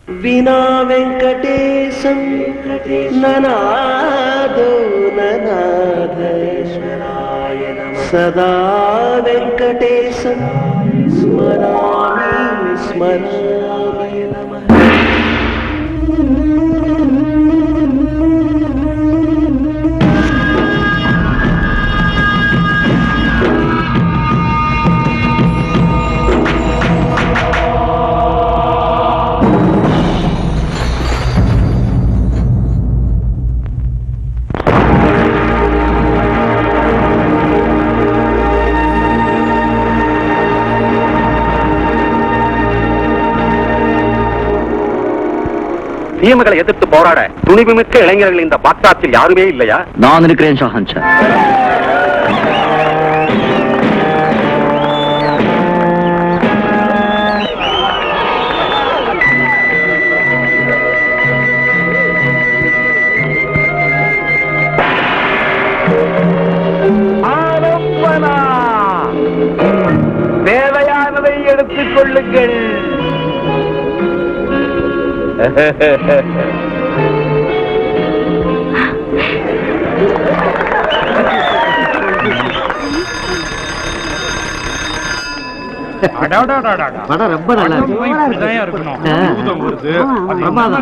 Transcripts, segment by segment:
विना वेंकटेशं ननादो ननाधेश्वराय नमः सदा वेंकटेशं स्मरामि स्मरामि नमः தீமைகளை எதிர்த்து போராட துணிவுமிக்க இளைஞர்கள் இந்த பாக்தாத்தில் யாருமே இல்லையா? நான் இருக்கிறேன் ஷாஹன்ஷா. தேவையானதை எடுத்துக் கொள்ளுங்கள். படம் ரொம்ப நல்லா இருக்கணும்.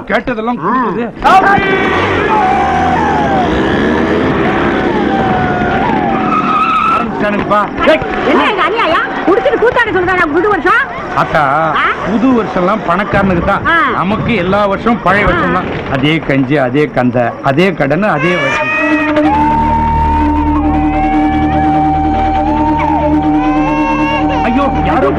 கேட்டதெல்லாம் புது வருஷம் எல்லாம் பணக்காரனுக்கு தான், நமக்கு எல்லா வருஷம் பழைய வருஷம் தான். அதே கஞ்சி, அதே கந்த, அதே கடன், அதே வருஷம். ஐயோ, யாரோ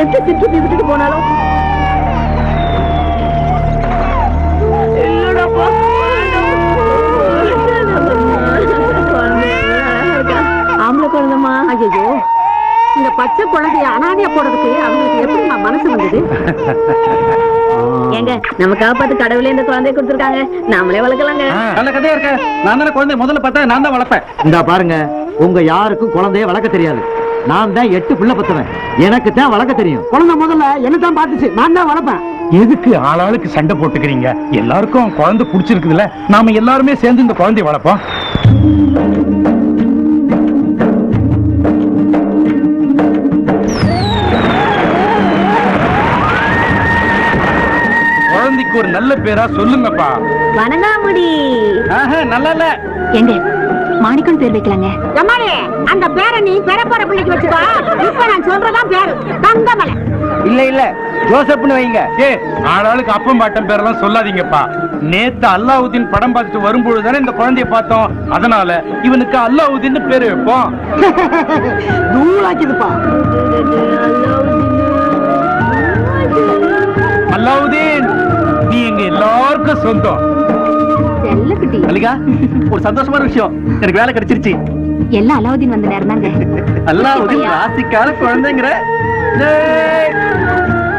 எந்த திட்டு விட்டுட்டு போனாலும் ஆம்பளை குழந்தைமா. ஐயோ, இந்த பச்சை குழந்தைய அனாதையா போடுறதுக்கு அவங்களுக்கு எப்படி மனசு வந்தது? ஏங்க, நம்ம காப்பாத்து கடவுளே இந்த குழந்தைய கொடுத்துருக்காங்க, நாமளே வளர்க்கலாங்க. நல்ல கதையா இருக்க. நான் தானே குழந்தைய முதல்ல பார்த்தா நான் தான் வளர்ப்பேன். இந்த பாருங்க, உங்க யாருக்கும் குழந்தைய வளர்க்க தெரியாது. நான் தான் 8 பிள்ளை பத்துவேன், எனக்கு தான் வளர்க்க தெரியும். குழந்தை முதல்ல என்ன தான் பார்த்துச்சு, நான் தான் வளர்ப்பேன். எதுக்கு ஆளாளுக்கு சண்டை போட்டுக்கிறீங்க? எல்லாருக்கும் குழந்தை பிடிச்சிருக்குதுல்ல, நாம எல்லாருமே சேர்ந்து இந்த குழந்தைய வளர்ப்போம். குழந்தைக்கு ஒரு நல்ல பேரா சொல்லுங்கப்பா. வணங்காமுடி. நல்லா இல்ல. எங்க மாணிக்கம் பேர் வைக்கலாங்க. அந்த பேரை நீ பெற போற பிள்ளைக்கு வச்சுக்கோ. இப்ப நான் சொல்றதான் பேரு தங்கமலை. இல்ல இல்ல, ஜோசப்னு வைங்க. ஆளாளுக்கு அப்பம் பாட்டம் பேரெல்லாம் சொல்லாதீங்கப்பா. நேத்து அல்லாவுதீன் படம் பார்த்துட்டு வரும்பொழுது தானே இந்த குழந்தைய பார்த்தோம், அதனால இவனுக்கு அல்லாவுதீன் பேரு வைப்போம். நூலாக்கிதுப்பா. அல்லாவுதீன், நீ எங்க எல்லாருக்கும் சொந்தம். மல்லிகா, ஒரு சந்தோஷமான விஷயம், எனக்கு வேலை கிடைச்சிருச்சு. எல்லாம் அலாவுதீன் வந்த நேரம் தாங்க. அல்லாவுதீன் ராசிக்கால குழந்தைங்கிற.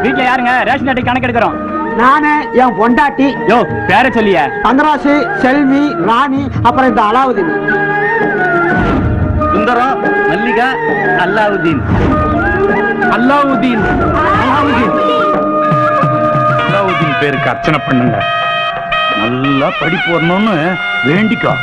வீட்டுல யாருங்க ரேஷன் அட்டை கணக்கு எடுக்கிறோம்? நானு, என் பொண்டாட்டி. யோ, பேர சொல்லிய. தங்கராசு, செல்வி, ராணி, அப்புறம் இந்த அலாவுதீன். சுந்தரம், மல்லிகா, அல்லாவுதீன். அல்லாவுதீன் அல்லாவுதீன் அல்லாவுதீன் பேருக்கு அர்ச்சனை பண்ணுங்க. நல்லா படிப்பு வரணும்னு வேண்டிக்கோ.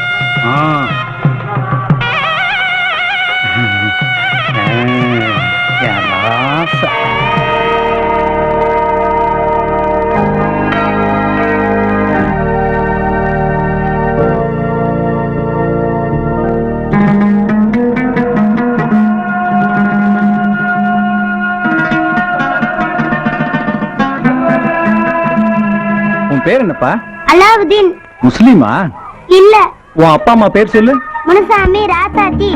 உன் பேர் என்னப்பா? அலாவுதீன். முஸ்லிமா? இல்ல. உன் அப்பா அம்மா பேர் சொல்லு. முனுசாமி, ராசாத்தி,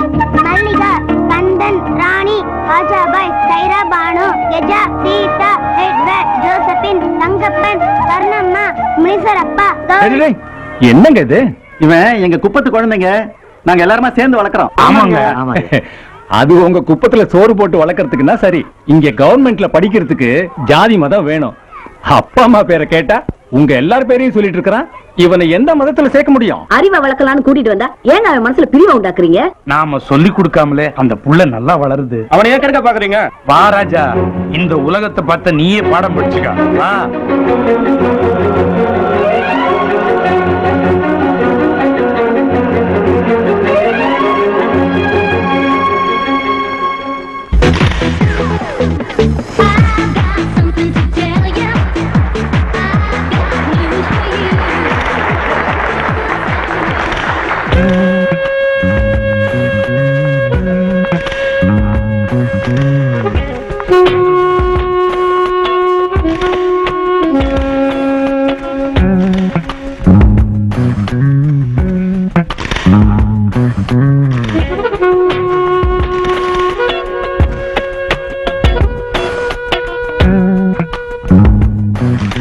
மல்லிகா, கந்தன், ராணி, ஆஜாபாய், சைரா பானு, கெஜா, சீதா, எட்வர்ட், ஜோசபின், தங்கப்பன், கர்ணம்மா, முனிசரப்பா. என்னங்க இது? இவன் எங்க குப்பத்து குழந்தைங்க, நாங்க எல்லாருமா சேர்ந்து வளர்க்கறோம். ஆமாங்க. அது உங்க குப்பத்துல சோறு போட்டு வளர்க்கறதுக்குன்னா சரி, இங்க கவர்மெண்ட்ல படிக்கிறதுக்கு ஜாதி மதம் வேணும். அப்பா அம்மா பேரை கேட்டா உங்க எல்லார் பேரையும் சொல்லிட்டு இருக்கிறான். இவனை எந்த மதத்துல சேர்க்க முடியும்? அறிவை வளர்க்கலான்னு கூட்டிட்டு வந்தா ஏங்க அவன் மனசுல பிரிவை உண்டாக்குறீங்க? நாம சொல்லி கொடுக்காமலே அந்த புள்ள நல்லா வளருது. அவனை ஏன் கெடுக்க பாக்குறீங்க? வா ராஜா, இந்த உலகத்தை பார்த்த நீயே பாடம் படிச்சுக்க. வா.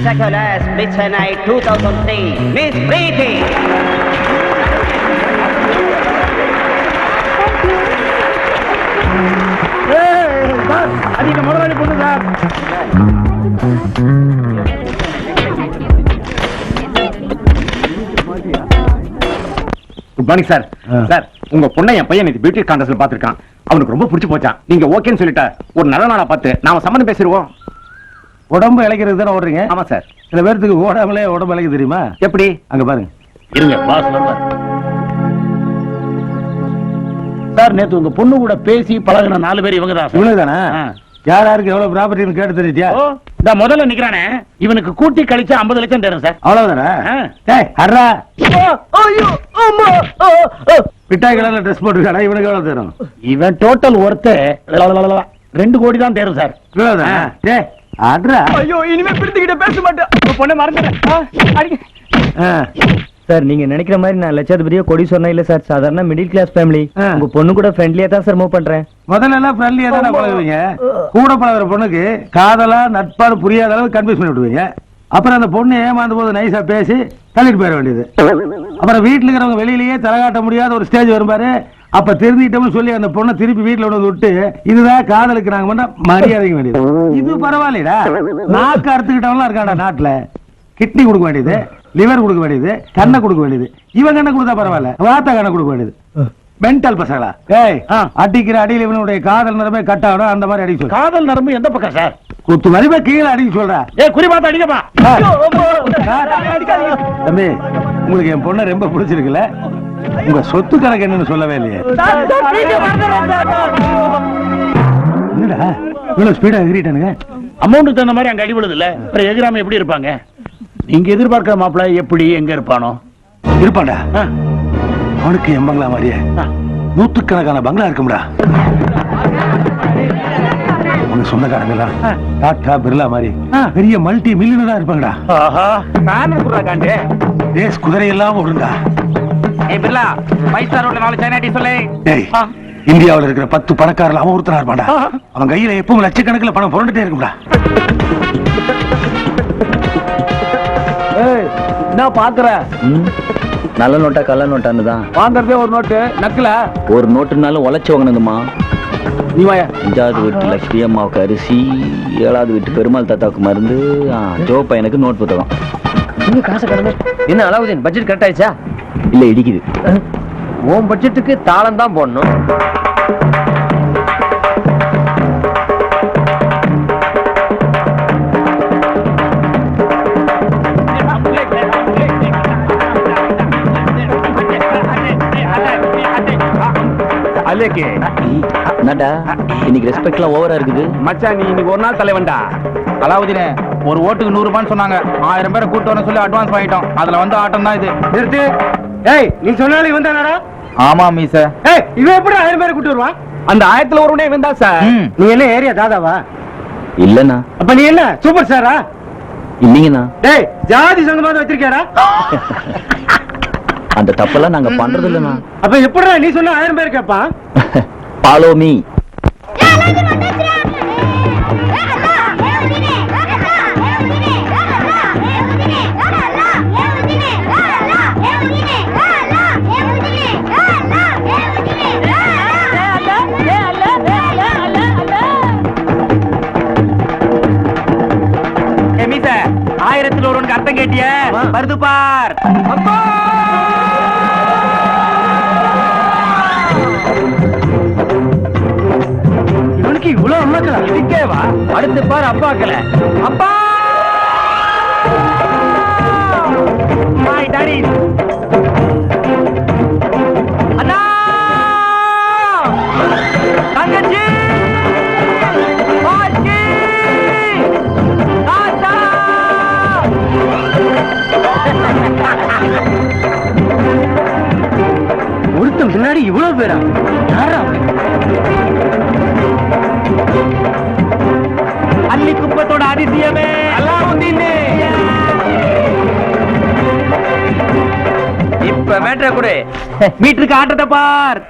Secular's Midnight 2003, Miss Preeti. அதிக முதலாளி பொண்ணு sir. Good morning sir. Sir, உங்க பொண்ணை என் பையன் இது பியூட்டி கான்டெஸ்ட்ல பாத்துருக்கான். அவனுக்கு ரொம்ப பிடிச்சு போச்சான். நீங்க ஓகேன்னு சொல்லிட்டா ஒரு நல்ல நாளா பார்த்து நாம சம்மந்தம் பேசிடுவோம். உடம்பு இளைக்கிறது தானே ஓடுறீங்க? ஆமா சார். சில பேருக்கு ஓடாமலே உடம்பு இளைக்க தெரியுமா? எப்படி? அங்க பாருங்க. இருங்க, பாஸ் வருவார். சார், நேத்து உங்க பொண்ணு கூட பேசி பழகின 4 பேர் இவங்க தான். இவ்வளவு தானே? யார் யாருக்கு எவ்வளவு ப்ராப்பர்ட்டின்னு கேட்டு தெரியுதியா? இந்த முதல்ல நிக்கிறானே, இவனுக்கு கூட்டி கழிச்சா 50 லட்சம் தரும் சார். அவ்வளவுதானே? டேய் அர்ரா, மிட்டாய் கலர்ல ட்ரெஸ் போட்டுருக்காடா, இவனுக்கு எவ்வளவு தரும்? இவன் டோட்டல் ஒர்த்து 2 கோடி தான் தரும் சார். இவ்வளவுதானே? டேய் அர்ரா. ஐயோ, இனிமே பிரித்துக்கிட்ட பேச மாட்டேன். உங்க பொண்ணை மறந்துட்டேன். சார், நீங்க நினைக்கிற மாதிரி நான் லட்சாதிபதியோ கோடீஸ்வரனா இல்ல சார். சாதாரண மிடில் கிளாஸ் ஃபேமிலி. உங்க பொண்ணு கூட ஃப்ரெண்ட்லியா தான் சார் மூவ் பண்றேன். முதல்ல எல்லாம் ஃப்ரெண்ட்லியா தானே பழகுவீங்க. கூட பழகுற பொண்ணுக்கு காதலா நட்பாடு புரியாத அளவு கன்ஃபியூஸ் பண்ணி விடுவீங்க. அப்புறம் அந்த பொண்ணு ஏமாந்து போது நைஸா பேசி தள்ளிட்டு போயிட வேண்டியது. அப்புறம் வீட்டுல இருக்கிறவங்க வெளியிலேயே தலகாட்ட முடியாத ஒரு ஸ்டேஜ் வரும்பாரு. அப்ப திருந்திட்டோம்னு சொல்லி அந்த பொண்ணை திருப்பி வீட்டுல கொண்டு விட்டு இதுதான் காதலுக்கு நாங்க பண்ண மரியாதைக்கு வேண்டியது. இது பரவாயில்லடா. நாக்கு அறுத்துக்கிட்டவங்களாம் இருக்காண்டா நாட்டுல. கிட்னி கொடுக்க வேண்டியது, லிவர் கொடுக்க வேண்டியது, கண்ணை கொடுக்க வேண்டியது. இவன் கண்ணை கொடுத்தா பரவாயில்ல, வாத்த கண்ணை கொடுக்க வேண்டியது. மென்டல் பசங்களா? ஏய், அடிக்கிற அடியில் இவனுடைய காதல் நரம்பே கட் ஆகணும். அந்த மாதிரி அடிக்க சொல்ற. காதல் நரம்பு எந்த பக்கம் சார்? குத்து மதிப்பா கீழே அடிக்க சொல்ற. குறி பார்த்து அடிக்கப்பா. தம்பி, உங்களுக்கு என் பொண்ணை ரொம்ப பிடிச்சிருக்குல்ல? உங்க சொத்து கணக்கு என்னன்னு சொல்லவே இல்லையே. என்னடா இவ்வளவு ஸ்பீடா எகிரிட்டானுங்க? அமௌண்ட் தகுந்த மாதிரி அங்க அடிபடுது இல்ல, அப்புறம் எகிராம எப்படி இருப்பாங்க? நீங்க எதிர்பார்க்கிற மாப்பிள்ள எப்படி எங்க இருப்பானோ இருப்பான்டா. அவனுக்கு என் பங்களா மாதிரியே 100கணக்கான பங்களா இருக்கும்டா. உங்க சொந்தக்காரங்கெல்லாம் டாடா பிர்லா மாதிரி பெரிய மல்டி மில்லியனரா இருப்பாங்கடா. ரேஸ் குதிரை எல்லாம் ஓடுண்டா. இந்தியாவில் இருக்கிற 10 பணக்காரர்கள் அவன் ஒருத்தரா இருப்பான்டா. அவன் கையில எப்பவும் லட்சக்கணக்கில் பணம் புரண்டுட்டே இருக்கும்டா. என்ன பாக்குற? நல்ல நோட்டா கள்ள நோட்டான்னு தான் வாங்கறதே ஒரு நோட்டு நக்கல. ஒரு நோட்டுனாலும் உழைச்சு வாங்கினதுமா. நீ வாயா. 5வது வீட்டு லட்சுமி அம்மாவுக்கு அரிசி, 7வது வீட்டு பெருமாள் தாத்தாவுக்கு மருந்து, ஜோ பையனுக்கு நோட் புத்தகம். இன்னும் காசு கடமை. என்ன அலாவுதீன், பட்ஜெட் கரெக்ட் ஆயிடுச்சா? இல்ல இடிக்குது. உன் பட்ஜெட்டுக்கு தாளம் தான் போடணும். என்னடா இன்னைக்கு ரெஸ்பெக்ட்லாம் ஓவரா இருக்குது மச்சான். நீ இன்னைக்கு ஒரு நாள் தலைவன்டா. அலாவுதீனே, ஒரு ஓட்டுக்கு 100 ரூபான்னு சொன்னாங்க. 1000 பேரை கூட்டு வர சொல்லி அட்வான்ஸ் வாங்கிட்டோம். அதுல வந்து ஆட்டம் தான் இது. நிறுத்து. ஏய், நீ சொன்னாலும் இவன் தானடா? ஆமா மீச. ஏய், இவன் எப்படி 1000 பேரை கூட்டி வருவான்? அந்த 1000த்துல ஒருவனே இவன் தான் சார். நீ என்ன ஏரியா தாதாவா? இல்லண்ணா. அப்ப நீ என்ன சூப்பர் ஸ்டாரா? இல்லீங்கண்ணா. டேய், ஜாதி சங்கமாவது வச்சிருக்கியாடா? அந்த தப்பெல்லாம் நாங்க பண்றது இல்லண்ணா. அப்ப எப்படிடா நீ சொன்ன 1000 பேர் கேட்பான்? Follow me. மீச 1000த்துல ஒருவனுக்கு அர்த்தம் கேட்டிய? வருது பார். தேவா அடுத்து பாரு அப்பாக்கல அப்பா மாய் டாடி அண்ணா தங்கச்சி பாட்டி தாத்தா ஒருத்தன் முன்னாடி இவ்வளவு பேரா யாரா அள்ளி குப்பத்தோட அதிசயமே அல்லாவுதீன் இப்ப மேட்ர கொடு மீட்டருக்கு ஆட்டத்தை பார்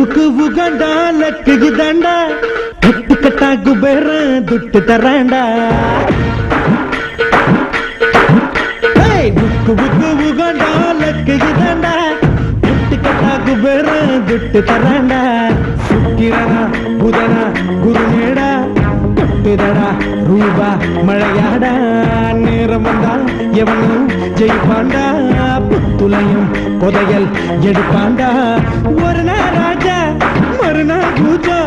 உக்கு உகண்டா லக்கு தண்டா கட்டு கட்டா குபேர துட்டு தராண்டா உக்கு உகண்டா லக்கு தண்டா கட்டு கட்டா குபேர துட்டு தராண்டா சுக்கிரனா புதனா குருமேடா கொட்டுதடா ரூபா மழையாடா நேரம் வந்தா எவனும் ஜெயிப்பாண்டா புத்துலையும் புதையல் எடுப்பாண்டா ஒரு நாள் ராஜா மறுநாள் பூஜா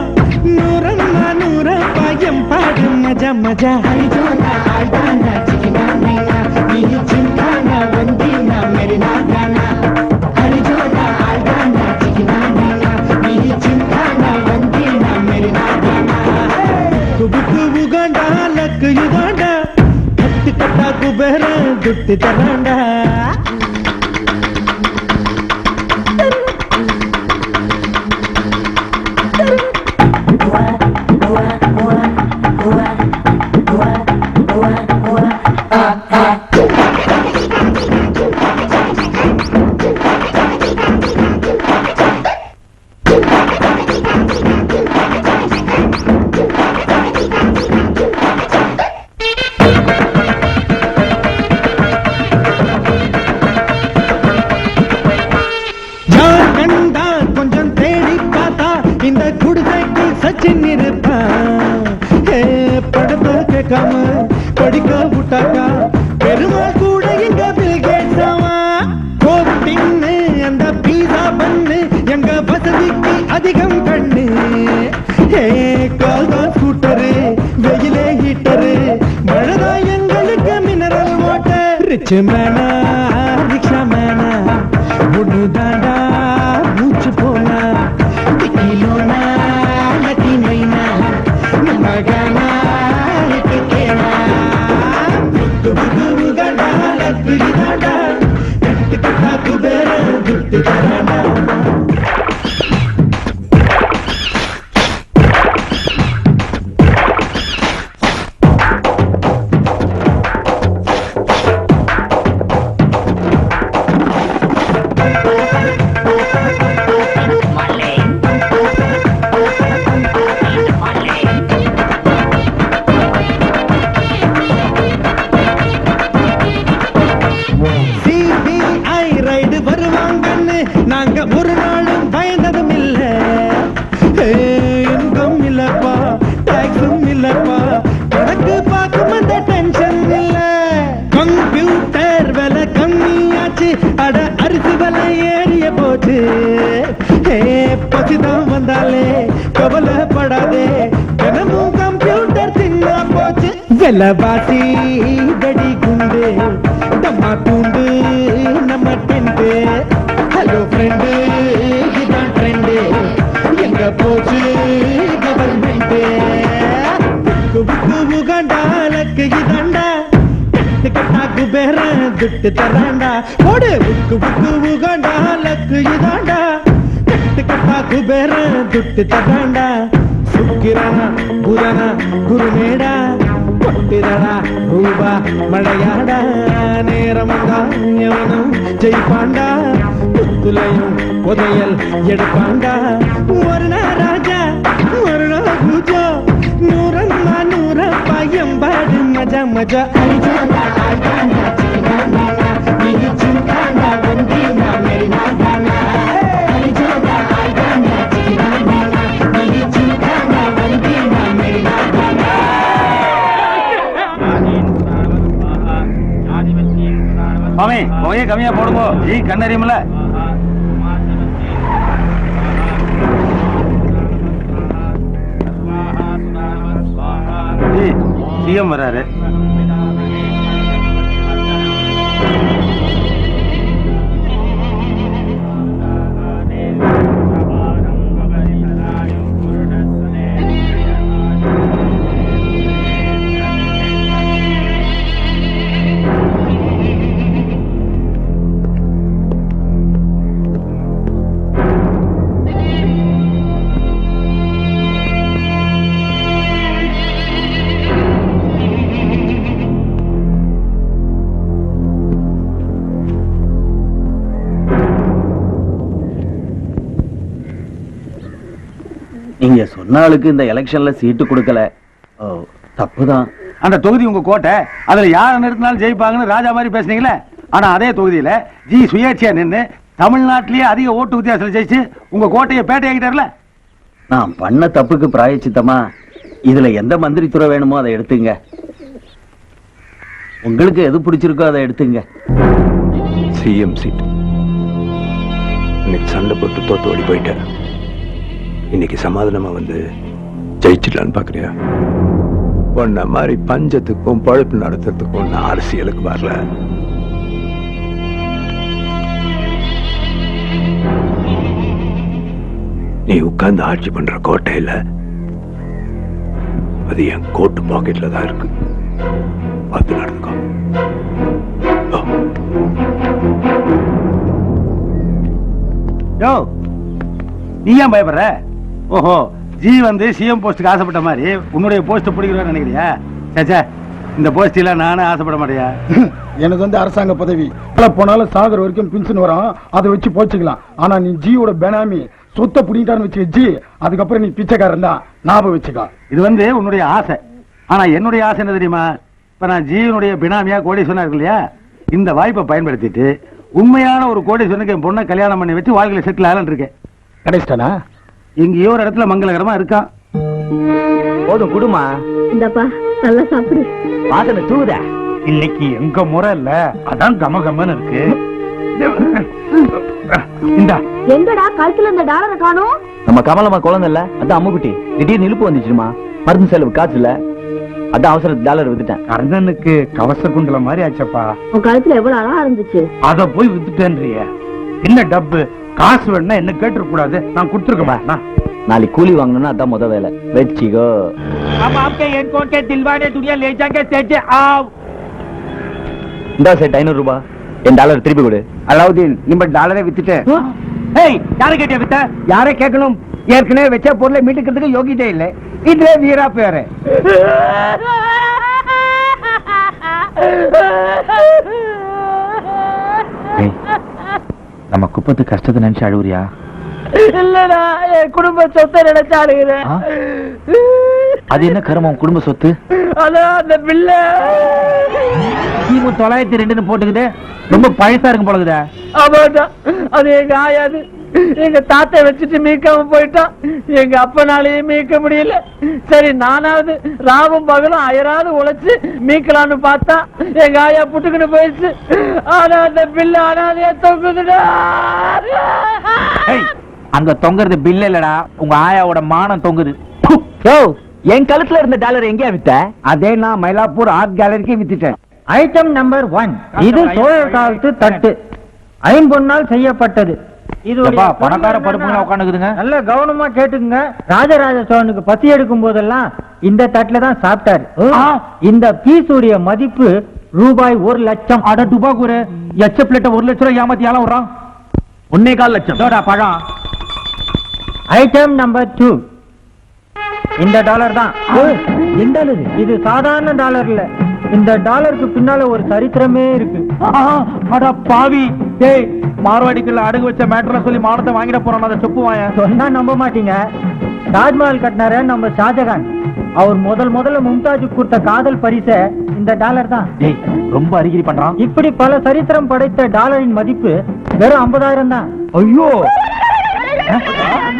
நூறன்னா நூற பாயம் பாடு மஜா மஜா ஹரிஜோனா ஆய்தானா சிக்கினா நைனா நீ சிந்தானா வந்தீனா மெரினா கானா ஹரிஜோனா ஆய்தானா சிக்கினா நைனா நீ சிந்தானா வந்தீனா மெரினா கானா குபுக்கு உகாண்டா லக்கு யுகாண்டா கட்டு கட்டா குபேர துட்டு தராண்டா இந்த குடிசைக்கு சச்சின் இருப்பான் படத்தை கேட்காம படிக்க விட்டாக்கா பெருமா கூட எங்க பில்கேட்ஸாவா கோட்டின்னு அந்த பீஸா பண்ணு எங்க வசதிக்கு அதிகம் கண்ணு கால் தான் ஸ்கூட்டரு வெயிலே ஹீட்டரு மழைதான் எங்களுக்கு மினரல் வாட்டர் ரிச் மேனா ரிக்ஷா மேனா ஒண்ணு தாண்டா மூச்சு போனா கிலோனா லட்டி மைனா மகனா கேனா குபுகு கண்டா லக்கு தாண்டா கட்டு கட்டா குபேர துட்டு தராண்டா நாங்க ஒரு நாளும் பயந்ததும் இல்ல இன்கம் இல்லப்பா டாக்ஸும் இல்லப்பா கணக்கு பார்க்கும் அந்த டென்ஷன் இல்ல கம்ப்யூட்டர் விலை கம்மியாச்சு அட அரிசி விலை ஏறிய போச்சு பசிதான் வந்தாலே கவலைப்படாதே தினமும் கம்ப்யூட்டர் தின்னா போச்சு விலைவாசி வெடி குண்டு தம்மா தூண்டு நம்ம டென்ட் ஹலோ ஃப்ரெண்டு இதான் ட்ரெண்டு எங்க போச்சு கவர்மெண்ட் உகாண்டா லக்கு இதாண்டா கட்டு கட்டா குபேர துட்டு தராண்டா ஓடு உகாண்டா லக்கு இதாண்டா கட்டு கட்டா குபேர துட்டு தராண்டா சுக்கிரனா புதனா குருமேடா கொட்டுதடா ரூபா மழையாடா நேரம் எவனும் ஜெயிப்பாண்டா புத்துலையும் புதையல் எடுப்பாண்டா ஒரு நாள் ராஜா ஒரு நாள் பூஜா நூறம்மா நூறப்பா எம்பாடு மஜா மஜா மாமி போயே கம்மியா போடுங்கோ ஈ கண்ணறியும்ல சிஎம் வராரு நீங்க சொன்ன ஆளுக்கு இந்த எலெக்ஷன்ல சீட்டு கொடுக்கல தப்புதான். அந்த தொகுதி உங்க கோட்டை, அதுல யாரை நிறுத்தினாலும் ஜெயிப்பாங்கன்னு ராஜா மாதிரி பேசுனீங்களே. ஆனா அதே தொகுதியில ஜி சுயேட்சையா நின்னு தமிழ்நாட்டிலேயே அதிக ஓட்டு வித்தியாசம் ஜெயிச்சு உங்க கோட்டையை பேட்டையாக்கிட்டார்ல. நான் பண்ண தப்புக்கு பிராயச்சித்தமா இதுல எந்த மந்திரி துறை வேணுமோ அதை எடுத்துங்க. உங்களுக்கு எது பிடிச்சிருக்கோ அதை எடுத்துங்க. சிஎம் சீட் இன்னைக்கு சண்டை போட்டு தோத்து ஓடி போயிட்டேன். இன்னைக்கு சமாதானமா வந்து ஜெயிச்சிடலான்னு பாக்குறியா? பொண்ண மாதிரி பஞ்சத்துக்கும் பழப்பு நடத்துறதுக்கும் நான் அரசியலுக்கு வரல. நீ உட்கார்ந்து ஆட்சி பண்ற கோட்டையில அது என் கோட்டு பாக்கெட்ல தான் இருக்கு. பார்த்து நடந்துக்கோ. நீ ஏன் பயப்படுற? ஓஹோ, ஜி வந்து சிஎம் போஸ்டுக்கு ஆசைப்பட்ட மாதிரி உன்னுடைய போஸ்ட் பிடிக்கிறேன்னு நினைக்கிறியா? சேச்சா, இந்த போஸ்ட் எல்லாம் நானும் ஆசைப்பட மாட்டேயா. எனக்கு வந்து அரசாங்க பதவி போனாலும் சாகர வரைக்கும் பின்ஷன் வரும், அதை வச்சு போச்சுக்கலாம். ஆனா நீ ஜியோட பெனாமி சொத்தை பிடிக்கிட்டான்னு வச்சு ஜி, அதுக்கப்புறம் நீ பிச்சைக்காரன் தான், ஞாபகம் வச்சுக்கோ. இது வந்து உன்னுடைய ஆசை. ஆனா என்னுடைய ஆசை என்ன தெரியுமா? இப்ப நான் ஜியனுடைய பினாமியா கோடீஸ்வரனா இருக்கு இல்லையா, இந்த வாய்ப்பை பயன்படுத்திட்டு உண்மையான ஒரு கோடீஸ்வரனுக்கு என் பொண்ணை கல்யாணம் பண்ணி வச்சு வாழ்க்கையில செட்டில் ஆகலான்னு இருக்கேன். கிடைச்சிட்டானா? எங்கேயோ ஒரு இடத்துல மங்களகரமா இருக்கான். போதும் குடுமா. இந்தப்பா நல்லா சாப்பிடு. வாசனை தூத. இன்னைக்கு எங்க முறை இல்ல, அதான் கமகமன்னு இருக்கு. இந்தா. எங்கடா கழுத்துல இந்த டாலரை காணோம்? நம்ம கமலம்மா குழந்தை இல்ல, அதான் அம்முக்குட்டி. திடீர்னு இழுப்பு வந்துச்சுமா, மருந்து செலவு காசு இல்ல, அதான் அவசரத்து டாலர் வித்துட்டேன். கர்ணனுக்கு கவச குண்டல மாதிரி ஆச்சப்பா. உன் கழுத்துல எவ்வளவு அழகா இருந்துச்சு. அத போய் வித்துட்டேன்றிய. என்ன டப்பு காசு வேணும்னா என்ன கேட்டுற கூடாது, நான் கொடுத்துருக்கேன். நாளைக்கு கூலி வாங்கணும்னா அதான் முத வேலை. வெச்சிகோ. இந்த செட் 500 ரூபாய், என் டாலர் திருப்பி கொடு. அலாவுதீன், நம்ம டாலரை வித்துட்டேன். யாரை கேட்டியா வித்த? யாரை கேட்கணும்? ஏற்கனவே வச்ச பொருளை மீட்டுக்கிறதுக்கு யோகிட்டே இல்லை. இதுல வீரா பேரு. நம்ம குப்பத்து கஷ்டத்தை நினைச்சு அழுவுறியா? இல்லடா, என் குடும்ப சொத்தை நினைச்சு அழுகிறேன். அது என்ன கருமம்? குடும்ப சொத்து அதான் அந்த பிள்ளை 902 போட்டுக்கிட்டு ரொம்ப பழசா இருக்கும் போலகுதா. ஆமாடா, அது எங்க ஆயாது. எங்க தாத்தை வச்சுட்டு மீட்காம போயிட்டான். எங்க அப்பனாலேயே மீட்க முடியல. சரி, நானாவது ராவும் பகலும் அயராது உழைச்சு மீட்கலான்னு பார்த்தா எங்க ஆயா புட்டுக்கிட்டு போயிடுச்சு. ஆனா அந்த பில்லு ஆனாதே தொங்குதுடா. அங்க தொங்குறது பில்ல இல்லடா, உங்க ஆயாவோட மானம் தொங்குது. என் கழுத்துல இருந்த டாலர் எங்கேயா வித்த? அதே நான் மயிலாப்பூர் ஆர்ட் கேலரிக்கு வித்துட்டேன். Item number 1. இது சோழர் காலத்து தட்டு, ஐம்பொன்னால் செய்யப்பட்டது. இது பணக்கார படுப்புங்களா உட்காந்துக்குதுங்க. நல்ல கவனமா கேட்டுக்குங்க. ராஜராஜ சோழனுக்கு பசி எடுக்கும் போதெல்லாம் இந்த தட்டுல தான் சாப்பிட்டாரு. இந்த பீஸுடைய மதிப்பு ரூபாய் 1 லட்சம். அட டுபாக்கூர், எச்ச பிளேட்ட 1 லட்சம் ரூபாய் ஏமாத்தி ஆள விடுறான். 1.25 லட்சம். பழம். Item number 2. இந்த டாலர் தான். எந்த டாலர் இது? சாதாரண டாலர் இல்ல, இந்த டாலருக்கு பின்னால ஒரு சரித்திரமே இருக்கு. அட பாவி, டேய் மார்வாடிக்குள்ள அடகு வச்ச மேட்டர்ல சொல்லி மானத்தை வாங்கிட போறோம், அதை சொப்பு வாங்க. சொன்னா நம்ப மாட்டீங்க. தாஜ்மஹால் கட்டினார நம்ம ஷாஜகான், அவர் முதல்ல மும்தாஜுக்கு கொடுத்த காதல் பரிசை இந்த டாலர் தான். டேய் ரொம்ப அறிகிரி பண்றான். இப்படி பல சரித்திரம் படைத்த டாலரின் மதிப்பு வெறும் 50,000 தான். ஐயோ,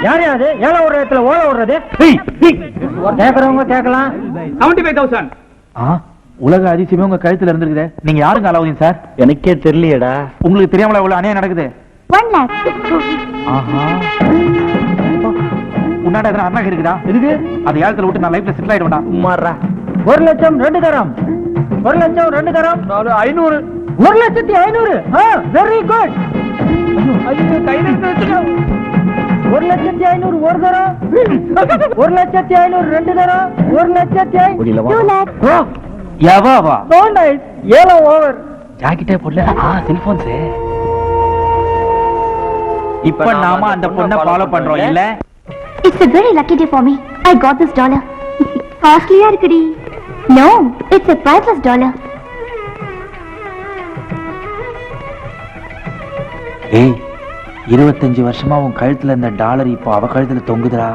யார் யாரு ஏழை ஒரு இடத்துல ஓலை விடுறது? கேக்குறவங்க கேட்கலாம். 75,000. உலக அதிசயமே உங்க கழுத்துல இருந்திருக்குதே. நீங்க யாருங்க அலாவுதீன் சார்? எனக்கே தெரியலையேடா. உங்களுக்கு தெரியாமல இவ்வளவு அநியாயம் நடக்குது? 1 lakh. ஆஹா, உன்னாட எதனா அண்ணா இருக்குதா? எதுக்கு? அதை யாரத்துல விட்டு நான் லைஃப்ல செட்டில் ஆயிடுவேன்டா. மாறா 1 லட்சம் 2 தரம். 1 லட்சம் 2 தரம். 500. 1,500,000. Very good. 1,500,000 ஒரு தரம். 1,500,000 2 தரம். 1,500,000 2 lakh. எவாவா? So nice. ஏலோ ஓவர். ஜாக்கெட்டே போடல. செல்போன்ஸ். இப்ப நாம அந்த பொண்ணை ஃபாலோ பண்றோம் இல்ல? It's a very lucky day for me. I got this dollar. Costly-ஆ இருக்குடி. No, it's a priceless dollar. ஏய், 25 வருஷமா உன் கழுத்துல இந்த டாலர் இப்போ அவ கழுத்துல தொங்குதுடா.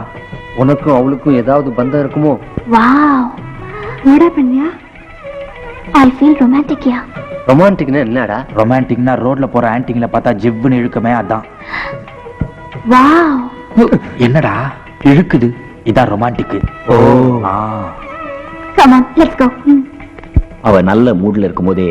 உனக்கும் அவளுக்கும் ஏதாவது பந்தம் இருக்குமோ? Wow. என்னடா பண்ணியா? I feel romantic here. ரொமான்டிக்னா என்னடா? ரொமான்டிக்னா ரோட்ல போற ஆன்டிங்களை பார்த்தா ஜிவ்னு இழுக்குமே, அதான். Wow. என்னடா இழுக்குது? இதான் ரொமான்டிக். ஓ, Come on, let's go. அவ நல்ல மூட்ல இருக்கும்போதே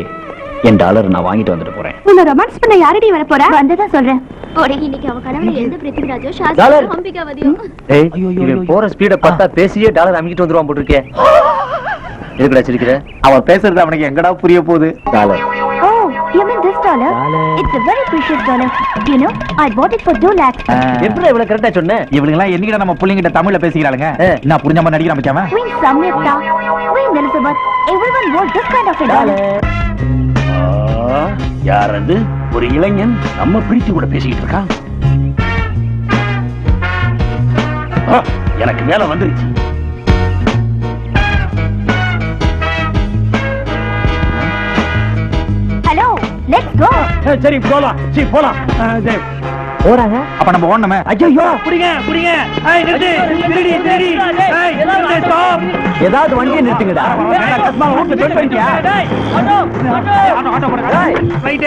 என் டாலர் நான் வாங்கிட்டு வந்துட்டு போறேன். உன்னை ரொமான்ஸ் பண்ண யாரடி வர போறா? வந்ததான் சொல்றேன். ஒரே இன்னைக்கு அவ கனவுல எந்த பிருத்திவிராஜோ சாஸ்திரோ அம்பிகாவதியோ. ஏய், இவன் போற ஸ்பீட பார்த்தா பேசியே டாலர் அமிக்கிட்டு வந்துருவான் போட்டுருக்கே. எதுக்குடா சிரிக்கிற? அவ பேசுறது அவனுக்கு எங்கடா புரிய போகுது? Dollar. Oh, you mean this dollar? It's a very precious dollar. You know, I bought it for 2 lakhs. எப்படி இவ்வளவு கரெக்டா சொன்ன? இவங்க எல்லாம் என்னைக்கு நம்ம பிள்ளைங்கிட்ட தமிழ்ல பேசிக்கிறாளுங்க. நான் புரிஞ்ச மாதிரி நடிக்கிறான் மச்சான். Queen Samyukta, Queen Elizabeth, everyone wore this kind of a dollar. யார் அது? ஒரு இளைஞன் நம்ம பிரீத்தி கூட பேசிக்கிட்டு இருக்கான். எனக்கு மேல வந்துருச்சு. Hello, let's go. சரி போலாம். போலாம். ஓடாங்க. அப்ப நம்ம ஓடணுமே. ஐயோ, புடிங்க. ஏய் நிறுத்து. நிறுத்தி. ஏய் ஸ்டாப். ஏதாவது வண்டியை நிறுத்துங்கடா. கஸ்மா ஊட்டு ஜெட் பண்ணியா? ஆட்டோ போடுங்க. ரைட்.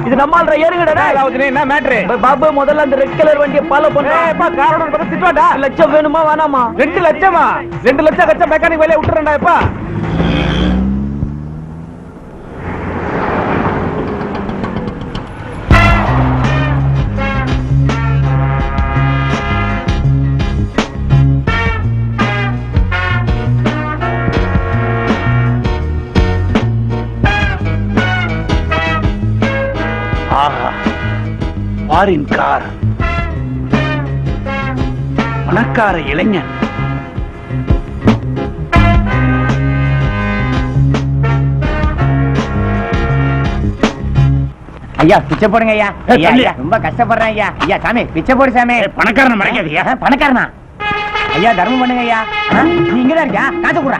இது நம்மால்ற ஏறுங்கடா. அதாவது என்ன மேட்டர்? பாபு முதல்ல அந்த ரெட் கலர் வண்டியை ஃபாலோ பண்ணு. ஏப்பா காரோட பத்தி திட்டுவாடா. 2 லட்சம் வேணுமா வேணாமா? 2 லட்சமா? 2 லட்சம் கச்சா மெக்கானிக் வேலைய விட்டுறேன்டா எப்பா. ஃபாரின் கார், பணக்கார இளைஞன். ஐயா பிச்சை போடுங்க ஐயா. ஐயா ரொம்ப கஷ்டப்படுறேன் ஐயா. ஐயா சாமி பிச்சை போடு சாமி. பணக்காரனை மறைக்காதீயா? பணக்காரனா? ஐயா தர்மம் பண்ணுங்க ஐயா. நீங்க தான் இருக்கியா? காசு குடுறா.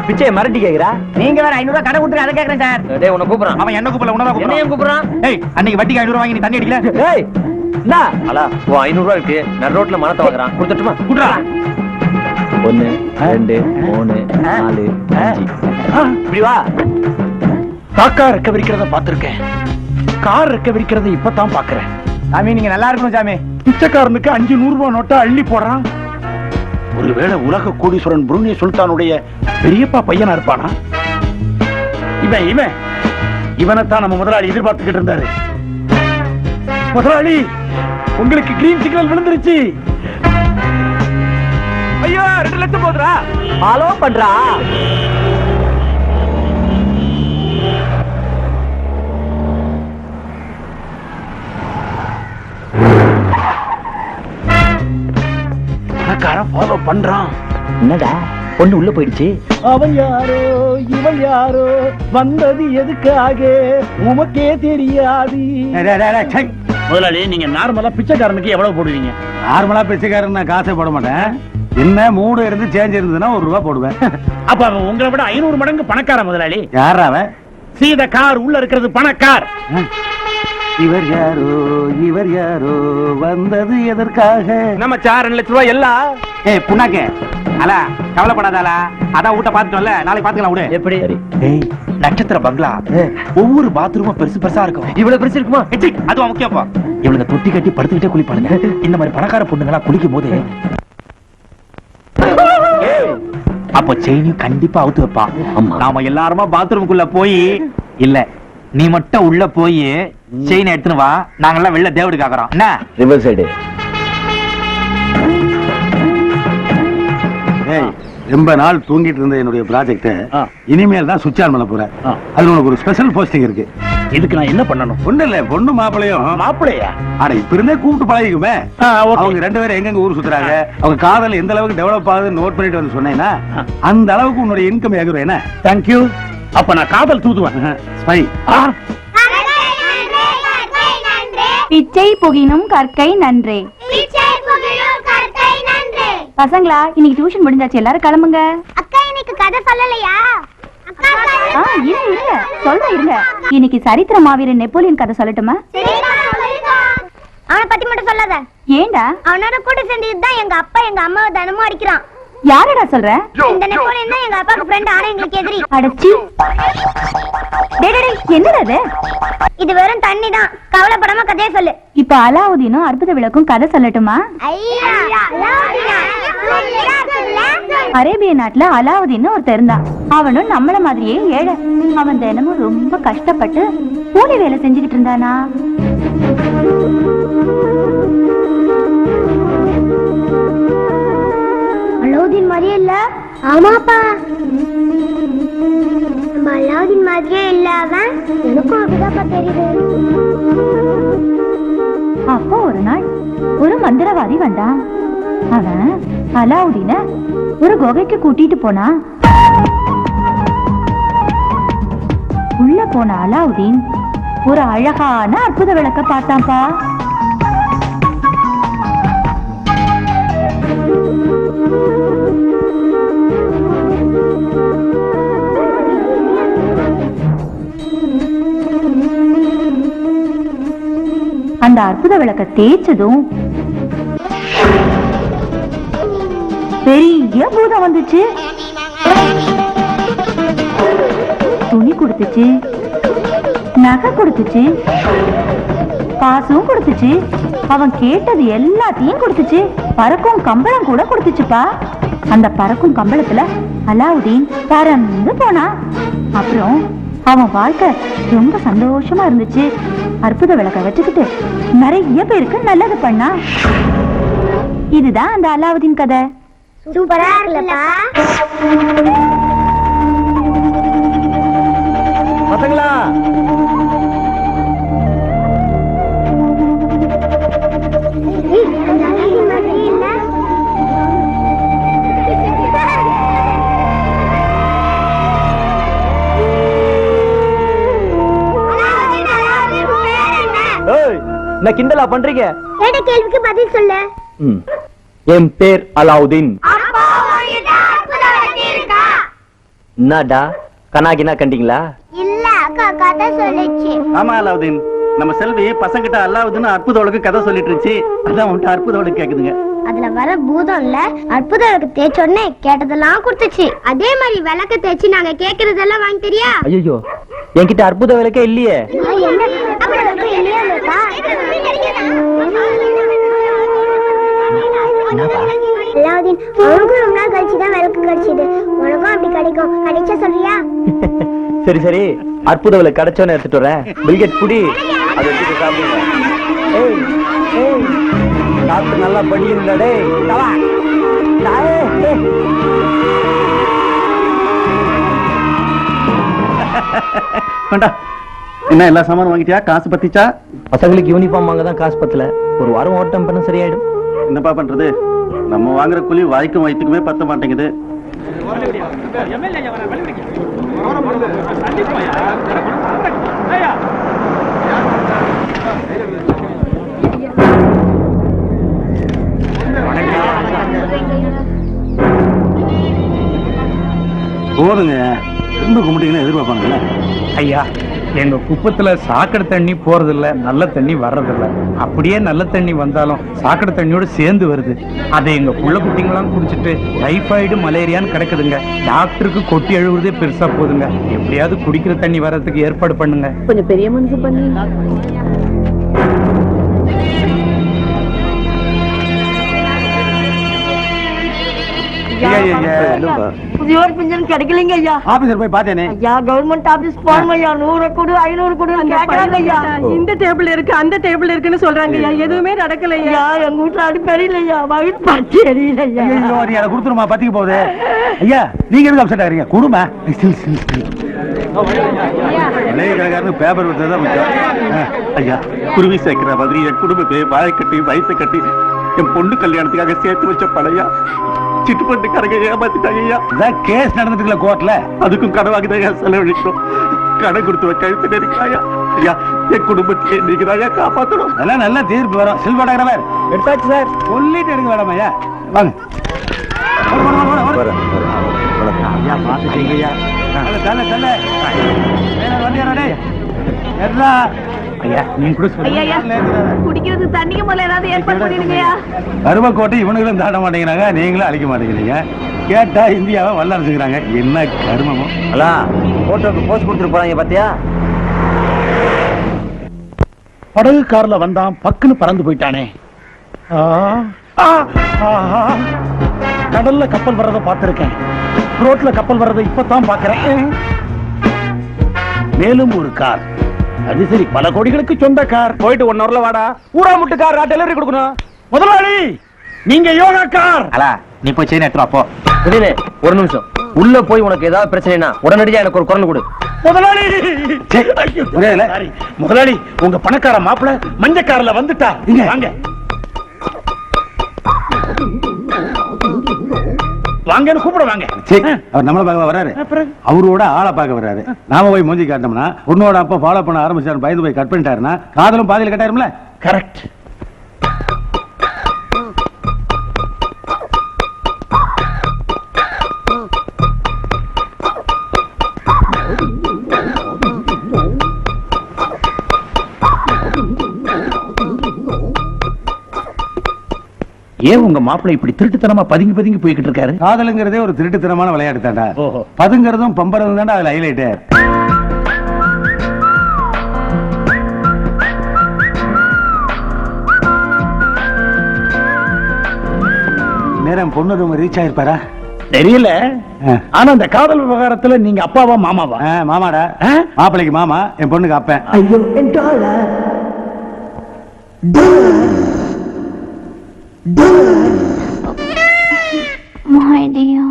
பிச்சை மிரட்டி கேக்குறா? நீங்க வேற 500 ரூபாய் கடை கொடுத்துரு, அதை கேக்குறேன் சார். டேய் உன்னை கூப்பிடுறான். அவன் என்ன கூப்பிடல, உன்னதான் என்னையும் கூப்பிடுறான். ஏய், அன்னைக்கு வட்டிக்கு 500 வாங்கி நீ தண்ணி அடிக்கல? ஏய் என்ன அலா, உன் 500 ரூபாய் இருக்கு. நான் ரோட்ல மனத்தை வாங்குறான். கொடுத்துட்டுமா? குடுறா. 1 2 3 4 5. இப்படி வா. காக்கா ரெக்க விரிக்கிறத பாத்திருக்கேன், கார் ரெக்க விரிக்கிறத இப்பதான் பாக்குறேன். சாமி நீங்க நல்லா இருக்கணும் சாமி. பிச்சைக்காரனுக்கு 500 ரூபாய் நோட்டை அள்ளி போடுறான். ஒருவேளை உலக கோடீஸ்வரன் புருனே சுல்தானுடைய பெரியப்பா பையனா இருப்பானா? இவனைத்தான் நம்ம முதலாளி எதிர்பார்த்துக்கிட்டு இருந்தாரு. முதலாளி, உங்களுக்கு கிரீன் சிக்னல் விழுந்துருச்சு. ஐயோ 2 லட்சம் போதுரா. ஃபாலோ பண்றா. பணக்காரன் ஃபாலோ பண்றான். என்னடா பொண்ணு உள்ள போயிடுச்சு. அவன் யாரோ இவன் யாரோ, வந்தது எதுக்காக உமக்கே தெரியாது. முதலாளி, நீங்க நார்மலா பிச்சைக்காரனுக்கு எவ்வளவு போடுவீங்க? நார்மலா பிச்சைக்காரன் நான் காசே போட மாட்டேன். என்ன மூடு இருந்து சேஞ்ச் இருந்ததுன்னா ₹1 போடுவேன். அப்ப அவன் உங்களை விட 500 மடங்கு பணக்கார முதலாளி. யாரா அவன்? சீத கார் உள்ள இருக்கிறது பணக்கார். இவர் யாரோ வந்தது எதற்காக? நம்ம 2 லட்சம் ரூபாய் எல்லாம். ஏய் புண்ணாக்கே, அல கவலைப்படாதால, அதான் ஊட்ட பாத்துட்டோம்ல, நாளைக்கு பாத்துக்கலாம் விடு. எப்படி? ஏய் நட்சத்திர பங்களா ஒவ்வொரு பாத்ரூமும் பெருசு பெருசா இருக்கும். இவ்வளவு பெருசு இருக்குமா? அதுவும் முக்கியப்பா. இவளுங்க தொட்டி கட்டி படுத்துக்கிட்டே குளிப்பாளுங்க. இந்த மாதிரி பணக்கார பொண்ணுங்களா குளிக்கும் போது அப்போ செயினையும் கண்டிப்பா அவுத்து வைப்பான். நாம எல்லாருமா பாத்ரூமுக்குள்ள போய், இல்ல நீ மட்டும் உள்ள போய் செயினை எடுத்துன்னு வா, நாங்கெல்லாம் வெளில தேவடு காக்குறோம். என்ன ரிவர் சைடு. ரொம்ப நாள் தூங்கிட்டு இருந்த என்னுடைய ப்ராஜெக்ட் இனிமேல் தான் சுவிட்ச் ஆன் பண்ண போறேன். அது உனக்கு ஒரு ஸ்பெஷல் போஸ்டிங் இருக்கு. இதுக்கு நான் என்ன பண்ணணும்? ஒண்ணு இல்ல, பொண்ணு மாப்பிளையும். மாப்பிளையா? ஆனா இப்ப இருந்தே கூப்பிட்டு பழகிக்குமே. அவங்க 2 பேரும் எங்கெங்க ஊர் சுத்துறாங்க, அவங்க காதல் எந்த அளவுக்கு டெவலப் ஆகுதுன்னு நோட் பண்ணிட்டு வந்து சொன்னேன்னா அந்த அளவுக்கு உன்னுடைய இன்கம் ஏகுறேன். என்ன? தேங்க்யூ. அப்ப நான் காதல் தூதுவேன். ஸ்பை. பிச்சை புகினும் கற்கை நன்றே. பசங்களா, இன்னைக்கு டியூஷன் முடிஞ்சாச்சு, எல்லாரும் கிளம்புங்க. அக்கா இன்னைக்கு கதை சொல்லலையா? இருங்க சொல்றேன், இருங்க. இன்னைக்கு சரித்திர மாவீரன் நெப்போலியன் கதை சொல்லட்டுமா? அவனை பத்தி மட்டும் சொல்லாத. ஏண்டா? அவனோட கூட சேர்ந்துதான் எங்க அப்பா எங்க அம்மாவை தினமும் அடிக்கிறான். யாரடா சொல்ற? இந்த நெப்போலியன் தான் எங்க அப்பாக்கு ஃப்ரெண்ட், ஆனா எங்களுக்கு எதிரி. அடச்சி. என்னடா இது? இது வெறும் தண்ணி தான், கவலைப்படாம கதையை சொல்லு. இப்ப அலாவுதீனும் அற்புத விளக்கும் கதை சொல்லட்டுமா? அரேபிய நாட்டுல அலாவுதீன் ஒருத்தர் இருந்தான். அவனும் நம்மள மாதிரியே ஏழை. அவன் தினமும் ரொம்ப கஷ்டப்பட்டு கூலி வேலை செஞ்சுக்கிட்டு இருந்தானா. அலாவுதீன் மாதிரியே இல்ல? ஆமாப்பா, நம்ம அலாவுதீன் மாதிரியே இல்ல அவன். எனக்கும் அப்படிதான்ப்பா தெரியுது. அப்போ ஒரு நாள் ஒரு மந்திரவாதி வந்தான். அவன் அலாவுதீன ஒரு குகைக்கு கூட்டிட்டு போனா. உள்ள போன அலாவுதீன் ஒரு அழகான அற்புத விளக்க பார்த்தான்பா. அந்த அற்புத விளக்க தேய்ச்சதும் பெரிய பூதம் வந்துச்சு. துணி கொடுத்துச்சு, நகை கொடுத்துச்சு, காசும் கொடுத்துச்சு. அவன் கேட்டது எல்லாத்தையும் கொடுத்துச்சு. பறக்கும் கம்பளம் கூட கொடுத்துச்சுப்பா. அந்த பறக்கும் கம்பளத்துல அலாவுதீன் பறந்து போனா. அப்புறம் அவன் வாழ்க்கை ரொம்ப சந்தோஷமா இருந்துச்சு. அற்புத விளக்க வச்சுக்கிட்டு நிறைய பேருக்கு நல்லது பண்ணா. இதுதான் அந்த அலாவுதீன் கதை. சூப்பரா இருக்குல்லப்பா. பசங்களா, என்ன கிண்டலா பண்றீங்க? கேட்ட கேள்விக்கு பதில் சொல்லு. என் பேர் அலாவுதீன். என்னடா கனாகினா கண்டிங்களா? இல்ல, அக்கா கதை சொல்லுச்சு. ஆமா அலாவுதீன், நம்ம செல்வி பசங்கிட்ட அலாவுதீன் அற்புத உலக கதை சொல்லிட்டு இருந்துச்சு. அதான் உன்கிட்ட அற்புத உலக கேக்குதுங்க. அதுல வர பூதம் இல்ல, அற்புத விளக்கு தேய்ச்ச உடனே கேட்டதெல்லாம் கொடுத்துச்சு. அதே மாதிரி விளக்கு தேய்ச்சி நாங்க கேக்குறதெல்லாம் வாங்கி தெரியா? ஐயோ, என்கிட்ட அற்புத விளக்கே இல்லையே. அலாவுதீன், அவனுக்கும் ரொம்ப நாள் கழிச்சுதான் விளக்கு கிடைச்சது. உனக்கும் அப்படி கிடைக்கும், கிடைச்சா சொல்றியா? சரி சரி, அற்புத விளக்கு கிடைச்சோன்னு எடுத்துட்டு வரேன். பில்கெட் புடி, அதை எடுத்து சாப்பிடுங்க. ஏய் ஏய், சாப்பிட்டு நல்லா படிக்கிறீங்களா? டேய் என்ன எல்லா சாமானும் வாங்கிட்டியா? காசு பத்திச்சா? பசங்களுக்கு யூனிஃபார்ம் வாங்க தான் காசு பத்தல. ஒரு வாரம் ஓட்டம் பண்ண சரியாயிடும். என்னப்பா பண்றது, நம்ம வாங்குற கூலி வாய்க்கும் வயிற்றுக்குமே பத்த மாட்டேங்குது. போதுங்க திரும்ப கும்பிட்டீங்கன்னா எதிர்பார்ப்பாங்கல்ல. ஐயா எங்க குப்பத்துல சாக்கடை தண்ணி போறதில்ல, நல்ல தண்ணி வர்றதில்ல. அப்படியே நல்ல தண்ணி வந்தாலும் சாக்கடை தண்ணியோட சேர்ந்து வருது. அதை எங்க புள்ள குட்டிங்களாம் குடிச்சிட்டு டைபாய்டு மலேரியான்னு கிடக்குதுங்க. டாக்டருக்கு கொட்டி அழுகுறதே பெருசா போதுங்க. எப்படியாவது குடிக்கிற தண்ணி வர்றதுக்கு ஏற்பாடு பண்ணுங்க. கொஞ்சம் பெரிய மனசு பண்ணி முதியோர் பென்ஷன் கிடைக்கலங்க ஐயா. ஆபீசர் போய் பார்த்தேனே. ஐயா கவர்மெண்ட் ஆபீஸ் போறோம் ஐயா. 100 கொடு 500 கொடு கேக்குறாங்க ஐயா. இந்த டேபிள் இருக்கு அந்த டேபிள் இருக்குன்னு சொல்றாங்க ஐயா. எதுவுமே நடக்கல ஐயா. எங்க வீட்டுல அப்படி பெரியல ஐயா. வயிறு பச்சை எரியல ஐயா. ஐயோ நீ அதை கொடுத்துருமா பத்திக்கு போகுது. ஐயா நீங்க எதுக்கு அப்செட் ஆகிறீங்க? குடுமா பேப்பர் விட்டதான் ஐயா குருவி சேர்க்கிற மாதிரி என் குடும்பத்தை வாழை கட்டி வயிற்று கட்டி என் பொண்ணு கல்யாணத்துக்காக சேர்த்து வச்ச பழையா சிட்டுப்பட்டுக்காரங்க ஏமாத்திட்டாங்க ஐயா. இதான் கேஸ் நடந்துட்டுல கோர்ட்ல. அதுக்கும் கடன் வாங்கிதான் செலவழிக்கிறோம். கடன் கொடுத்து கழுத்து நெருக்காயா. ஐயா என் குடும்பத்தையே நீங்க தான் காப்பாற்றணும். அதெல்லாம் நல்லா தீர்ப்பு வரும். சில்வாடகரவர் எடுத்தாச்சு சார். சொல்லிட்டு எடுக்க வேண்டாம் ஐயா. வாங்க ஐயா பாத்துட்டீங்க ஐயா. தல தல வண்டியாரே எல்லாம் ஐயா நீங்க கூட சொல்லுங்க. குடிக்கிறது தண்ணிக்கு முதல்ல ஏதாவது ஏற்பாடு பண்ணிடுங்கய்யா. கருமக்கோட்டை இவனுங்களும் தாண்ட மாட்டேங்கிறாங்க, நீங்களும் அழிக்க மாட்டேங்கிறீங்க. கேட்டா இந்தியாவை வல்லரசுக்கிறாங்க. என்ன கருமமோ. போட்டோக்கு போஸ்ட் கொடுத்துட்டு போறாங்க பாத்தியா? படகு கார்ல வந்தான், பக்குன்னு பறந்து போயிட்டானே. கடல்ல கப்பல் வர்றதை பார்த்திருக்கேன், ரோட்ல கப்பல் வர்றதை இப்பதான் பாக்குறேன். மேலும் ஒரு கார், அது சரி பல கோடிகளுக்கு சொந்த கார். போயிட்டு 1 ஹவர்ல வாடா. ஊரா முட்டு கார் டெலிவரி கொடுக்கணும். முதலாளி நீங்க யோகா கார். அலா நீ போய் செயின் எடுத்து வா போ. திடீர்னு ஒரு நிமிஷம் உள்ள போய் உனக்கு ஏதாவது பிரச்சனைனா உடனடியா எனக்கு ஒரு குரல் கொடு. முதலாளி சாரி. முதலாளி உங்க பணக்கார மாப்பிள மஞ்ச கார்ல வந்துட்டா. இங்க வாங்க வாங்கன்னு கூப்பிட வாங்க. அவர் நம்மள பார்க்க வர்றாரு, அவரோட ஆளை பார்க்க வர்றாரு. நாம போய் மூஞ்சி காட்டோம்னா உன்னோட அப்பா ஃபாலோ பண்ண ஆரம்பிச்சாரு, பயந்து போய் கட் பண்ணிட்டாருன்னா காதலும் பாதியில கட்டாயிரும்ல. கரெக்ட். ஏன் உங்க மாப்பிள்ளை இப்படி திருட்டுத்தனமா பதுங்கி பதுங்கி போய்கிட்டு இருக்காரு? காதலுங்கிறதே ஒரு திருட்டுத்தனமான விளையாட்டு தாண்டா. பதுங்கிறதும் பம்பறதும் தாண்டா அதுல ஹைலைட். நேரம் பொண்ணு ரூம் ரீச் ஆயிருப்பாரா தெரியல. ஆனா அந்த காதல் விவகாரத்துல நீங்க அப்பாவா மாமாவா? மாமாடா. மாப்பிள்ளைக்கு மாமா, என் பொண்ணுக்கு அப்பேன். ஐயோ My dear.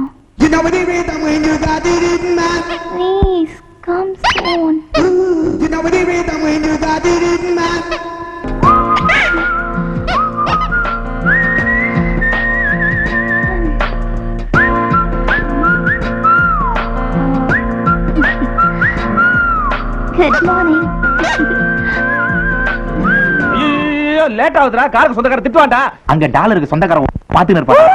You know what it is when you got it in mind. Please come soon. You know what it is when you got it in mind. Good morning. Late ஆகுதுடா. காருக்கு சொந்தக்கார திட்டுவாண்டா. அங்க டாலருக்கு சொந்தக்காரன் பாத்துன்னு இருப்பாங்க.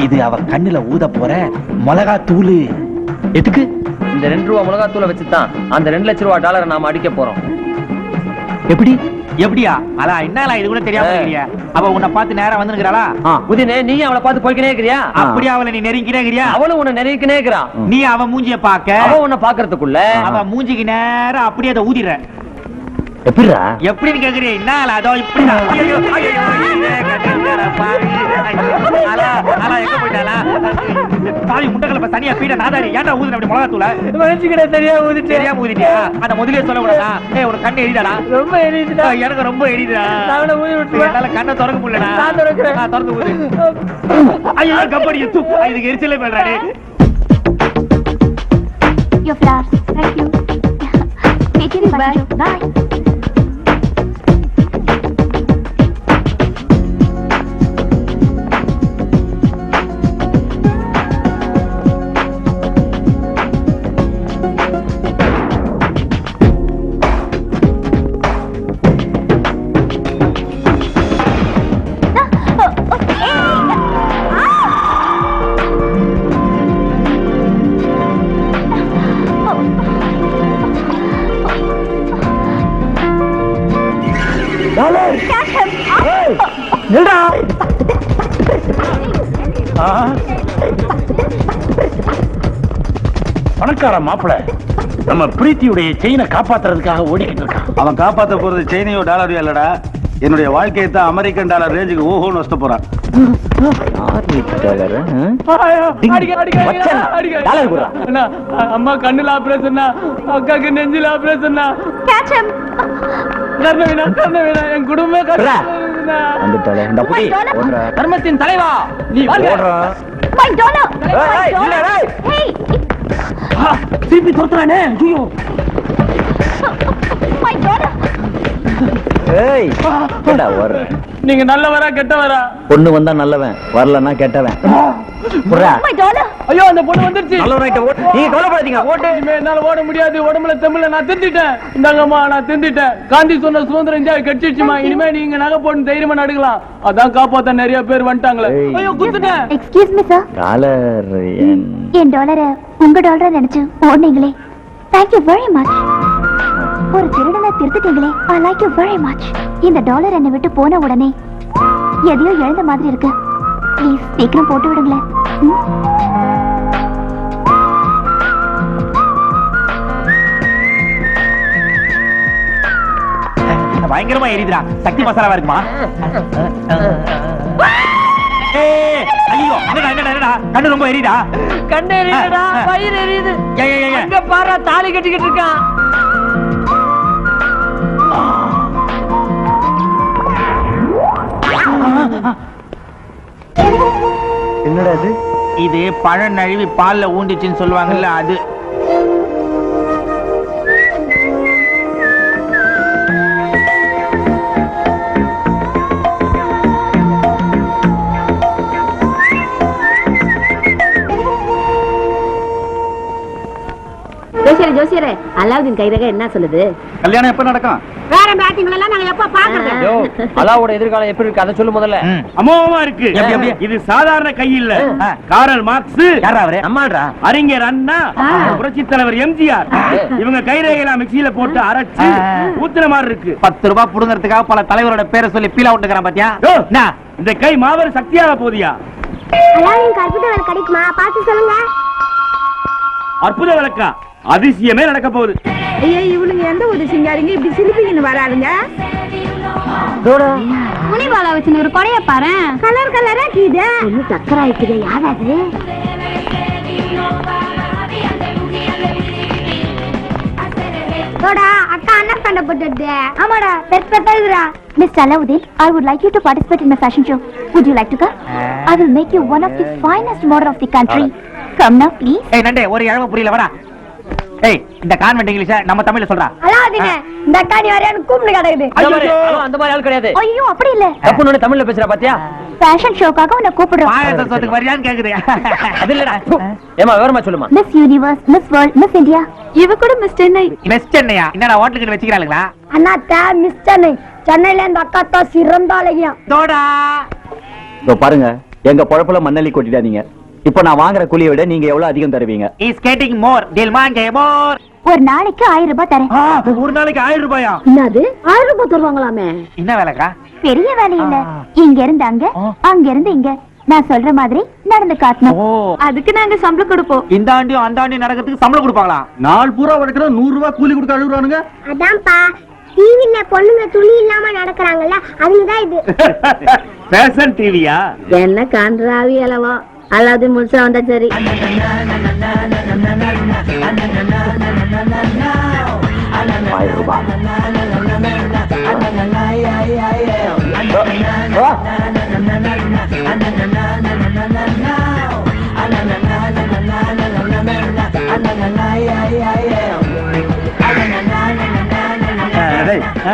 இது அவ கண்ணுல ஊத போற மிளகா தூளு. எதுக்கு? இந்த 2 ரூபா மிளகா தூளை வச்சுதான் அந்த 2 லட்சம் ரூபாய் டாலரை நாம அடிக்க போறோம். எப்படி? எப்படியா? அலா என்னலா இது கூட தெரியாம இருக்கறியா? அவ உன்னை பார்த்து நேரா வந்துங்கறாளா? உதினே நீ அவளை பார்த்து போய்க்கினே இருக்கறியா? அப்படியே அவளை நீ நெருங்கினே இருக்கறியா? அவளும் உன்னை நெருங்கினே இருக்கறா. நீ அவ மூஞ்சிய பாக்க, அவ உன்னை பாக்குறதுக்குள்ள அவ மூஞ்சிக்கு நேரா அப்படியே அத ஊதிற. எப்படிடா? எப்படின்னு கேக்குறீ? என்னல அதோ இப்படிடா. ஐயோ ஐயோ கட்டற பாரு. அலா அலா எங்க போய்டாலா? பாவி முண்டகல தனியா பீட நாதாரி ஏன்டா ஊதுன அப்படி மிளகா தூள? மனுஷிக்கிட்ட தெரியாம ஊதிட்டே. தெரியாம ஊதிட்டியா? அத முதல்லயே சொல்ல கூடாதா? ஏய் உனக்கு கண்ணு எரியுதாடா? ரொம்ப எரியுதுடா. எனக்கு ரொம்ப எரியுதுடா. நான் ஊதி விட்டு என்னால கண்ணை திறக்க முடியலடா. நான் திறக்கிறேன். திறந்து ஊது. ஐயோ கம்படி எத்து. இதுக்கு எரிச்சலே பண்றானே. Your flowers. Thank you. Take it. Bye. Bye. பணக்கார மாப்பிள நம்ம பிரீத்தியுடைய செயினை காப்பாத்துறதுக்காக ஓடிக்கிட்டு இருக்கான். அவன் காப்பாத்த போறது செயினையோ டாலரையோ இல்லடா, என்னுடைய வாழ்க்கையை தான் அமெரிக்கன் டாலர் ரேஞ்சுக்கு ஓஹோன்னு வசத்த போறான். அம்மா கண்ணுல ஆபரேஷன், அக்காக்கு நெஞ்சில ஆபரேஷன். என் குடும்பமே தர்மத்தின் தலைவா நீ திருப்பி தோத்துறானே. நீங்க நல்லவரா கெட்டவரா? பொண்ணு வந்தா நல்லவன், வரலன்னா கெட்டவன். ஐயோ அந்த பொண்ணு வந்துருச்சு. நீங்க கவலைப்படாதீங்க. இனிமே என்னால ஓட முடியாது. உடம்புல தெம்புல நான் திண்டிட்டேன். இந்தாங்கம்மா நான் திண்டிட்டேன். காந்தி சொன்ன சுதந்திரம் இந்தியா கட்சிச்சுமா. இனிமே நீங்க நகை போட்டு தைரியமா நடுக்கலாம். அதான் காப்பாத்த நிறைய பேர் வந்துட்டாங்களே. ஐயோ குத்துட்டேன். Excuse me sir. டாலர் என் டாலரை உங்க டாலரை நினைச்சு ஓடுனீங்களே, தேங்க் யூ வெரி மச். ஒரு திருடனை திருத்திட்டீங்களே, I like you very much. இந்த டாலர் என்னை விட்டு போன உடனே எதையோ எழுந்த மாதிரி இருக்கு. ப்ளீஸ் சீக்கிரம் போட்டு விடுங்களேன். பயங்கரமா எரியுதுடா. சக்தி மசாலாவா இருக்குமா? ஐயோ என்னடா கண்ணு ரொம்ப எரியுதா? கண்ணு எரியுதுடா, வயிறு எரியுது. எங்க பாரா தாலி கட்டிக்கிட்டு இருக்கான். என்னடா இது? இது பழம் நழுவி பால்ல ஊண்டிச்சுன்னு சொல்லுவாங்கல்ல அது. சரி ஜோசியரே, அலாவுதீன் கைரேகை என்ன சொல்லுது? கல்யாணம் எப்ப நடக்கும்? வேற மேட்டிங்களை எல்லாம் நாங்க எப்ப பாக்குறது? அலாவோட எதிர்காலம் எப்படி இருக்கு அதை சொல்லு முதல்ல. அமோகமா இருக்கு. இது சாதாரண கை இல்ல. காரல் மார்க்ஸ், நம்மாடுறா அறிஞர் அண்ணா, புரட்சி தலைவர் எம்ஜிஆர் இவங்க கைரேகையெல்லாம் மிக்சியில போட்டு அரைச்சு ஊத்துன மாதிரி இருக்கு. 10 ரூபாய் புடுங்கிறதுக்காக பல தலைவரோட பேரை சொல்லி பீலா விட்டுக்கிறான் பாத்தியா? இந்த கை மாபெரும் சக்தியாக போதியா? அலாவுதீன் அற்புத வேலை கிடைக்குமா? பார்த்து சொல்லுங்க. அற்புத விளக்கா? அதிசயமே நடக்க போகுது. ஐயா, இவளுங்க எந்த ஒரு சிங்காரிங்க இப்படி சிலிப்பிங்கன்னு வராதுங்க. முனிபாலா வச்சு ஒரு கொடைய பாரு, கலர் கலரா கீது இன்னும் சக்கரா இருக்குது. யாராவது அக்கா அண்ணன் சண்டை போட்டுட்டு. ஆமாடா, பெருசா இருக்குடா. Miss Alauddin, I would like you to participate in my fashion show. Would you like to come? I will make you one of the finest model of the country. Come now, please. ஏய் நண்டே, ஒரு இழவு புரியல வரா. ஏய், இந்த convent இங்கிலீஷ நம்ம தமிழ்ல சொல்றா. அலாவுதீன், இந்த அக்கா நீ வரையான்னு கூப்பிட்டு கிடக்குது. அந்த மாதிரி ஆள் கிடையாது. ஐயோ, அப்படி இல்ல. தப்புன்னு தமிழ்ல பேசுறா பாத்தியா? ஃபேஷன் ஷோக்காக உன்னை கூப்பிடுறோம். பாயசத்துக்கு வரியான்னு கேக்குறியா? அது இல்லடா. ஏமா விவரமா சொல்லுமா. Miss Universe, Miss World, Miss India. இவ கூட Miss Chennai. மிஸ் சென்னையா? என்னடா ஹோட்டலுக்கு வச்சிக்கறாளுங்களா? அண்ணாத்தா மிஸ் சென்னை. சென்னையில இந்த அக்கா தான் சிறந்த அழகியா. தோடா. இதோ பாருங்க, எங்க பொழப்புல மண்ணலி கொட்டிடாதீங்க. இப்போ நான் வாங்குற கூலியை விட நீங்க எவ்வளவு அதிகம் தருவீங்க? Is getting more. தில் மாங்கே மோர். ஒரு நாளைக்கு 1000 ரூபாய் தரேன். ஒரு நாளைக்கு 1000 ரூபாயா? என்னது 1000 ரூபாய் தருவாங்களாமே? என்ன வேலைக்கா? பெரிய வேலை இல்ல. இங்க இருந்து அங்க, அங்க இருந்து இங்க. நான் சொல்ற மாதிரி நடந்து காட்டணும். அதுக்கு நாங்க சம்பளம் கொடுப்போம். இந்த ஆண்டியும் அந்த ஆண்டியும் நடக்கிறதுக்கு சம்பளம் கொடுப்பாங்களா? நாள் பூரா வளர்க்கிற 100 ரூபாய் கூலி கொடுக்க அழுகுறானுங்க. அதான்ப்பா, டிவில பொண்ணுங்க துணி இல்லாம நடக்கறாங்கல்ல, அதுதான் இது. ஃபேஷன் டிவியா? என்ன காண்றாவி அளவா? அலாவுதீன் முழுசா வந்தா சரி.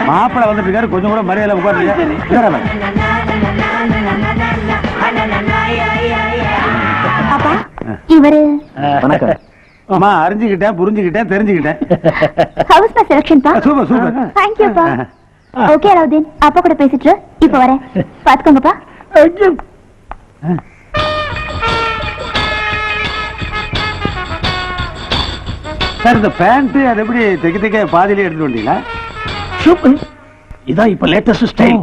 மாப்பிள வந்துட்டு இருக்காரு, கொஞ்சம் கூட மரியாதை உட்காருங்க. அப்பா, இவரு வணக்கம். ஆமா, அறிஞ்சுக்கிட்டேன், புரிஞ்சுக்கிட்டேன், தெரிஞ்சுக்கிட்டேன். ஹவுஸ் பை செலக்ஷன் பா. Super super. Thank you பா. ஓகே அலாவுதீன், அப்பா கூட பேசிட்டு இப்ப வரேன். பாத்துக்கோங்கப்பா. சார், இந்த பேண்ட் அது எப்படி தைக்க தைக்க பாதியிலே எடுத்துட்டு வந்தீங்களா? சூப்பர். இதான் இப்ப லேட்டஸ்ட் ஸ்டைல்.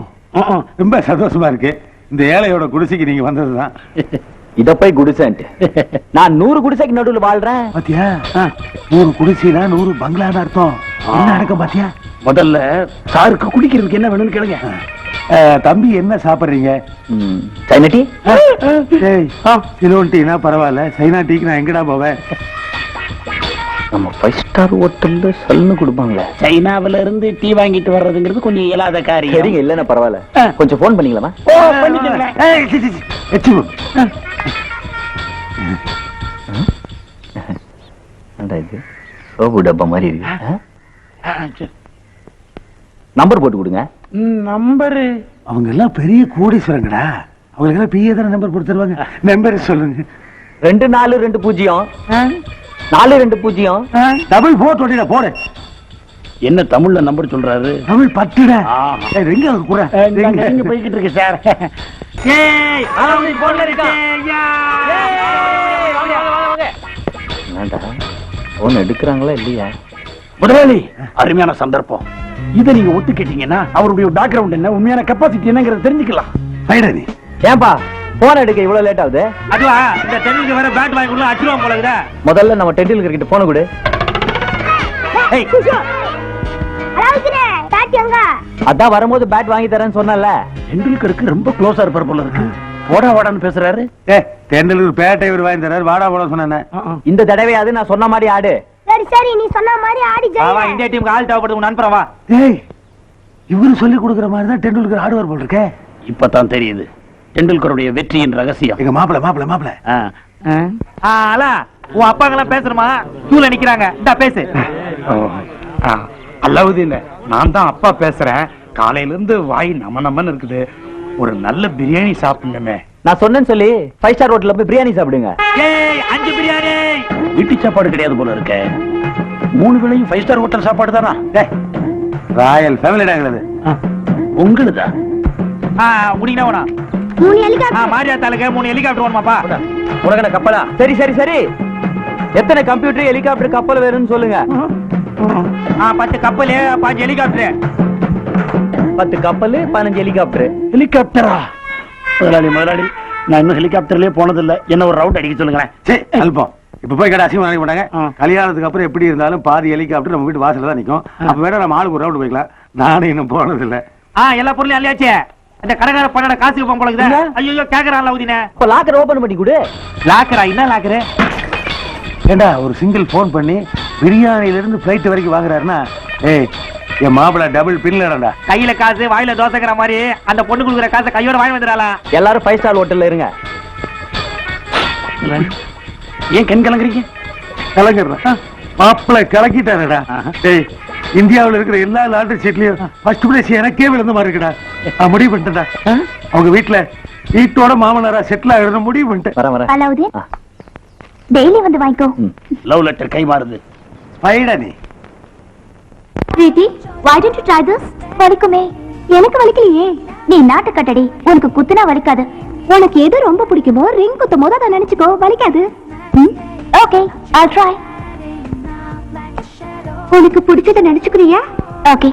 ரொம்ப சந்தோஷமா இருக்கு. இந்த ஏழையோட குடிசைக்கு நீங்க வந்ததுதான். இத போய் குடிசைன்ட்டு நான் 100 குடிசைக்கு நடுவுல வாழ்றேன் பாத்தியா? 100 குடிசைனா 100 பங்களான்னு அர்த்தம். என்ன நடக்கும் பாத்தியா? முதல்ல சாருக்கு குடிக்கிறதுக்கு என்ன வேணும்னு கேளுங்க. தம்பி, என்ன சாப்பிடுறீங்க? China tea. சிலோன் டீனா பரவாயில்ல, சைனா டீக்கு நான் எங்கடா போவேன்? நம்ம 5 ஸ்டார் ஹோட்டல்ல சல்னு கொடுப்பாங்களே. சைனாவில இருந்து டீ வாங்கிட்டு வர்றதுங்கிறது கொஞ்சம் இயலாத காரியம். சரிங்க, இல்லன்னா பரவாயில்ல. கொஞ்சம் போன் பண்ணீங்களாமா? இது சோப்பு டப்பா மாதிரி இருக்கு. நம்பர் போட்டு கொடுங்க. நம்பரு? அவங்க எல்லாம் பெரிய கோடீஸ்வரங்கடா. அவங்களுக்கு எல்லாம் பிஏ தான நம்பர் போட்டு தருவாங்க. நம்பர் சொல்லுங்க. 2420 420 டபுள் 420 போடு. என்ன தமிழ்ல நம்பர் சொல்றாரு? தமிழ் பட்டுடா. ரெங்க அவர் கூட எங்க போய்கிட்டு இருக்கு சார். ஏய், அலாவுதீன் போன்ல இருக்கா? என்னடா போன் எடுக்கறாங்களா இல்லையா? முதலாளி, அருமையான சந்தர்ப்பம். இத நீங்க ஒட்டு கேட்டீங்கன்னா அவருடைய பேக்ரவுண்ட் என்ன, உண்மையான கெப்பாசிட்டி என்னங்கறத தெரிஞ்சுக்கலாம். பைடனி, ஏன்பா போன் எடுக்க இவ்வளவு லேட் ஆகுது? அதுவா, இந்த டென்னிஸ்க்கு வேற பேட் வாங்கி கொடுத்தா அடிச்சுடுவான் போல இருக்குடா. முதல்ல நம்ம டெண்டில்கர் கிட்ட போன் கொடு. ஏய், அலாவுதீனே, பேட் எங்க? அதான் வரும்போது பேட் வாங்கி தரேன்னு சொன்னல. டெண்டுல்கருக்கு ரொம்ப க்ளோஸா இருப்பார் போல இருக்கு. போடா வாடான்னு பேசுறாரு. தெண்டலூர் பேட்டை இவர் வாங்கி தராரு. வாடா போட சொன்னேன். இந்த தடவையாவது நான் சொன்ன மாதிரி ஆடு. சரி சரி, நீ சொன்ன மாதிரி ஆடி வா ஜெயிங்க. இந்தியா டீமுக்கு ஆள் தேவைப்படுது, உன் அனுப்புறேன் வா. டேய், இவரு சொல்லி கொடுக்குற மாதிரி தான் டெண்டுல்கர் ஆடுவார் போல் இருக்கே. இப்பதான் தெரியுது டெண்டுல்கருடைய வெற்றியின் ரகசியம். எங்க மாப்பிள அலா, உன் அப்பாங்கெல்லாம் பேசுறமா? கியூல நிக்கிறாங்க. இந்தா பேசு. அலாவுதீன், நான் தான் அப்பா பேசுறேன். காலையில இருந்து வாய் நமன்னு இருக்குது. ஒரு நல்ல பிரியாணி சாப்பிடணுமே. நான் சொன்னேன்னு சொல்லி 5 ஸ்டார் ஹோட்டல்ல போய் பிரியாணி சாப்பிடுங்க. ஏய், 5 பிரியாணி. வீட்டு சாப்பாடு கிடையாது போல இருக்க. 3 வேளையும் 5 ஸ்டார் ஹோட்டல் சாப்பாடு தானா? Royal family டாங்களது உங்களுதா? முடினா வேணா 3 ஹெலிகாப்டர். மாரியா தாலுக்கு 3 ஹெலிகாப்டர் வேணுமாப்பா? உனக்கு கப்பலா? சரி சரி சரி, எத்தனை கம்ப்யூட்டர் ஹெலிகாப்டர் கப்பல் வேணும்னு சொல்லுங்க. 10 கப்பல் 5 ஹெலிகாப்டர். 10 கப்பல் 15 ஹெலிகாப்டர். ஹெலிகாப்டரா? முதலாளி நான் இன்னும் ஹெலிகாப்டர்லயே போனதில்லை, என்ன ஒரு ரவுண்ட் அடிக்க சொல்லுங்களேன். சரி அல்பம், இப்ப போய் கடை அசிங்கம் நினைக்க மாட்டாங்க. கல்யாணத்துக்கு அப்புறம் எப்படி இருந்தாலும் பாதி ஹெலிகாப்டர் நம்ம வீட்டு வாசல்ல தான் நிக்கும். அப்ப வேணா நம்ம ஆளுக்கு ஒரு ரவுண்ட் போய்க்கலாம். நானும் இன்னும் போனதில்லை. எல்லா பொருளையும் அள்ளியாச்சு. இந்த கடைக்கார பண்ண காசுக்கு போக போலக்குது. ஐயோ கேக்குறான் லவுதினே. இப்ப லாக்கர் ஓபன் பண்ணி கொடு. லாக்கரா? என்ன லாக்கரு? ஏண்டா ஒரு சிங்கிள் போன் பண்ணி பிரியாணில இருந்து பிளைட் வரைக்கும் வாங்குறாருன்னா, ஏய் என் மாப்பிள டபுள் பின்லடா. கையில காசு வாயில தோசைக்கிற மாதிரி அந்த பொண்ணு குடுக்குற காசை கையோட வாங்கி வந்துடாளா? எல்லாரும் 5 ஸ்டார் ஹோட்டல்ல இருங்க. ஏன் கண் கலங்குறீங்க? கலங்குறா மாப்பிள கலக்கிட்டாருடா. ஏய் இந்தியாவில் இருக்கிற எல்லா லாட்டரி சீட்லயும் ஃபர்ஸ்ட் பிளேஸ் எனக்கே விழுந்த மாதிரி இருக்குடா. முடிவு பண்ணிட்டேன்டா. அவங்க வீட்டோட மாமனாரா செட்டில் ஆகிட முடிவு பண்ணிட்டேன். அலாவுதீன் டெய்லி வந்து வாங்கிக்கோ. லவ் லெட்டர் கை மாறுது. பைடா நீ பிரீத்தி, why don't you try this? வலிக்குமே. எனக்கு வலிக்கலையே. நீ நாட்டு கட்டடி, உனக்கு குத்துனா வலிக்காது. உனக்கு எது ரொம்ப பிடிக்குமோ ரிங் குத்தும் போது அதை நினைச்சுக்கோ, வலிக்காது. Okay, I'll try. உனக்கு பிடிச்சத நினைச்சுக்கிறியா? ஓகே.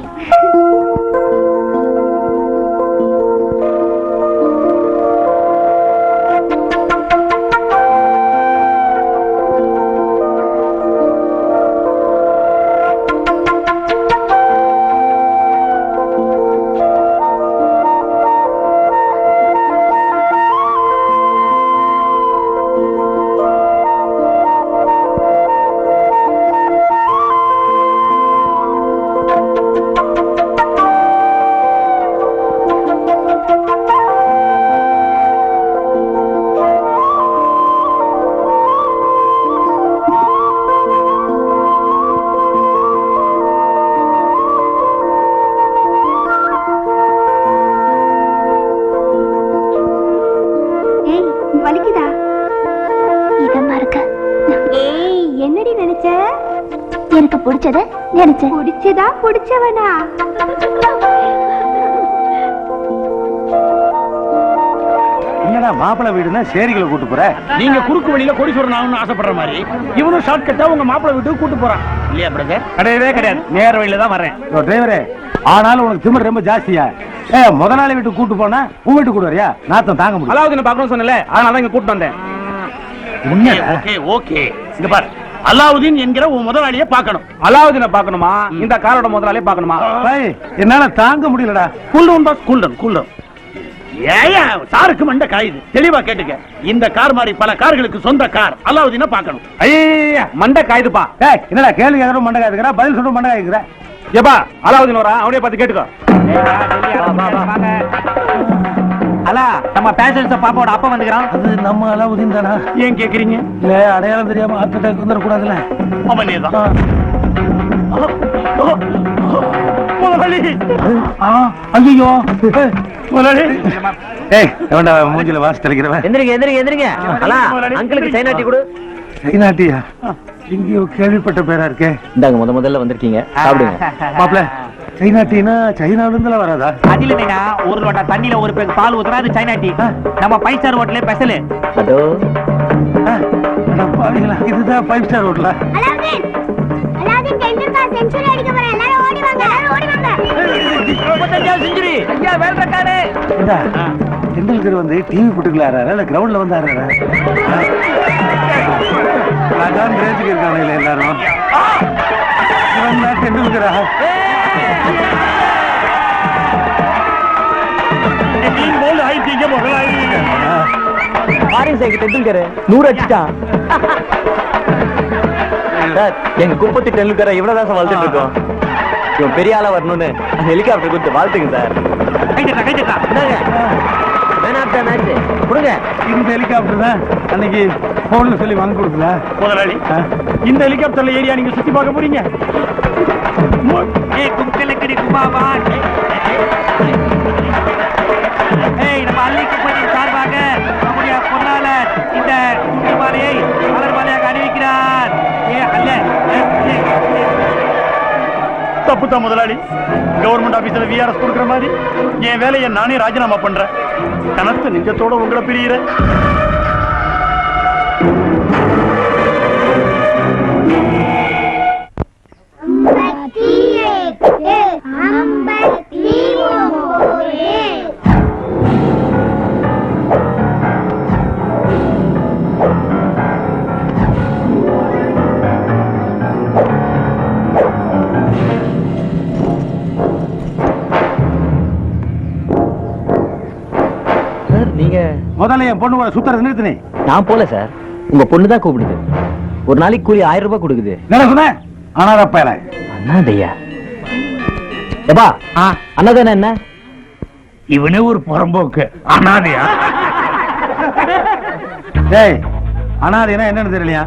வலிக்குதா? இதமா இருக்கு. ஏய் என்னடி நினைச்ச? எனக்கு பிடிச்சத நினைச்ச. பிடிச்சதா பிடிச்சவனா? என்னடா மாப்பிள வீடுன்னா சேரிகளை கூட்டு போற? நீங்க குறுக்கு வழியில கோடீஸ்வரன் ஆகணும்னு ஆசைப்படுற மாதிரி இவனும் ஷார்ட் கட்டா உங்க மாப்பிள வீட்டுக்கு கூட்டு போறான் இல்லையா பிரதர்? கிடையவே கிடையாது, நேர வழியில தான் வரேன். டிரைவரே, ஆனாலும் உனக்கு திமிர் ரொம்ப ஜாஸ்தியா? முதலாளி வீட்டுக்கு கூட்டு போனா உன் வீட்டுக்கு கூட்டு வரியா? நாத்தம் தாங்க முடியும். அலாவுதீன் பார்க்கணும்னு சொன்னல, அதனால தான் இங்க கூட்டு வந்தேன். ஓகே ஓகே, இங்க பாரு, அலாவுதீன் என்கிற உன் முதலாளியை பார்க்கணும். அலாவுதீனை பார்க்கணுமா? இந்த காரோட முதலாளியை பார்க்கணுமா? என்னால தாங்க முடியலடா. Cool down boss, cool down. ஏயா சாருக்கு மண்ட காயுது, தெளிவா கேட்டுக்க. இந்த கார் மாதிரி பல கார்களுக்கு சொந்த கார். அலாவுதீனை பார்க்கணும். ஐயா மண்ட காயுதுப்பா. என்னடா கேள்வி கேட்கறோம் மண்ட காயுதுக்கிறா, பதில் சொல்ற மண்ட காயுதுக்கிற. ஏப்பா அலாவுதீன் வரா, அவனே பார்த்து கேட்டுக்கோ. அலா, நம்ம பேசஞ்சர்ஸ் பாப்பாவோட அப்பா வந்துக்கிறான். அது நம்ம அலாவுதீன் தானா? ஏன் கேக்குறீங்க? இல்ல அடையாளம் தெரியாம ஹார்ட் அட்டாக் வந்துட கூடாதுல. அவனேதான். ஐயோ முதலாளி. எவன்டா மூஞ்சில வாசி தெளிக்கிறவன்? எந்திரிங்க. அலா, அங்கிளுக்கு சைனாட்டி கொடு. சைனாட்டியா? எங்கேயோ கேள்விப்பட்ட பேரா இருக்கே. இந்தாங்க, முதல்ல வந்திருக்கீங்க, சாப்பிடுங்க. மாப்ள, சைனாட்டினா சைனால இருந்துல வராதா? அதில் இல்லைனா ஒரு லோட்டா தண்ணியில ஒரு பேக் பால் ஊத்துறா, அது சைனா டீ. நம்ம 5 ஸ்டார் ஹோட்டல்ல ஸ்பெஷல். அதோ பாருங்களா, இதுதான் 5 ஸ்டார் ஹோட்டலா? அலாவுதீன் டெண்டுல்கர் செஞ்சுரி அடிக்க போறான். எல்லாரும் ஓடி வாங்க. 35 செஞ்சுரி. ஐயா வேல்ற காரே. டெண்டுல்கர் வந்து டிவி போட்டுக்கல ஆறாரா இல்ல கிரவுண்ட்ல வந்து ஆறாரா? அதான் ரேஞ்சுக்கு இருக்காங்க இல்ல எல்லாரும். இவன் தான் டெண்டுல்கரா? டெண்டுல்கர் 100 அடிச்சிட்டான். எங்க குப்பத்து டெண்டுல்கரை இவ்வளவுதான் சார் வளர்த்துட்டு இருக்கோம். இவன் பெரிய ஆளா வரணும்னு அந்த ஹெலிகாப்டர் கொடுத்து வாழ்த்துங்க சார். கொடுங்க. இந்த ஹெலிகாப்டர் தான் அன்னைக்கு போன்ல சொல்லி வாங்கி கொடுக்கல முதலாளி. இந்த ஹெலிகாப்டர்ல ஏரியா நீங்க சுத்தி பார்க்க போறீங்க? கும்கலக்கடி குமாவான். நம்ம அள்ளிக்குப்பதி சார்பாக நம்முடைய பொன்னாளர் இந்த மாலையை மலர் மாலையாக அணிவிக்கிறார். அல்ல தப்புதான் முதலாளி. கவர்மெண்ட் ஆபீஸ்ல விஆர்எஸ் கொடுக்குற மாதிரி என் வேலையை நானே ராஜினாமா பண்றேன். கனத்த நெஞ்சத்தோட உங்களை பிரியிறேன். முதல்ல என் பொண்ணு சுத்தறது நிறுத்தினே. நான் போல சார், உங்க பொண்ணு தான் கூப்பிடுது. ஒரு நாளைக்கு கூலி 1000 ரூபாய் கொடுக்குது. என்ன சொன்னேன்? அனாதையா? அண்ணாதையா? எப்பா அண்ணாதானே என்ன? இவனே ஒரு புறம்போக்கு. அனாதையா? டேய், அனாதைனா என்னன்னு தெரியலையா?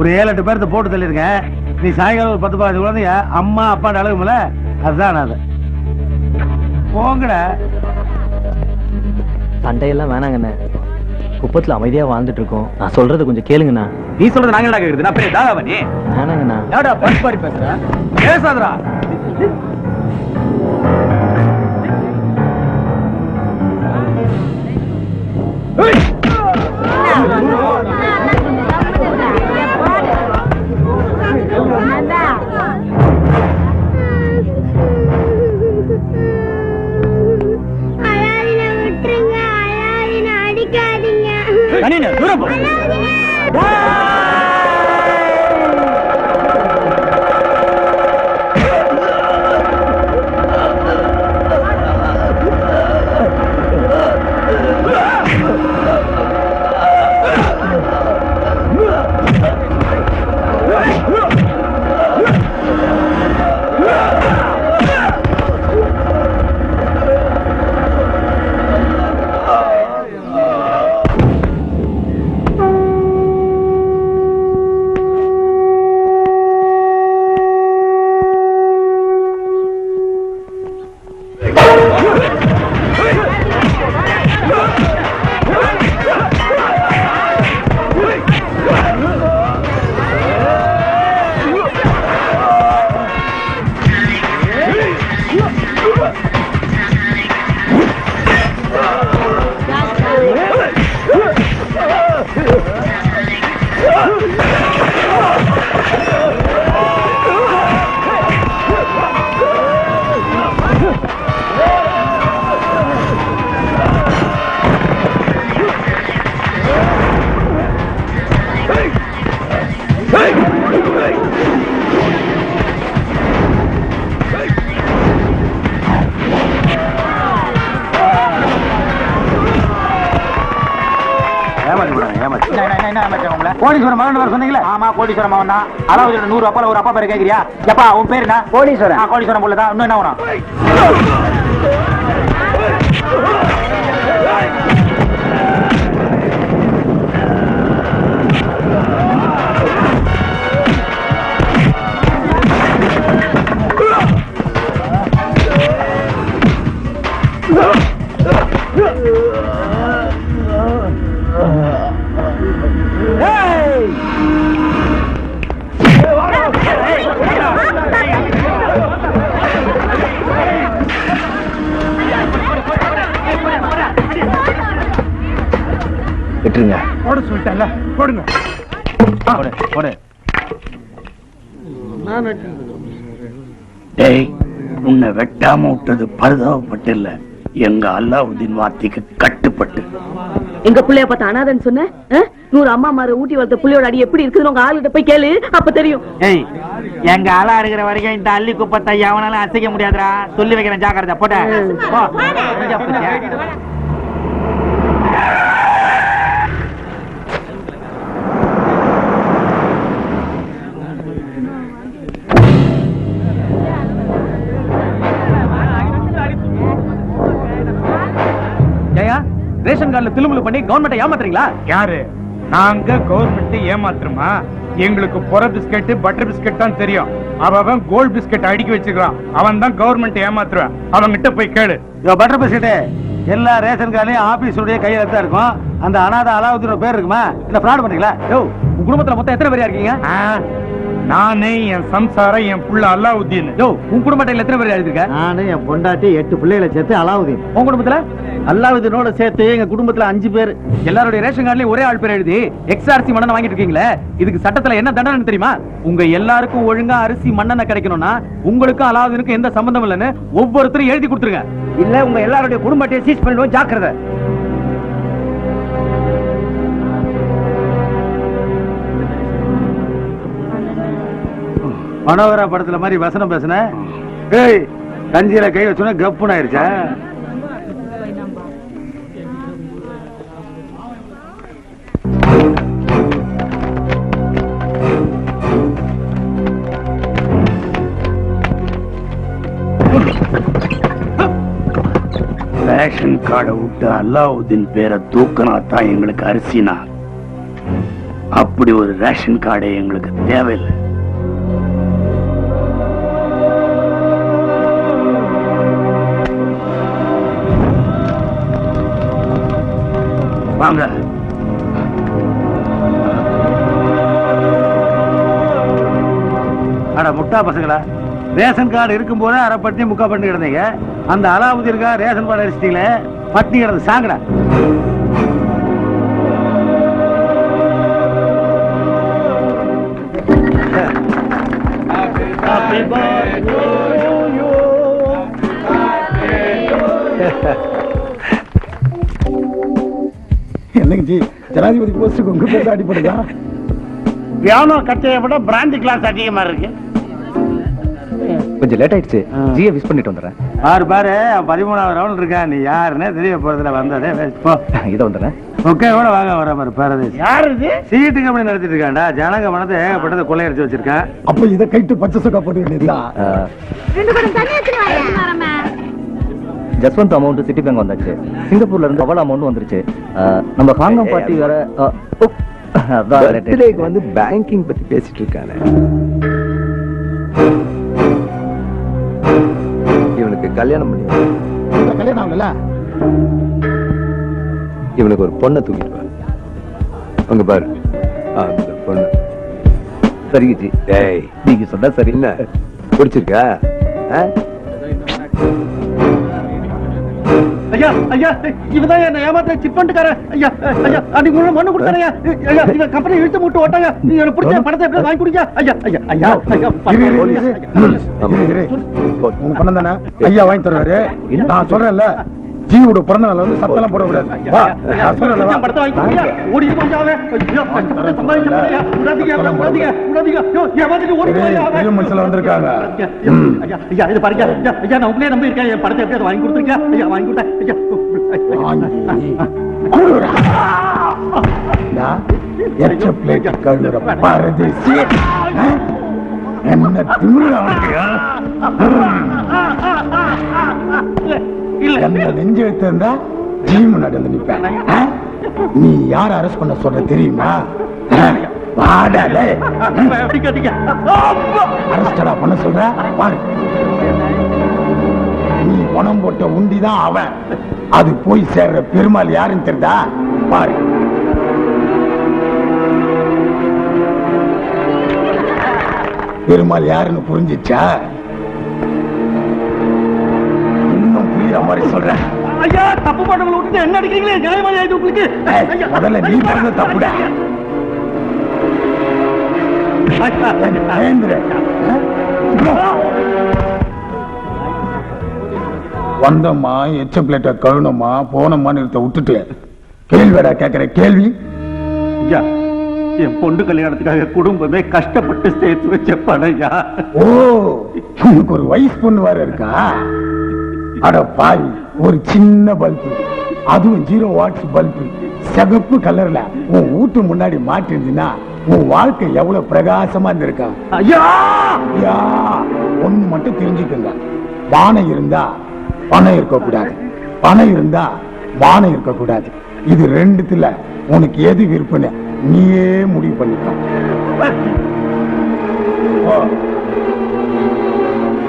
ஒரு 7-8 பேர்த்த போட்டு தள்ளிருக்கேன். நீ சாயங்காலம் ஒரு 10-15 குழந்தைங்க அம்மா அப்பான்னு அழகுமில்ல, அதுதான் அனாதை. போங்கடா. சண்டையெல்லாம் வேணாங்கண்ணே, குப்பத்துல அமைதியா வாழ்ந்துட்டு இருக்கோம். நான் சொல்றது கொஞ்சம் கேளுங்கண்ணா. நீ சொல்றது நாங்க என்ன கேக்குறது? நான் பெரிய தாதாவா நீ? வேணாங்கண்ணா. ஏடா பரிபாரி பேசுற? பேசாதடா. கோடீஸ்வரன் மகன் சொன்னீங்களா? ஆமா, கோடீஸ்வரன் மகன் தான். அதாவது 100 அப்பால ஒரு அப்பா பேரு கேக்குறியா? எப்பா உன் பேரு என்ன? கோடீஸ்வரன். கோடீஸ்வரன் போலதான். இன்னும் என்ன வேணும்? விட்டுருங்க. போட சொல்லிட்டேன்ல, போடுங்க. டேய், உன்னை வெட்டாம விட்டது பரிதாபப்பட்டு இல்ல, எங்க அல்லாவுதீன் வார்த்தைக்கு கட்டுப்பட்டு. எங்க புள்ளைய பார்த்து அனாதன்னு சொன்ன? 100 அம்மா மாறு ஊட்டி வளர்த்த புள்ளையோட அடி எப்படி இருக்குது உங்க ஆளுகிட்ட போய் கேளு, அப்ப தெரியும். ஏய், எங்க ஆளா இருக்கிற வரைக்கும் இந்த அள்ளி குப்பத்தை எவனாலும் அசைக்க முடியாதுடா. சொல்லி வைக்கிறேன், ஜாக்கிரதை. போட்ட ரேஷன் கார்டுல திலுமுலு பண்ணி கவர்மெண்ட்டை ஏமாத்துறீங்களா? யாரு? நாங்க கவர்மெண்ட் ஏமாத்துறோமா? எங்களுக்கு பொற பிஸ்கெட் பட்டர் பிஸ்கெட் தான் தெரியும். அவன் கோல்ட் பிஸ்கெட் அடுக்கி வச்சுக்கிறான். அவன் தான் கவர்மெண்ட் ஏமாத்துறான். அவங்கிட்ட போய் கேளு. பட்டர் பிஸ்கெட் எல்லா ரேஷன் கார்டுலயும் ஆபீஸுடைய கையில தான் இருக்கும். அந்த அனாதை அலாவுதீன் பேர் இருக்குமா? இந்த ஃப்ராட் பண்ணீங்களா? உங்க குடும்பத்துல மொத்தம் எத்தனை பேரா இருக்கீங்க? நானே, என் சம்சாரம், என் புள்ள அல்லாவுதீன். உன் குடும்ப அட்டையில எத்தனை பேர் எழுதிருக்க? நானு என் பொண்டாட்டி 8 பிள்ளைகளை சேர்த்து அலாவுதீன். உன் குடும்பத்துல? அல்லாவுதீனோட சேர்த்து எங்க குடும்பத்துல 5 பேர். எல்லாருடைய ரேஷன் கார்டுலயும் ஒரே ஆள் பேர் எழுதி எக்ஸ்ஆர்சி மண்ணெண்ணெய் வாங்கிட்டு இருக்கீங்களே, இதுக்கு சட்டத்துல என்ன தண்டனை தெரியுமா? உங்க எல்லாருக்கும் ஒழுங்கா அரிசி மண்ணெண்ணெய் கிடைக்கணும்னா உங்களுக்கும் அலாவுதீனுக்கும் எந்த சம்பந்தம் இல்லைன்னு ஒவ்வொருத்தரும் எழுதி கொடுத்துருங்க. இல்ல உங்க எல்லாருடைய குடும்ப அட்டையை சீஸ் பண்ணுவோம், ஜாக்கிரதை. மனோகரா படத்துல மாதிரி வசனம் பேசுன. ஏய், கஞ்சியில கை வச்சோன்னா கப்புன்னு ஆயிருச்சா? ரேஷன் கார்டை விட்டு அல்லாவுதீன் பேரை தூக்கினா தான் எங்களுக்கு அரிசினா, அப்படி ஒரு ரேஷன் கார்டே எங்களுக்கு தேவையில்லை. வாங்க. அட முட்டா பசங்களா, ரேஷன் கார்டு இருக்கும் போதே அரை பட்டி முக்கா பண்ணி கிடந்தீங்க. அந்த அலாவுதீனுக்கா ரேஷன் கார்டு அடிச்சிட்டீங்களே, பட்டி கிடந்து சாங்கடா. என்னங்க ஜி, ஜனாதிபதி போஸ்டுக்கு உங்க பேர் அடிப்படுதா? பியானோ கட்டையை விட பிராந்தி கிளாஸ் அதிகமா இருக்கு. கொஞ்சம் லேட் ஆயிடுச்சு, ஜியை மிஸ் பண்ணிட்டு வந்துடுறேன். பாரு 13வது ரவுண்ட் இருக்கா, நீ யாருன்னே தெரிய போறதுல வந்ததே போ. இதை வந்துடுறேன். ஓகே கூட வாங்க வர மாதிரி பாரதேசி. யாரு இது? சீட்டு கம்பெனி நடத்திட்டு இருக்காண்டா, ஜனங்க பணத்தை ஏகப்பட்டதை கொள்ளையடிச்சு வச்சிருக்கேன். அப்ப இதை கைட்டு பச்சை சொக்கா போட்டு வேண்டியதுதான். ஜஸ்வந்த் அமௌண்ட் சிட்டி பேங்க் வந்தாச்சு. சிங்கப்பூர்ல இருந்து அவ்வளவு அமௌண்ட் வந்துருச்சு. நம்ம ஹாங்காங் பார்ட்டி வேற வந்து பேங்கிங் பத்தி பேசிட்டு இருக்கானே. இவனுக்கு கல்யாணம் பண்ணி கல்யாணம் ஆகல, இவனுக்கு ஒரு பொண்ணை தூக்கிட்டு வா. அங்க பாரு, அந்த பொண்ணு. சரிங்க ஜி. டேய், நீங்க சொன்னா சரி. என்ன பிடிச்சிருக்கா? ஐயா ஐயா, இவதான் என்ன ஏமாத்த சிட் பண்ணிட்டுக்காரன். ஐயா ஐயா, அன்னைக்கு உள்ள மண்ணு கொடுத்தாரையா? ஐயா, இவன் கம்பெனி இழுத்து மூட்டு ஓட்டாங்க. நீ எனக்கு பிடிச்ச பணத்தை எப்படி வாங்கி கொடுங்க? ஐயா ஐயா ஐயா ஐயா, உங்க பணம் தானே ஐயா வாங்கி தருவாரு. நான் சொல்றேன்ல, ஜீவோட பிறந்த நாள் வந்து சத்தெல்லாம் போடக்கூடாது. நான் சொல்றேன்ல, வா. பணத்தை வாங்கி கொடுங்க. ஓடி கொஞ்சம் சம்பாதிக்க விடாதீங்க, ஓடி பெரிய மனுஷன் வந்திருக்காங்க. ஐயா ஐயா, இது பாருங்க ஐயா, நான் உங்களே நம்பி இருக்கேன். என் பணத்தை எப்படி வாங்கி கொடுத்துருங்க? ஐயா வாங்கி கொடுத்தேன். ஐயா பரதேசி என்ன திமிரு அவனுக்கு? என்ன நெஞ்சு வைத்திருந்தா ஜீ முன்னாடி வந்து நிப்பேன். நீ யார அரெஸ்ட் பண்ண சொல்ற தெரியுமா? அரெஸ்டடா பண்ண சொல்ற பாரு. நீ பணம் போட்ட உண்டிதான் அவன். அது போய் சேர்ற பெருமாள் யாருன்னு தெரியுதா? பாரு. பெருமாள் யாருன்னு புரிஞ்சிச்சா? இன்னும் புரியுற மாதிரி சொல்றேன். ஐயா, தப்பு பண்ணவங்களை விட்டுட்டு என்ன அடிக்கிறீங்களே? நியாயமா ஆயிடுச்சு உங்களுக்கு. முதல்ல நீ பண்ண தப்புடா. வந்தம்மா, எச்ச பிளேட்டை கழுனம்மா, போனம்மான்னு விட்டுட்டு கேள்விடா கேட்கிற கேள்வி. ஐயா, என் பொண்ணு கல்யாணத்துக்காக குடும்பமே கஷ்டப்பட்டு சேர்த்து வச்ச பணையா. ஓ, உனக்கு ஒரு வயசு பொண்ணு வேற இருக்கா? அட பாவி, ஒரு சின்ன பல்பு, அதுவும் 0 வாட்ஸ் பல்பு, சிகப்பு கலர்ல உன் வீட்டு முன்னாடி மாட்டிருந்தீங்கன்னா உன் வாழ்க்கை எவ்வளவு பிரகாசமா இருந்திருக்கா? ஐயா ஐயா, ஒண்ணு மட்டும் தெரிஞ்சுக்கங்க. வானம் இருந்தா பணம் இருக்கக்கூடாது, பணம் இருந்தா வானம் இருக்கக்கூடாது. இது ரெண்டுத்துல உனக்கு எது விருப்பம்னு நீயே முடிவு பண்ணிக்க.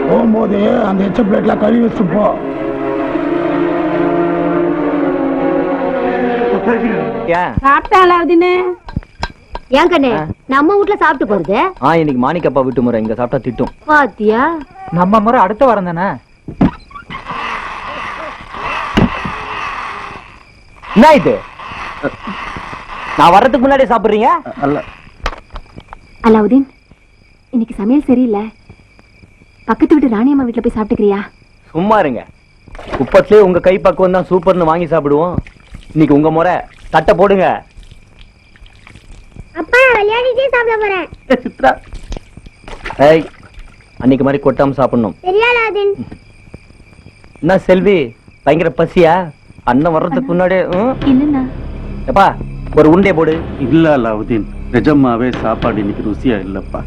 போகும்போது அந்த எச்ச பிளேட்ல கழுவி வச்சு போ. சாப்பிட்டாலாவுதுன்னு ஏன் கண்ணு நம்ம வீட்ல சாப்பிட்டு போறது? இன்னைக்கு மாணிக்கப்பா வீட்டு முறை இங்க சாப்பிட்டா திட்டும். பாத்தியா? நம்ம முறை அடுத்த வாரம் தானே. என்ன இது? நான் வர்றதுக்கு முன்னாடி சாப்பிடுறீங்க? அலாவுதீன், இன்னைக்கு சமையல் சரியில்லை. பக்கத்து வீட்டு ராணியம்மா வீட்டுல போய் சாப்பிட்டுக்கிறியா? சும்மா இருங்க. குப்பத்திலே உங்க கை பக்குவம் தான் சூப்பர்னு வாங்கி சாப்பிடுவோம். இன்னைக்கு உங்க முறை. தட்டை போடுங்க. அப்பா விளையாடிட்டே சாப்பிட போறேன். சித்ரா, ஏய், அன்னைக்கு மாதிரி கொட்டாம சாப்பிடணும். தெரியாலாதீன். என்ன செல்வி, பயங்கர பசியா? அண்ணன் வர்றதுக்கு முன்னாடி இல்லண்ணா. எப்பா ஒரு உண்டே போடு. இல்ல அலாவுதீன், நிஜமாவே சாப்பாடு இன்னைக்கு ருசியா இல்லப்பா.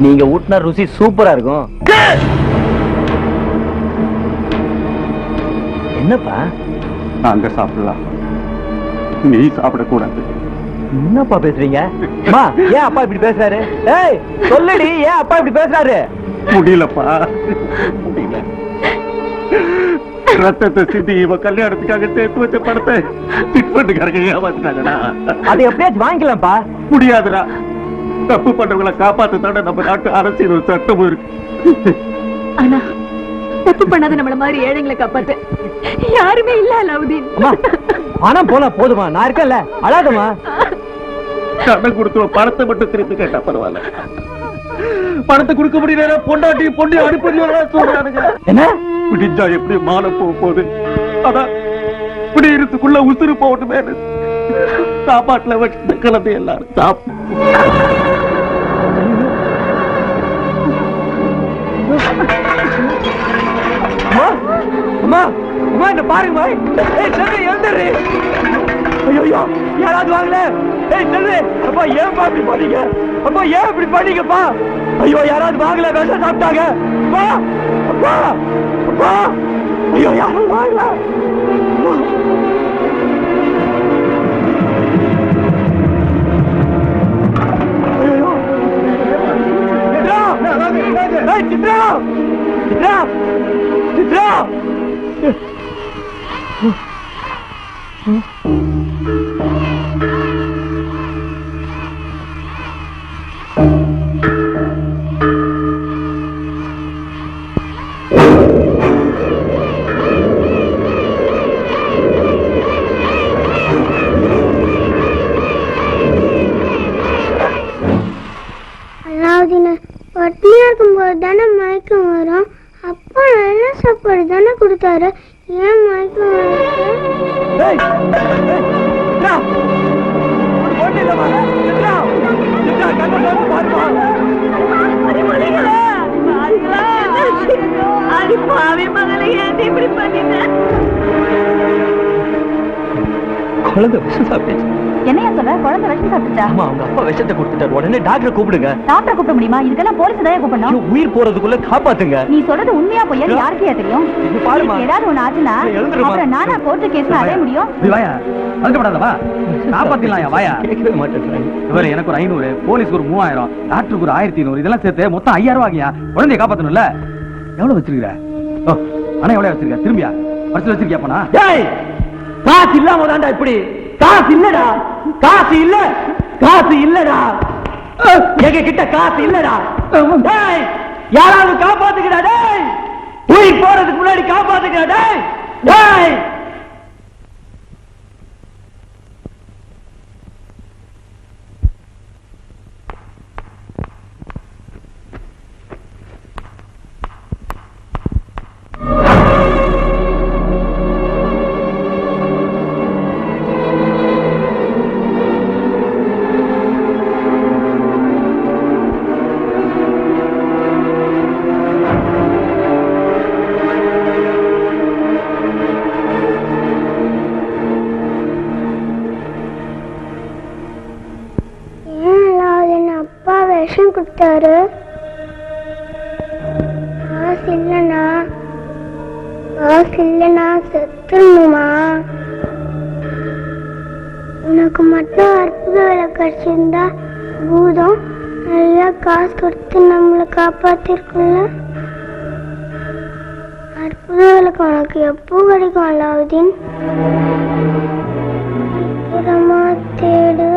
நீங்க ஊட்டினா ருசி சூப்பரா இருக்கும். என்னப்பா? நாங்க சாப்பிடலாம், நீ சாப்பிடக்கூடாது. என்னப்பா பேசுறீங்க? அம்மா, ஏன் அப்பா இப்படி பேசுறாரு? ஏய் சொல்லுடி, ஏன் அப்பா இப்படி பேசுறாரு? முடியலப்பா, முடியல. ரத்தத்தை சிந்தி இவ கல்யாணத்துக்காக சேர்த்து வச்ச படத்தை திட்பண்டுக்காரங்க ஏமாத்தினாங்கடா. அதை எப்படியாச்சும் வாங்கிக்கலாம்ப்பா. முடியாதுடா. தப்பு பண்றவங்களை காப்பாத்தான நம்ம நாட்டு அரசியல் ஒரு சட்டமும் இருக்கு. ஆனா தப்பு பண்ணாத நம்மள மாதிரி ஏழைங்களை காப்பாத்த யாருமே இல்ல அலாவுதீன். ஆனா போல போதுமா, நான் இருக்கேன்ல, அழாதமா. கடன் கொடுத்து பணத்தை மட்டும் திருப்பி கேட்டா பரவாயில்ல. பணத்தை கொடுக்க முடியல, பொண்டாட்டி பொண்ணு அனுப்பி சொல்றானுங்க. என்ன விடிஞ்சா எப்படி மாலை போக போகுது, அதான் குடியிருத்துக்குள்ள உசுறு போகட்டுமே சாப்பாட்டுல வச்சு கலந்து எல்லாரும் சாப்பிட்டு. அம்மா அம்மா என்ன பாருங்க. ஏய் செல்வி எழுந்துரு. ஐயோ யாராவது வாங்கல. ஏய் செல்வி, அப்பா ஏன்பா இப்படி பண்ணீங்க? அப்பா ஏன் இப்படி பண்ணீங்கப்பா? ஐயோ யாராவது வாங்கல, விஷம் சாப்பிட்டாங்க. அப்பா அப்பா அப்பா, ஐயோ யாராவது வாங்கல. ஐயோ சித்ரா, சித்ரா, சித்ரா. அலாவுதீன், பட்டினியா இருக்கும்போது தானே மயக்கம் வரும். அப்பா நல்ல சாப்பாடு தானே கொடுத்தாரு, ஏன் மயக்கம் குழந்தை விஷம் சாப்பிட்டு. என்னையா சொல்ற? குழந்தை விஷம் சாப்பிட்டுச்சா? ஆமா, அவங்க அப்பா விஷத்தை கொடுத்துட்டாரு. உடனே டாக்டரை கூப்பிடுங்க. டாக்டரை கூப்பிட முடியுமா? இதுக்கெல்லாம் போலீஸ் தான் கூப்பிடணும். உயிர் போறதுக்குள்ள காப்பாத்துங்க. நீ சொல்றது உண்மையா போய் யாருக்கே தெரியும்? ஏதாவது ஒண்ணு ஆச்சுன்னா அப்புறம் நானா கோர்ட்டு கேஸ் அடைய முடியும். அதுக்கப்படாதவா காப்பாத்திடலாம். வாயா கேட்கவே மாட்டேன். இவர் எனக்கு ஒரு 500, போலீஸ்க்கு ஒரு 3000, டாக்டருக்கு ஒரு 1500, இதெல்லாம் சேர்த்து மொத்தம் 5000 ஆகியா? குழந்தைய காப்பாத்தணும்ல. எவ்வளவு வச்சிருக்கிற? ஆனா எவ்வளவு வச்சிருக்க? திரும்பியா பரிசு வச்சிருக்கியா? போனா காசு இல்லாம தான்டா இப்படி. காசு இல்லடா, காசு இல்ல, காசு இல்லடா, எங்க கிட்ட காசு இல்லடா. டேய் யாராவது காப்பாத்துக்கடா. டேய் உயிர் போறதுக்கு முன்னாடி காப்பாத்துக்கடா. டேய் டேய். விஷம் கொடுத்தாரு. காசு இல்லைண்ணா, காசு இல்லைண்ணா, செத்துணுமா? உனக்கு மட்டும் அற்புத வேலை கிடைச்சிருந்தா பூதம் நிறைய காசு கொடுத்து நம்மளை காப்பாத்திருக்குல்ல. அற்புத வேலைக்கு உனக்கு எப்போ கிடைக்கும் அலாவுதீன்? அப்புறமா தேடு.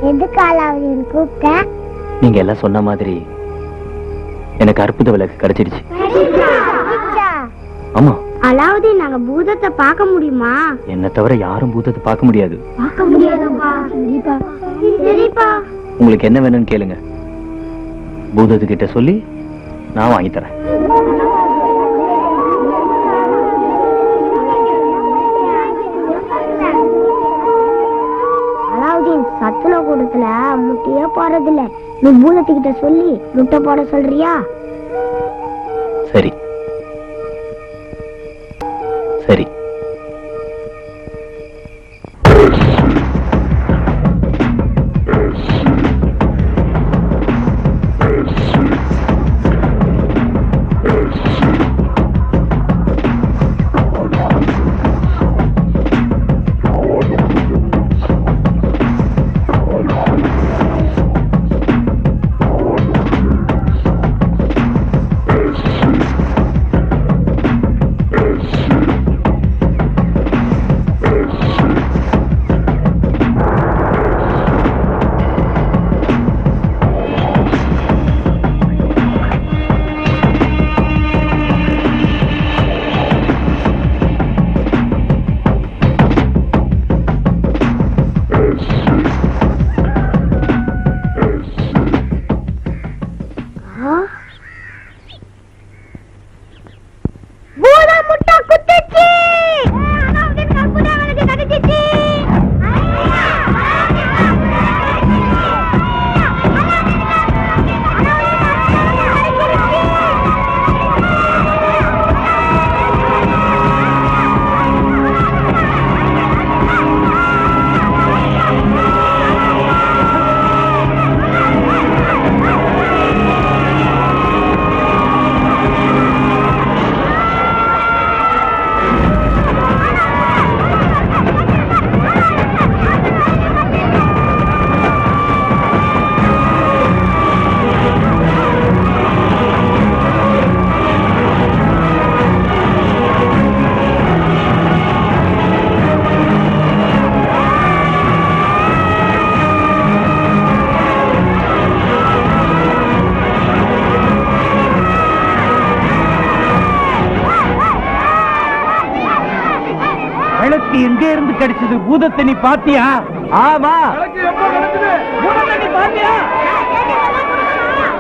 எதுக்கு அலாவுதீன் கூப்பிட்ட? நீங்க எல்லாம் சொன்ன மாதிரி எனக்கு அற்புத விளக்கு கிடைச்சிடுச்சு. ஆமா, அலாவுதீன் நாங்க பூதத்தை பார்க்க முடியுமா? என்ன தவிர யாரும் பூதத்தை பார்க்க முடியாது. பார்க்க முடியாதுப்பா. சரிப்பா. உங்களுக்கு என்ன வேணும்னு கேளுங்க, பூதத்துக்கிட்ட சொல்லி நான் வாங்கி தரேன். அலாவுதீன் சத்துண கூடத்துல முட்டையே போறதில்ல, நீ பூதத்துக்கிட்ட சொல்லி முட்டை போட சொல்றியா? சரி சரி. எங்க இருந்து கிடைச்சது? பூதத்தை நீ பாத்தியா? ஆமா.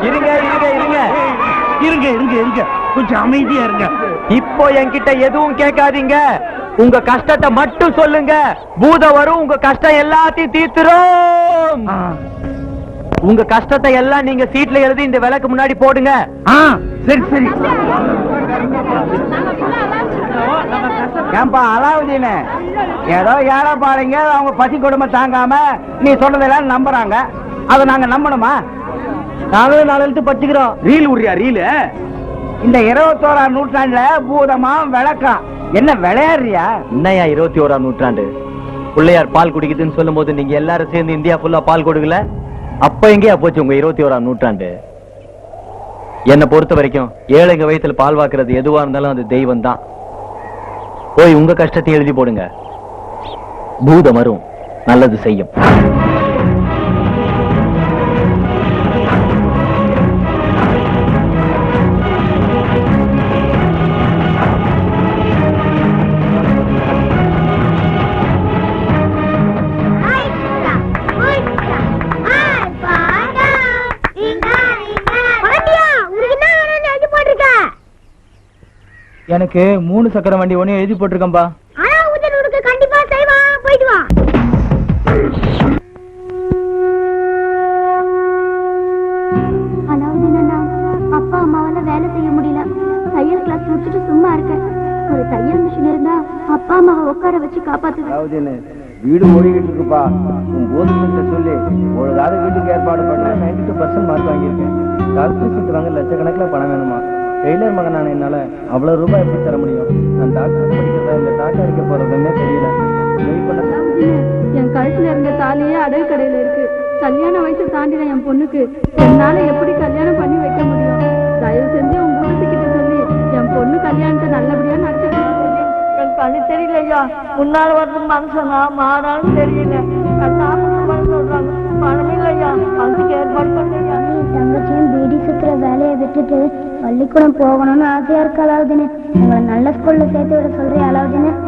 இருங்க இருங்க இருங்க இருங்க இருங்க இருங்க, கொஞ்சம் அமைதியா இருங்க. இப்போ என்கிட்ட எதுவும் கேட்காதீங்க, உங்க கஷ்டத்தை மட்டும் சொல்லுங்க. பூதம் வரும், உங்க கஷ்டம் எல்லாத்தையும் தீர்த்துரும். உங்க கஷ்டத்தை எல்லாம் நீங்க சீட்ல எழுதி இந்த விளக்கு முன்னாடி போடுங்க. சரி சரி. ஏன்பா அலாவுதீன், ஏதோ ஏழை பாருங்க அவங்க பசி கொடுமை தாங்காம நீ சொன்னதெல்லாம் நம்புறாங்க, அதை நாங்க நம்பணுமா? நாங்களும் நாலு எழுத்து பச்சுக்கிறோம். ரீல் உரியா ரீல்? இந்த 21ஆம் நூற்றாண்டுல பூதமா விளக்கம் என்ன விளையாடுறியா? என்னையா 21ஆம் நூற்றாண்டு? பிள்ளையார் பால் குடிக்குதுன்னு சொல்லும் போது நீங்க எல்லாரும் சேர்ந்து இந்தியா ஃபுல்லா பால் கொடுக்கல? அப்ப எங்கேயா போச்சு உங்க 21ஆம் நூற்றாண்டு? என்னை பொறுத்த வரைக்கும் ஏழைங்க வயித்துல பால் வாக்குறது எதுவா இருந்தாலும் அது தெய்வம் தான். போய் உங்க கஷ்டத்தை எழுதி போடுங்க, பூதம் வரும், நல்லது செய்யும். எனக்கு 3 சக்கர வண்டி ஒண்ணு எழுதி போட்டிருக்கேன்பா. கண்டிப்பா செய்வான், போயிட்டு வா. அலாவுதீன் அண்ணா, அப்பா அம்மாவால வேலை செய்ய முடியல, தையல் கிளாஸ் முடிச்சுட்டு சும்மா இருக்கேன். ஒரு தையல் மிஷின் இருந்தா அப்பா அம்மாவை உட்கார வச்சு காப்பாத்துது. வீடு மூடிக்கிட்டு இருக்குப்பா, உன் போதுகிட்ட சொல்லி ஒழுங்காத வீட்டுக்கு ஏற்பாடு பண்ண 92% மார்க் வாங்கியிருக்கேன். டாக்டர் சீட் வாங்க லட்சக்கணக்கில் பணம் வேணுமா? டெய்லர் மகன் நான் என்னால அவ்வளவு ரூபாய் எப்படி தர முடியும்? நான் டாக்டர் படிக்கிறதா இந்த டாக்டர் இருக்க போறதுன்னே தெரியல. என் கழுத்துல இருந்த தாலியே அடகு கடையில இருக்கு. கல்யாண வயசு தாண்டின என் பொண்ணுக்கு என்னால எப்படி கல்யாணம் பண்ணி வைக்க முடியும்? தயவு செஞ்சு உங்க பூதத்துக்கிட்ட சொல்லி என் பொண்ணு கல்யாணத்தை நல்லபடியா நடத்திக்கணும். என் கண்ணு தெரியலையா, முன்னால வந்து மனுஷனா மாறாலும் தெரியல. கண்ணாம சொல்றாங்க, பணம் இல்லையா, அதுக்கு ஏற்பாடு பண்ணுங்க. தங்கச்சியும் பீடி சுத்துற வேலையை விட்டுட்டு பள்ளிக்கூடம் போகணும்னு ஆசையா இருக்கு அலாவுதீன். உங்களை நல்ல ஸ்கூல்ல சேர்த்து விட சொல்றேன் அலாவுதீன்.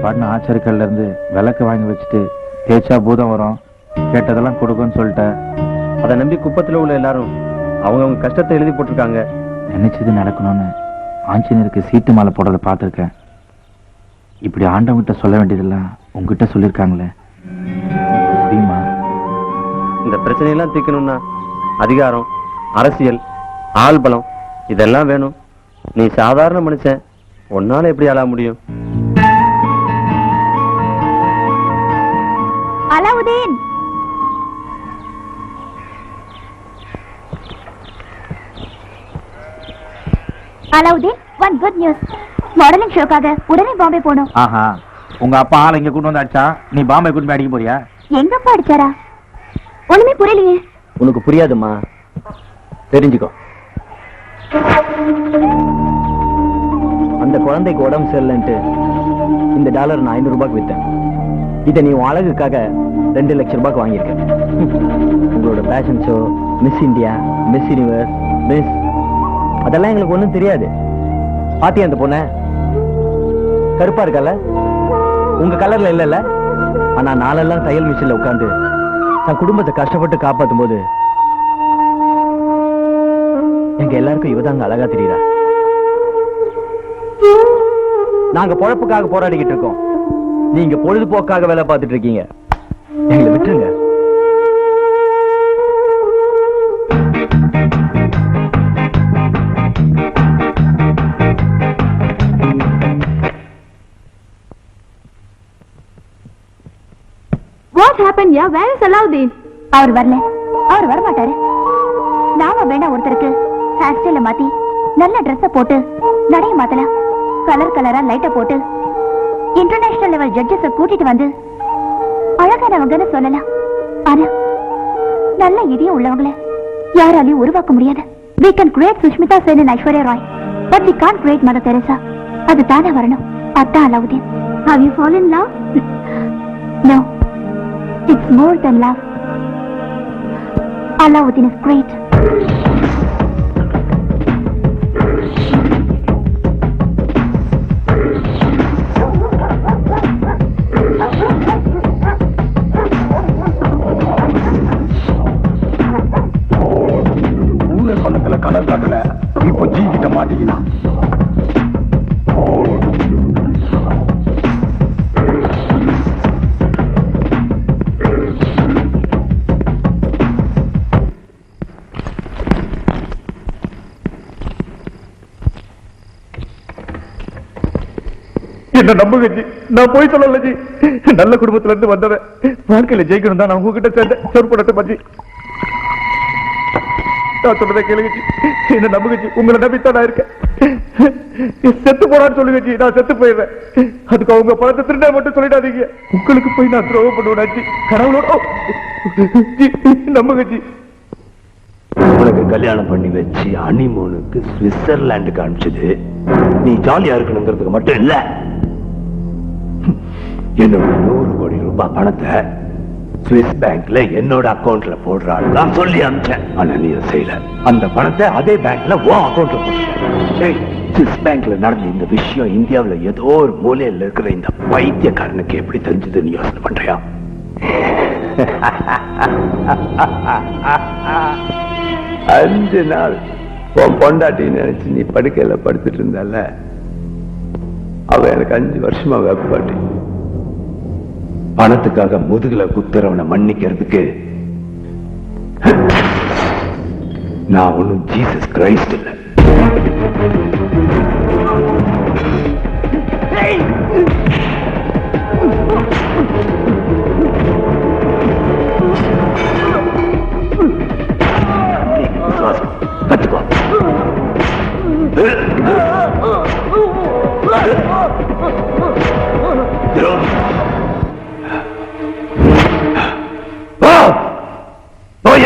பாட்டின ஆச்சரிக்கல்ல இருந்து விளக்கு வாங்கி வச்சுட்டு தேய்ச்சா பூதம் வரும், கேட்டதெல்லாம் கொடுக்குன்னு சொல்லிட்டேன். அதை நம்பி குப்பத்துல உள்ள எல்லாரும் அவங்க கஷ்டத்தை எழுதி போட்டிருக்காங்க. நினைச்சது நடக்கணும்னு ஆஞ்சநேயருக்கு சீட்டு மாலை போடுறத பார்த்துருக்கேன். இப்படி ஆண்டவங்கிட்ட சொல்ல வேண்டியதெல்லாம் உங்ககிட்ட சொல்லியிருக்காங்களே, முடியுமா? இந்த பிரச்சனையெல்லாம் தீர்க்கணும்னா அதிகாரம், அரசியல், ஆள் பலம் இதெல்லாம் வேணும். நீ சாதாரண மனுஷன், உன்னால எப்படி ஆள முடியும்? Alauddin, Alauddin, one good news. Modelling ஷோக்காக உடனே பாம்பே போகணும். ஆஹா, உங்க அப்பா ஆளை இங்க கூட்டு வந்தாச்சா? நீ பாம்பே கூட்டு போய் அடிக்க போறியா? எங்க அப்பா அடிச்சாரா? ஒண்ணுமே புரியலையே. உனக்கு புரியாதுமா, தெரிஞ்சுக்கோ. அந்த குழந்தைக்கு உடம்பு சரியில்லைன்ட்டு இந்த டாலர் நான் 500 ரூபாய்க்கு வித்தேன். இதை நீ உன் அழகுக்காக 2 லட்சம் ரூபாய்க்கு வாங்கியிருக்க. உங்களோட fashion show, Miss India, Miss Universe, Miss அதெல்லாம் எங்களுக்கு ஒண்ணும் தெரியாது. பாத்தியா அந்த பொண்ண? கருப்பா இருக்கல, உங்க கலர்ல இல்லல்ல. ஆனா நாளெல்லாம் தையல் மிஷின்ல உட்கார்ந்து தன் குடும்பத்தை கஷ்டப்பட்டு காப்பாத்தும் போது எங்க எல்லாருக்கும் இவதாங்க அழகா தெரியுதா. நாங்க பொழப்புக்காக போராடிக்கிட்டு இருக்கோம், நீங்க பொழுதுபோக்காக வேலை பார்த்துட்டு இருக்கீங்க. எங்களை விட்டுருங்க. What happened? Yeah, where is Alauddin? அவர் வரல, அவர் வர மாட்டாரு. நாம வேணா ஒருத்தருக்கு ஹேர் ஸ்டைல மாத்தி நல்ல ட்ரெஸ் போட்டு நடைய மாத்தலாம். கலர் கலரா லைட்ட போட்டு இன்டர்நேஷனல் லெவல் ஜட்ஜஸ கூட்டிட்டு வந்து அழகானவங்கன்னு சொல்லலாம். ஆனா நல்ல இதயம் உள்ளவங்கள யாராலையும் உருவாக்க முடியாது. We can create Sushmita Sen and Aishwarya Roy, but we can't create Mother Teresa. அது தானே வரணும். அதான் Alauddin. Have you fallen in love? No. It's more than love. Alauddin is great. ஊர சொன்னதுல கலர் காட்டல, இப்போ ஜி கிட்ட மாட்டிக்கினா. என்ன நம்புங்க ஜி, நான் போய் சொல்லல ஜி. நல்ல குடும்பத்துல இருந்து வந்தவன், வாழ்க்கையில ஜெயிக்கணும் தான் நான் உங்ககிட்ட சேர்ந்தேன். சொற்படத்தை பத்தி நான் சொல்றதை கேளுங்க ஜி, என்ன நம்புங்க ஜி. உங்களை நம்பித்தான் நான் இருக்கேன். செத்து போனான்னு சொல்லுங்க ஜி, நான் செத்து போயிடுறேன். அதுக்கு அவங்க பணத்தை திருட மட்டும் சொல்லிடாதீங்க. உங்களுக்கு போய் நான் துரோகம் பண்ணுவேன் ஜி, கடவுளோட ஜி. நம்புங்க ஜி. உனக்கு கல்யாணம் பண்ணி வச்சு ஹனிமூனுக்கு சுவிட்சர்லாந்துக்கு அனுப்பிச்சது நீ ஜாலியா இருக்கணுங்கிறதுக்கு மட்டும் இல்ல. என்னோட 100 கோடி ரூபாய் பணத்தை சுவிஸ் பேங்க்ல என்னோட அக்கௌண்ட்ல போடுறாள் நான் சொல்லி அனுப்பிச்சேன். ஆனா நீ அதை செய்யல. அந்த பணத்தை அதே பேங்க்ல உன் அக்கௌண்ட்ல போட்டேன். சுவிஸ் பேங்க்ல நடந்த இந்த விஷயம் இந்தியாவுல ஏதோ ஒரு மூலையில இருக்கிற இந்த பைத்தியக்காரனுக்கு எப்படி தெரிஞ்சது நீ யோசனை பண்றியா? 5 நாள் உன் பொண்டாட்டி நினைச்சு நீ படுக்கையில படுத்துட்டு இருந்தால, அவ எனக்கு 5 வருஷமா வேப்பாட்டி. பணத்துக்காக முதுகுல குத்துறவனை மன்னிக்கிறதுக்கு நான் ஒன்னும் ஜீசஸ் கிரைஸ்ட் இல்ல. கத்துக்கோ.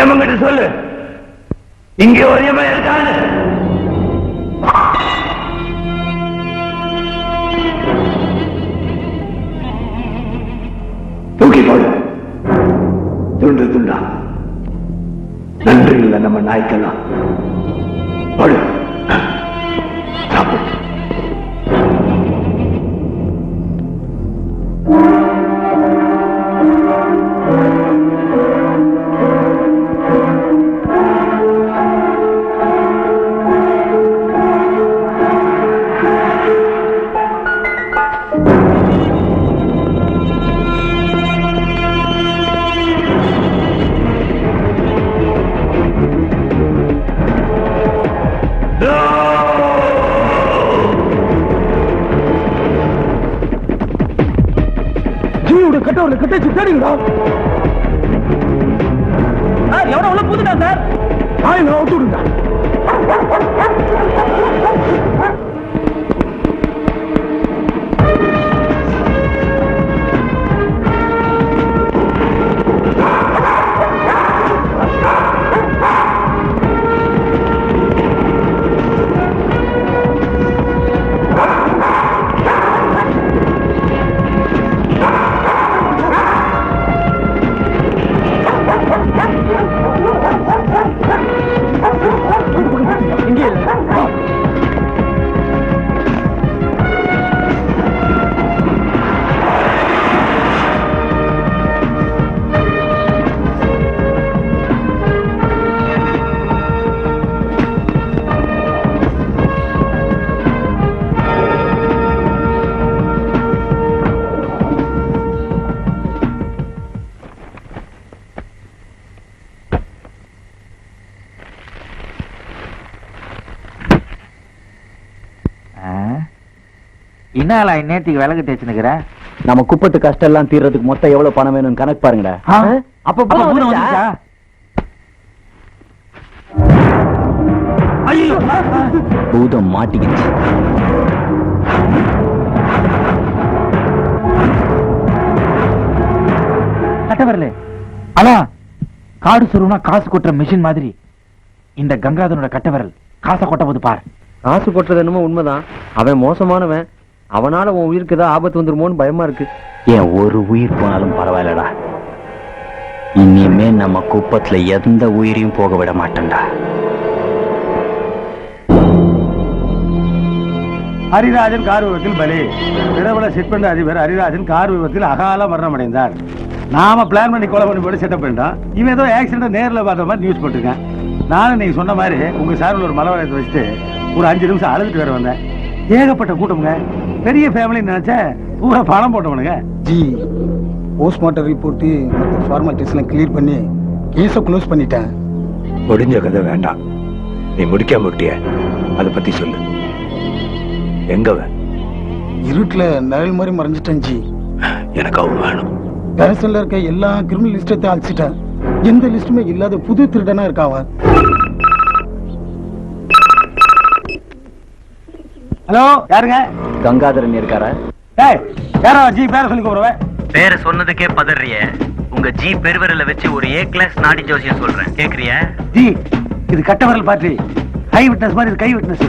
எமங்கிட்ட சொல்லு, இங்கே ஒரு எவன் இருக்கான்னு தூக்கி போடு. துண்டு துண்டா. நன்றி இல்லை நம்ம நாய்க்கெல்லாம். போடு. சாப்பிடு. கட்டவர்ல கட்டாச்சு தேடிங்களா? எவ்வளவு உள்ள பூந்துட்டா சார்? ஆயிரம் அவுத்து விடுங்க. என்னடா நேத்திக்கு விலகு தேய்ச்சுனுக்குற? நம்ம குப்பத்து கஷ்டம் எல்லாம் தீர்றதுக்கு மொத்தம் எவ்வளவு பணம் வேணும்னு கணக்கு பாருங்கடா. அப்ப பூதம் மாட்டிக்கிச்சு. கட்டவரல ஆனா காடு சொருனா காசு கொட்டுற மிஷின் மாதிரி இந்த கங்காதனோட கட்டவரல் காசை கொட்ட போது பார். காசு கொட்டுறது என்னமோ உண்மைதான். அவன் மோசமானவன். அவனால உன் உயிருக்கு ஏதாவது ஆபத்து வந்துருமோன்னு பயமா இருக்கு. ஏன் ஒரு உயிர் போனாலும் பரவாயில்லடா. இனிமே நம்ம குப்பத்துல எந்த உயிரையும் போக விட மாட்டேன்டா. ஹரிராஜன் கார் விபத்தில் பலி. பிரபல சிற்பந்த அதிபர் ஹரிராஜன் கார் விபத்தில் அகால மரணம் அடைந்தார். நாம பிளான் பண்ணி கொலை பண்ணி போட்டு செட்டப் பண்ணிட்டோம். இவன் ஏதோ ஆக்சிடென்ட் நேரில் பார்த்த மாதிரி நியூஸ் போட்டிருக்கேன். நானும் நீங்க சொன்ன மாதிரி உங்க சார்பில் ஒரு மலவரையத்தை வச்சுட்டு ஒரு 5 நிமிஷம் அழுதுட்டு வேற வந்தேன். ஏகப்பட்ட கூட்டமுங்க. பெரிய ஃபேமிலி நினைச்சேன். பூரா பணம் போட்டவனுங்க. ஜி போஸ்ட்மார்ட்டம் ரிப்போர்ட் மற்ற ஃபார்மாலிட்டிஸ் எல்லாம் கிளியர் பண்ணி கேஸை க்ளோஸ் பண்ணிட்டேன். முடிஞ்ச கதை வேண்டாம். நீ முடிக்க முட்டிய அதை பத்தி சொல்லு. எங்கவ? இருட்டுல நிழல் மாதிரி மறைஞ்சிட்டேன் ஜி. எனக்கு அவன் வேணும். பேரசன்ல இருக்க எல்லா கிரிமினல் லிஸ்டத்தையும் அழிச்சிட்டேன். எந்த லிஸ்டுமே இல்லாத புது திருடனா இருக்காவன். ஹலோ, யாருங்க? கங்காதரன் இருக்காரா? யாரா ஜி பேர சொல்லி கூப்பிடுவேன். பேரை சொன்னதுக்கே பதறிய. உங்க ஜி பெருவரல வச்சு ஒரு ஏ கிளாஸ் நாடி ஜோசியம் சொல்றேன், கேக்குறியா? ஜி இது கட்டவரல் பார்ட்டி. ஹை விட்னஸ் மாதிரி இது கை விட்னஸ்.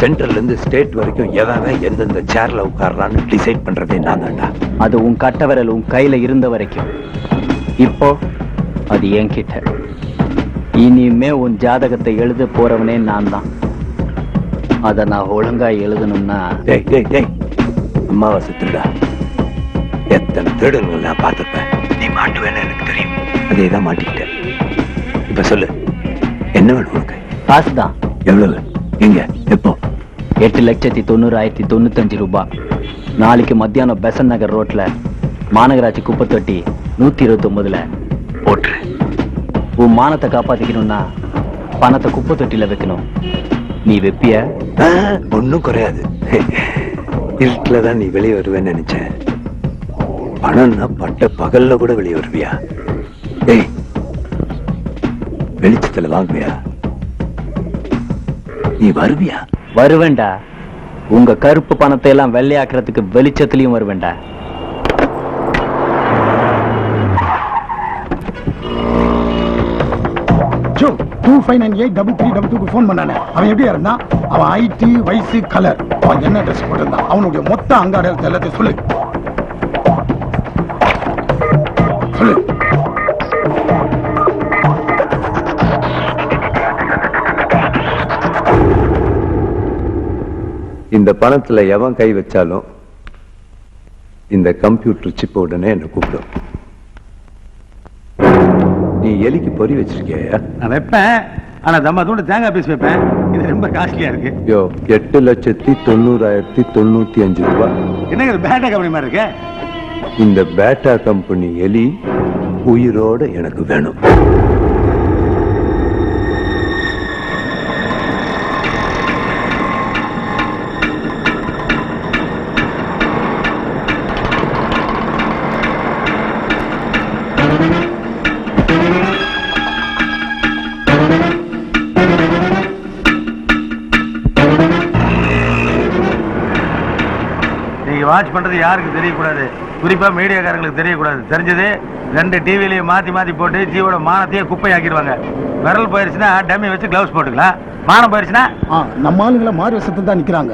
சென்ட்ரல்ல இருந்து ஸ்டேட் வரைக்கும் எவன் எந்தெந்த சேர்ல உட்கார்றான்னு டிசைட் பண்றதே நான் தான்டா. அது உன் கட்டவரல் உன் கையில இருந்த வரைக்கும். இப்போ அது என்கிட்ட. இனிமே உன் ஜாதகத்தை எழுத போறவனே நான் தான். அத நான் ஒழுங்கா எழுதணும்னா அம்மாவாசை திருடா. எத்தனை திருடங்கள் நான் பார்த்துப்பேன். நீ மாட்டுவேன்னு எனக்கு தெரியும். அதே தான் மாட்டிக்கிட்டேன். இப்ப சொல்லு, என்ன வேணும் உனக்கு? காசுதான். எவ்வளவு? எங்க? எப்போ? 8,90,095 ரூபாய். நாளைக்கு மத்தியானம் பெசன் நகர் ரோட்ல மாநகராட்சி குப்பை தொட்டி 129ல போட்டு. உன் மானத்தை காப்பாத்திக்கணும்னா பணத்தை குப்பை தொட்டில வைக்கணும். நீ வெப்பிய? ஒன்னும் குறையாது. இருட்டுலதான் நீ வெளியே வருவேன்னு நினைச்சேன். பணம்னா பட்ட பகல்ல கூட வெளியே வருவியா? ஏய், வெளிச்சத்துல வாங்குவியா? நீ வருவியா? வருவேண்டா. உங்க கருப்பு பணத்தை எல்லாம் வெள்ளையாக்குறதுக்கு வெளிச்சத்திலையும் வருவேண்டா. அசோக் 25983322 ஃபோன் பண்ணானே அவன் எப்படி இருந்தான்? அவன் ஹைட், வயசு, கலர், அவன் என்ன ட்ரெஸ் போட்டிருந்தான், அவனுடைய மொத்த அங்க அடையாளத்தை எல்லாத்தையும் சொல்லு. சொல்லு. இந்த பணத்துல எவன் கை வச்சாலும் இந்த கம்ப்யூட்டர் சிப் உடனே என்ன கூப்பிடும். நீ எலிக்கு பொறி வச்சிருக்கியா? நான் வைப்பேன், ஆனா தம்மா தூண்டு தேங்காய் பீஸ் வைப்பேன். இது ரொம்ப காஸ்ட்லியா இருக்கு. 8,90,995 ரூபாய். என்னங்க பேட்டா கம்பெனி மாதிரி இருக்கு? இந்த பேட்டா கம்பெனி எலி உயிரோட எனக்கு வேணும். வாட்ச் பண்றது யாருக்கு தெரியக்கூடாது, குறிப்பா மீடியாக்காரங்களுக்கு தெரியக்கூடாது. தெரிஞ்சது 2 டிவிலையும் மாத்தி போட்டு ஜீவோட மானத்தையே குப்பை ஆக்கிடுவாங்க. விரல் போயிருச்சுன்னா டம்மி வச்சு கிளவுஸ் போட்டுக்கலாம். மானம் போயிருச்சுன்னா நம்ம ஆளுங்களை மாறு வசத்தை தான் நிக்கிறாங்க.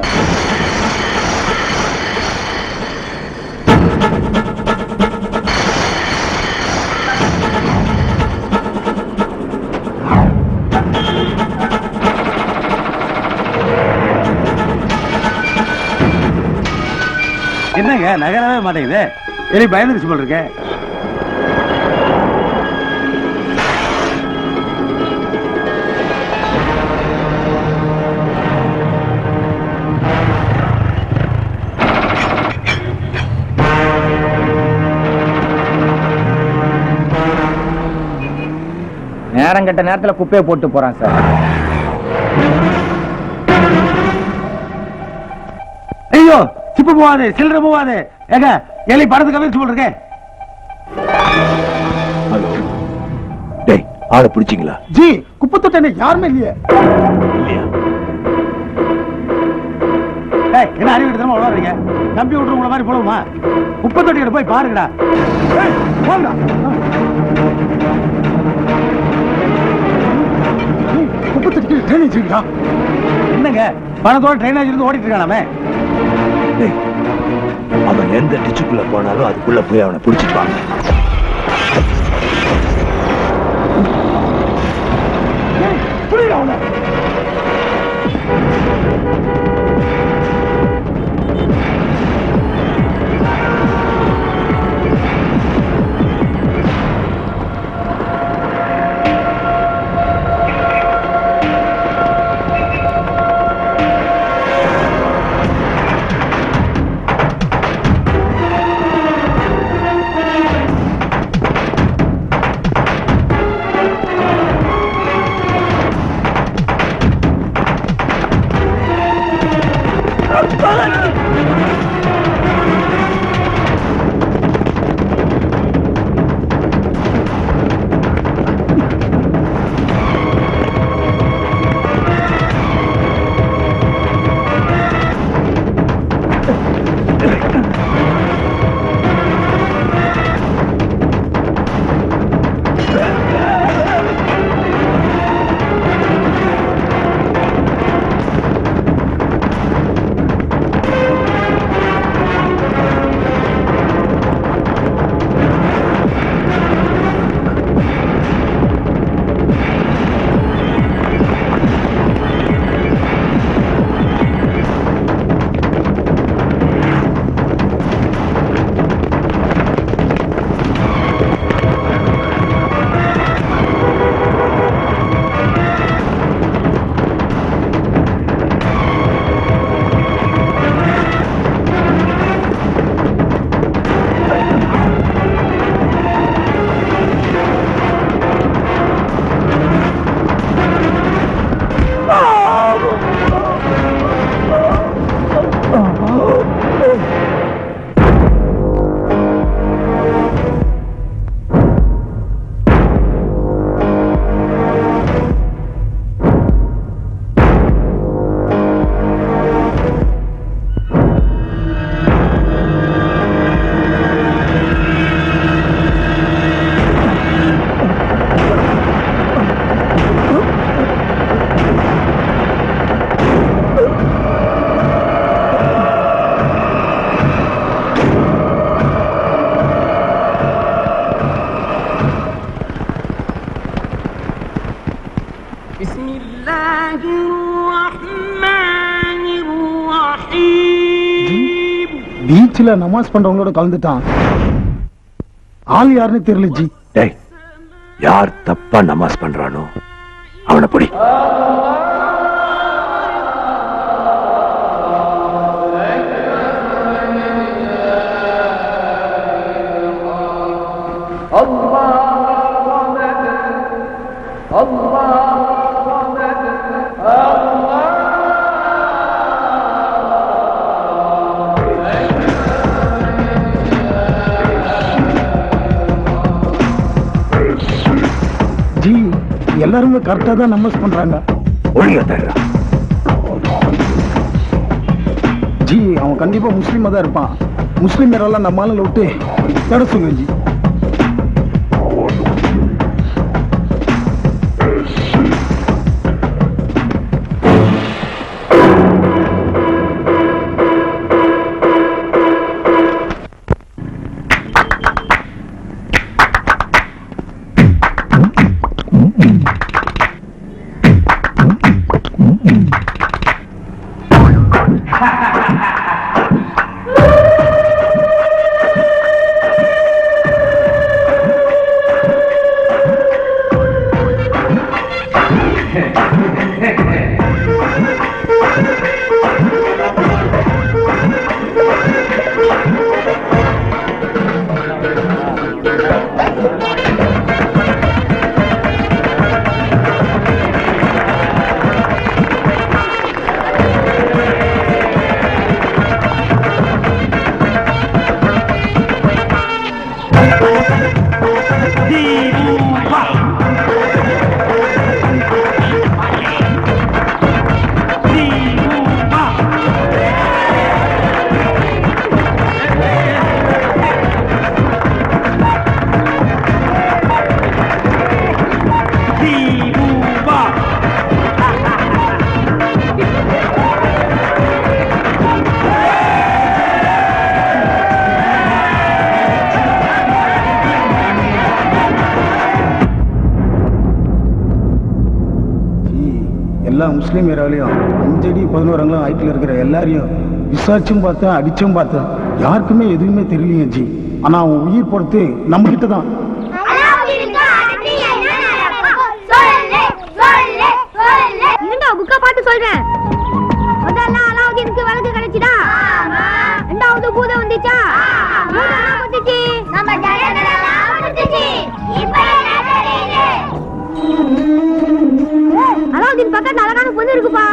என்னங்க நகரவே மாட்டேங்குது? எலி பயந்துருச்சு போல் இருக்க. நேரம் கட்ட நேரத்துல குப்பையை போட்டு போறான் சார். ஐயோ, சிப்பு போவாது, சில்லறை போவாது. ஏங்க எலி படத்து கவிழ்ச்சி போல் இருக்கேன். ஹலோ, டேய் ஆளை பிடிச்சிங்களா? ஜி, குப்பை தொட்டே யாருமே இல்லையே. இல்லையா? என்ன அறிவு கிட்ட விளாடுறீங்க? கம்ப்யூட்டர் உங்களை மாதிரி போடுமா? குப்பை தொட்டிக்கிட்ட போய் பாருங்கடா. குப்பை தொட்டி ட்ரைனேஜ் இருக்கா? என்னங்க பணத்தோட ட்ரைனேஜ் இருந்து ஓடிட்டு இருக்கானே. அவன் எந்த டிச்சுக்குள்ள போனாலும் அதுக்குள்ள போய் அவனை பிடிச்சிப்பாங்க. புரியல அவனை. பீச்ல நமாஸ் பண்றவங்களோட கலந்துட்டான். ஆள் யாருன்னு தெரியல ஜி. டேய், யார் தப்பா நமாஸ் பண்றானோ அவனை பிடி. ஜி எல்லாருமே கரெக்டா தான் நமாஸ் பண்றாங்க. ஒழுங்கா தர்றா. ஜி அவன் கண்டிப்பா முஸ்லீமா தான் இருப்பான். முஸ்லீம் யாரெல்லாம் நம்ம ஆளுங்களை விட்டு தட சொல்லுங்க ஜி. எல்லா முஸ்லீம் ஏரியாவிலையும் 5 அடி 11 அங்குலம் ஹைட்ல இருக்கிற எல்லாரையும் விசாரிச்சும் பார்த்தேன், அடிச்சும் பார்த்தேன். யாருக்குமே எதுவுமே தெரியலையே ஜி. ஆனா அவன் உயிர் பொறுத்து நம்ம கிட்ட தான். பாட்டு சொல்றேன். முதல்ல அலாவுதீனுக்கு வழக்கு கிடைச்சுதா? ரெண்டாவது பூதம் வந்துச்சா? வந்துச்சு. நம்ம ஜனங்களெல்லாம் வந்துச்சு. இப்போ அலாவுதீன் பக்கத்துல அழகான பொண்ணு இருக்குப்பா.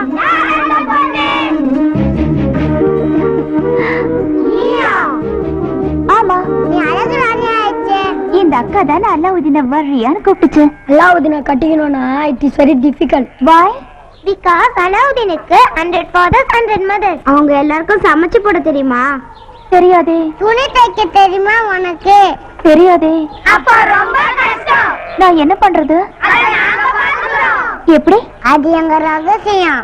ஆமா, நீ அழகு ராணி ஆயிடுச்சு. இந்த அக்கா தானே அலாவுதீனை வர்றியான்னு கூப்பிட்டுச்சு. அலாவுதீனை கட்டிக்கணும்னா it is very difficult. Why? Because அலாவுதீனுக்கு 100 fathers 100 mothers. அவங்க எல்லாருக்கும் சமைச்சு போட தெரியுமா? தெரியாதே. துணி தைக்க தெரியுமா உனக்கு? தெரியாதே. அப்ப ரொம்ப கஷ்டம். நான் என்ன பண்றது? அத நாங்க பாத்துறோம். எப்படி? அது எங்க ரகசியம்.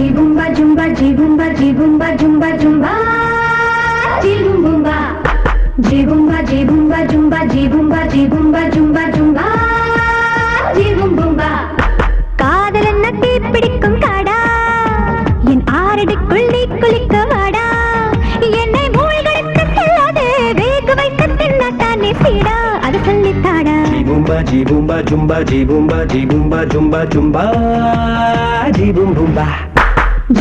Jibumba jumba jibumba jibumba jumba jumba jibum bumba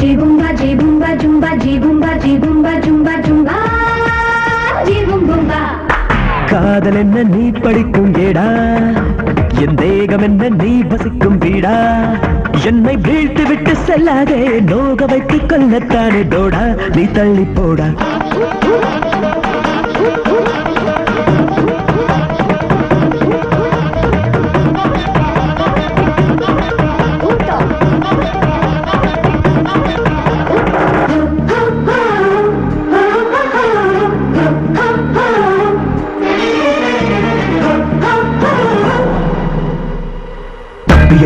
jibumba jibumba jumba jibumba jibumba jumba jumba jibum bumba காதல் என்ன நீ படிக்கும் ஏடா என் தேகம் என்ன நீ வசிக்கும் வீடா என்னை வீழ்த்து விட்டு செல்லாதே, நோக வைத்து கொல்லத்தானே டோடா, நீ தள்ளி போடா.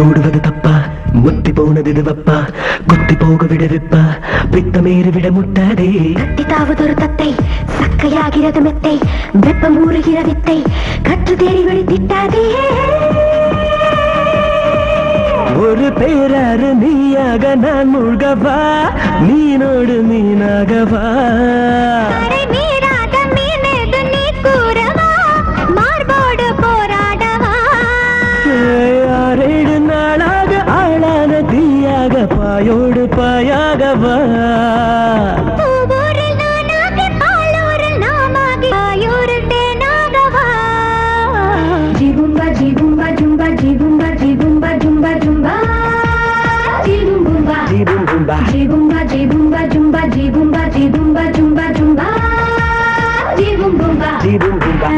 ஓடுவது தப்பா, முத்தி போனது இது வப்பா, குத்தி போக விட வெப்பா, பித்தமேறி விட முட்டாதே. கட்டி தாவதொரு தத்தை, சக்கையாகிறது மெத்தை, வெப்பம் ஊறுகிற வித்தை, கற்று தேடி வழி திட்டாதே. ஒரு பேராறு நீயாக நான் மூழ்கவா, மீனோடு மீனாகவா. ஆறேழு நாளாக ஆளான தீயாக பாயோடு பாயாகவா. ஜிபும்பா ஜிபும்பா ஜும்பா ஜிபும்பா ஜிபும்பா ஜும்பா ஜும்பா ஜிபும்பா ஜிபும்பா ஜிபும்பா ஜிபும்பா ஜும்பா ஜிபும்பா ஜிபும்பா ஜும்பா ஜும்பா ஜிபும்பா ஜிபும்பா.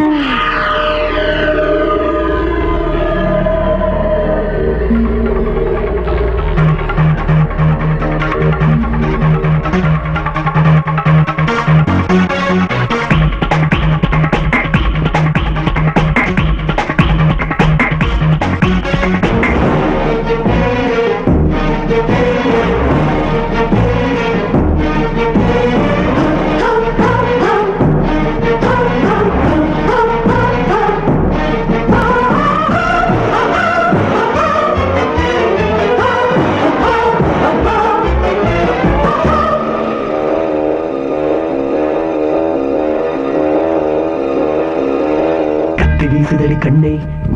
வீசுதடி கண்ணே,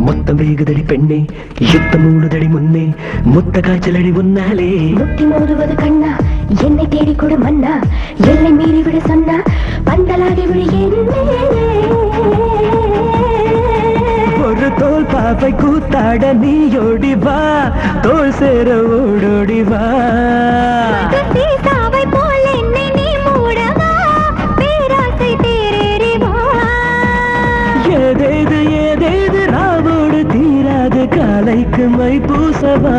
மொத்தம் வேகுதடி பெண்ணே, யுத்தம் மூடுதடி முன்னே, முத்த காய்ச்சலடி முன்னாலே. முட்டி மோதுவது கண்ணா, என்னை தேடி கொடு மன்னா, எல்லை மீறி விட சொன்னா, பந்தலாகி விழி. ஒரு தோல் பாப்பை கூத்தாட நீ ஓடி வா, தோல் சேர ஓடோடி வா. போல் என்னை நீ மூடவா, பேராசை தேரேறி வா. ஏதேது ஏதேது ராவோடு தீராது, காலைக்கு மை பூசவா.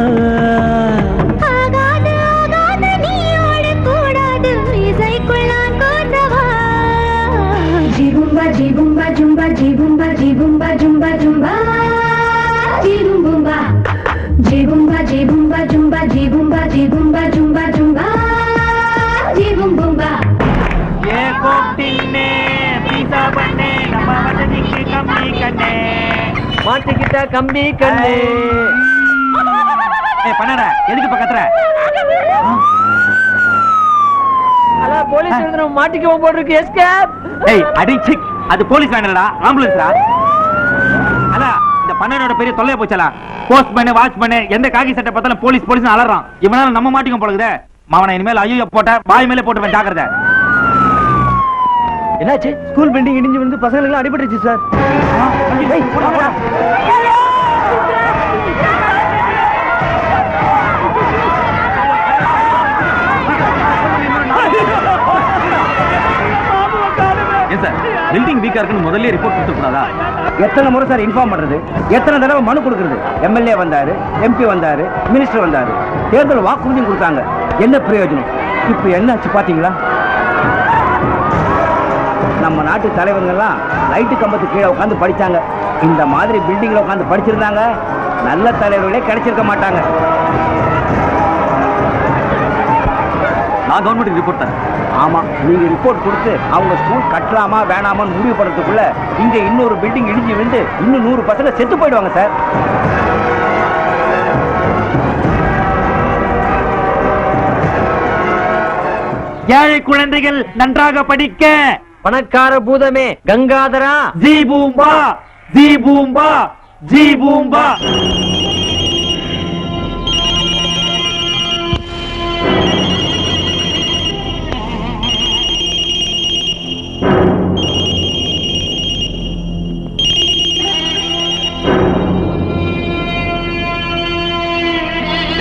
ஆகாது ஆகாது நீயோடு கூடாது, மீசைக்குள்ளான் கூசவா. ஜிபும்பா ஜிபும்பா ஜும்பா ஜிபும்பா ஜிபும்பா ஜும்பா ஜும்பா ஜிபும்பா ஜிபும்பா ஜிபும்பா ஜும்பா ஜிபும்பா ஜிபும்பா ஜும்பா ஜும்பா ஜிபும்பா. ஏ கோட்டின்னே பீசா பண்ணே, நம்ம வசதிக்கு கம்பி கண்ணே, மாட்டிக்கிட்ட கம்பி கண்ணே. பண்ணடா, எதுக்கு இப்ப கத்துற? அதான் போலீஸ் வந்து நம்ம மாட்டிக்குவோம் போட்டுருக்கு. எஸ்கேப். ஏய் அடிச்சி, அது போலீஸ் வேண்டலடா, ஆம்புலன்ஸ்டா. அதான் இந்த பண்ணனோட பெரிய தொல்லைய போச்சலா. போஸ்ட் பண்ணு, வாட்ச் பண்ணு, எந்த காக்கி சட்டை பார்த்தாலும் போலீஸ் போலீஸ் அலறான். இவனால நம்ம மாட்டிக்கும் போலகுதே. மாவன இனிமேல் ஐயோ போட்ட வாய் மேலே போட்டு ஜாக்கிரதை. என்னாச்சு? ஸ்கூல் பில்டிங் இடிஞ்சு வந்து பசங்களுக்கு அடிபட்டுருச்சு சார். பில்டிங் வீக்கா இருக்குன்னு முதல்ல ரிப்போர்ட் கொடுத்துக்கூடாதா? எத்தனை முறை சார் இன்ஃபார்ம் பண்றது, எத்தனை தடவை மனு கொடுக்கறது? எம்எல்ஏ வந்தாரு, எம்பி வந்தாரு, மினிஸ்டர் வந்தாரு, தேர்தல் வாக்குறுதியும் கொடுத்தாங்க. என்ன பிரயோஜனம்? இப்ப என்னாச்சு பாத்தீங்களா? நம்ம நாட்டு தலைவர்கள்லாம் லைட்டு கம்பத்துக்கு கீழே உட்காந்து படிச்சாங்க. இந்த மாதிரி பில்டிங்ல உட்காந்து படிச்சிருந்தாங்க, நல்ல தலைவர்களே கிடைச்சிருக்க மாட்டாங்க. நான் கவர்மெண்ட் ரிப்போர்ட் தரேன். ஆமா, நீங்க ரிப்போர்ட் கொடுத்து அவங்க ஸ்கூல் கட்டலாமா வேணாமான்னு முடிவு பண்றதுக்குள்ள இங்க இன்னொரு பில்டிங் இடிஞ்சு விழுந்து இன்னும் 100 பசங்க செத்து போயிடுவாங்க சார். ஏழை குழந்தைகள் நன்றாக படிக்க. பணக்கார பூதமே கங்காதரா, ஜி பூம்பா ஜி பூம்பா ஜி பூம்பா.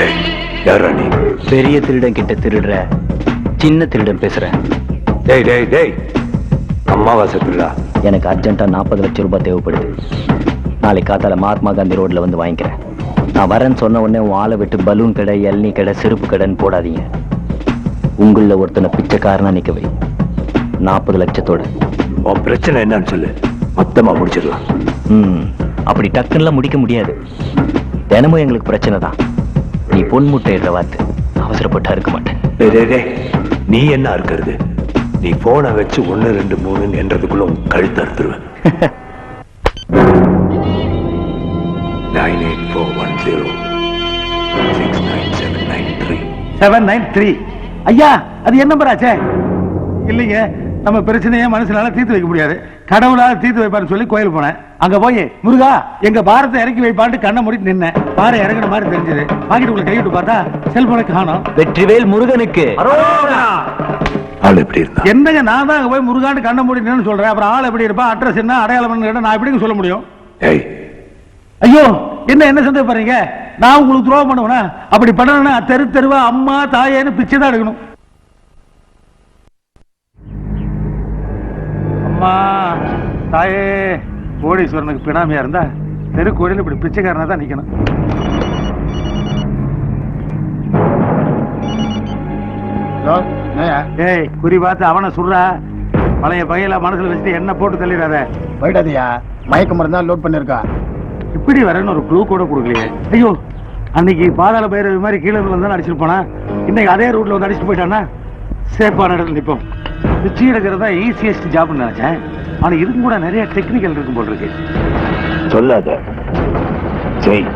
Hey. பெரிய திருடன் கிட்ட திருடுற சின்ன திருடன் பேசுறேன். டேய் டேய் டேய், அம்மாவாசை திருடா. எனக்கு அர்ஜென்ட்டா 40 லட்சம் ரூபாய் தேவைப்படுது. நாளைக்கு காத்தால மகாத்மா காந்தி ரோட்ல வந்து வாங்கிக்கிறேன். நான் வரேன்னு சொன்ன உடனே உன் ஆளை விட்டு பலூன் கடை, இளநீ கடை, செருப்பு கடைன்னு போடாதீங்க. உங்கள ஒருத்தனை பிச்சைக்காரனா நிக்க வை. 40 லட்சத்தோட. உன் பிரச்சனை என்னன்னு சொல்லு, மொத்தமா முடிச்சிடலாம். அப்படி டக்குன்னு முடிக்க முடியாது. தினமும் எங்களுக்கு பிரச்சனை தான். நீ பொன் முட்டை இடுற வார்த்தை அவசரப்பட்டா இருக்க மாட்டேன். டேய் டேய் டேய், நீ என்ன இருக்கிறது? நீ போனை வச்சு 1 2 3 என்றதுக்குள்ள உன் கழுத்து அறுத்துருவேன். 793. ஐயா, அது என்ன நம்பர் ஆச்சே? இல்லைங்க, நம்ம பிரச்சனையே மனசுனால தீர்த்து வைக்க முடியாது. கடவுளால தீர்த்து வைப்பான்னு சொல்லி கோயில் போனேன். அங்க போய் முருகா எங்க பாரத்தை இறக்கி வைப்பான்ட்டு கண்ணை மூடி நின்னேன். பாறை இறங்குற மாதிரி தெரிஞ்சது. பாக்கெட்டுக்குள்ள கை விட்டு பார்த்தா செல்போனை காணோம். வெற்றிவேல் முருகனுக்கு. ஆள் எப்படி இருந்தா? என்னங்க, நான் தான் அங்க போய் முருகான்னு கண்ணை மூடி நின்னு சொல்றேன். அப்புறம் ஆள் எப்படி இருப்பா, அட்ரஸ் என்ன, அடையாளம் என்ன, நான் எப்படிங்க சொல்ல முடியும்? ஏய், ஐயோ, என்ன சந்தேகப்படுறீங்க? நான் உங்களுக்கு துரோகம் பண்ணுவேனா? அப்படி பண்ணணும்னா தெரு தெருவா அம்மா தாயேன்னு பிச்சை தான் எடுக்கணும். அம்மா தாயே, கோடீஸ்வரனுக்கு பினாமியா இருந்தா தெரு கோடியில் இப்படி பிச்சைக்காரனா தான் நிக்கணும். ஏய், குறி பார்த்து அவனை சுடுறா. பழைய பகையில மனசுல வச்சுட்டு என்ன போட்டு தள்ளிடாத. போயிடாதியா, மயக்க மருந்தா லோட் பண்ணிருக்கா. இப்படி வரேன்னு ஒரு க்ளூ கூட கொடுக்கலையே. ஐயோ, அன்னைக்கு பாதாள பைரவி மாதிரி கீழே இருந்து வந்தா அடிச்சுட்டு போனா, இன்னைக்கு அதே ரூட்ல வந்து அடிச்சுட்டு போயிட்டானா சேஃபான இடத்துல நிற்போம். பிச்சை எடுக்கிறது தான் ஈஸியஸ்ட் ஜாப்னு நினைச்சேன். ஆனா இதுக்கும் கூட நிறைய டெக்னிக்கல் இருக்கும் போல் இருக்கு. சொல்லாத. ஜெய்,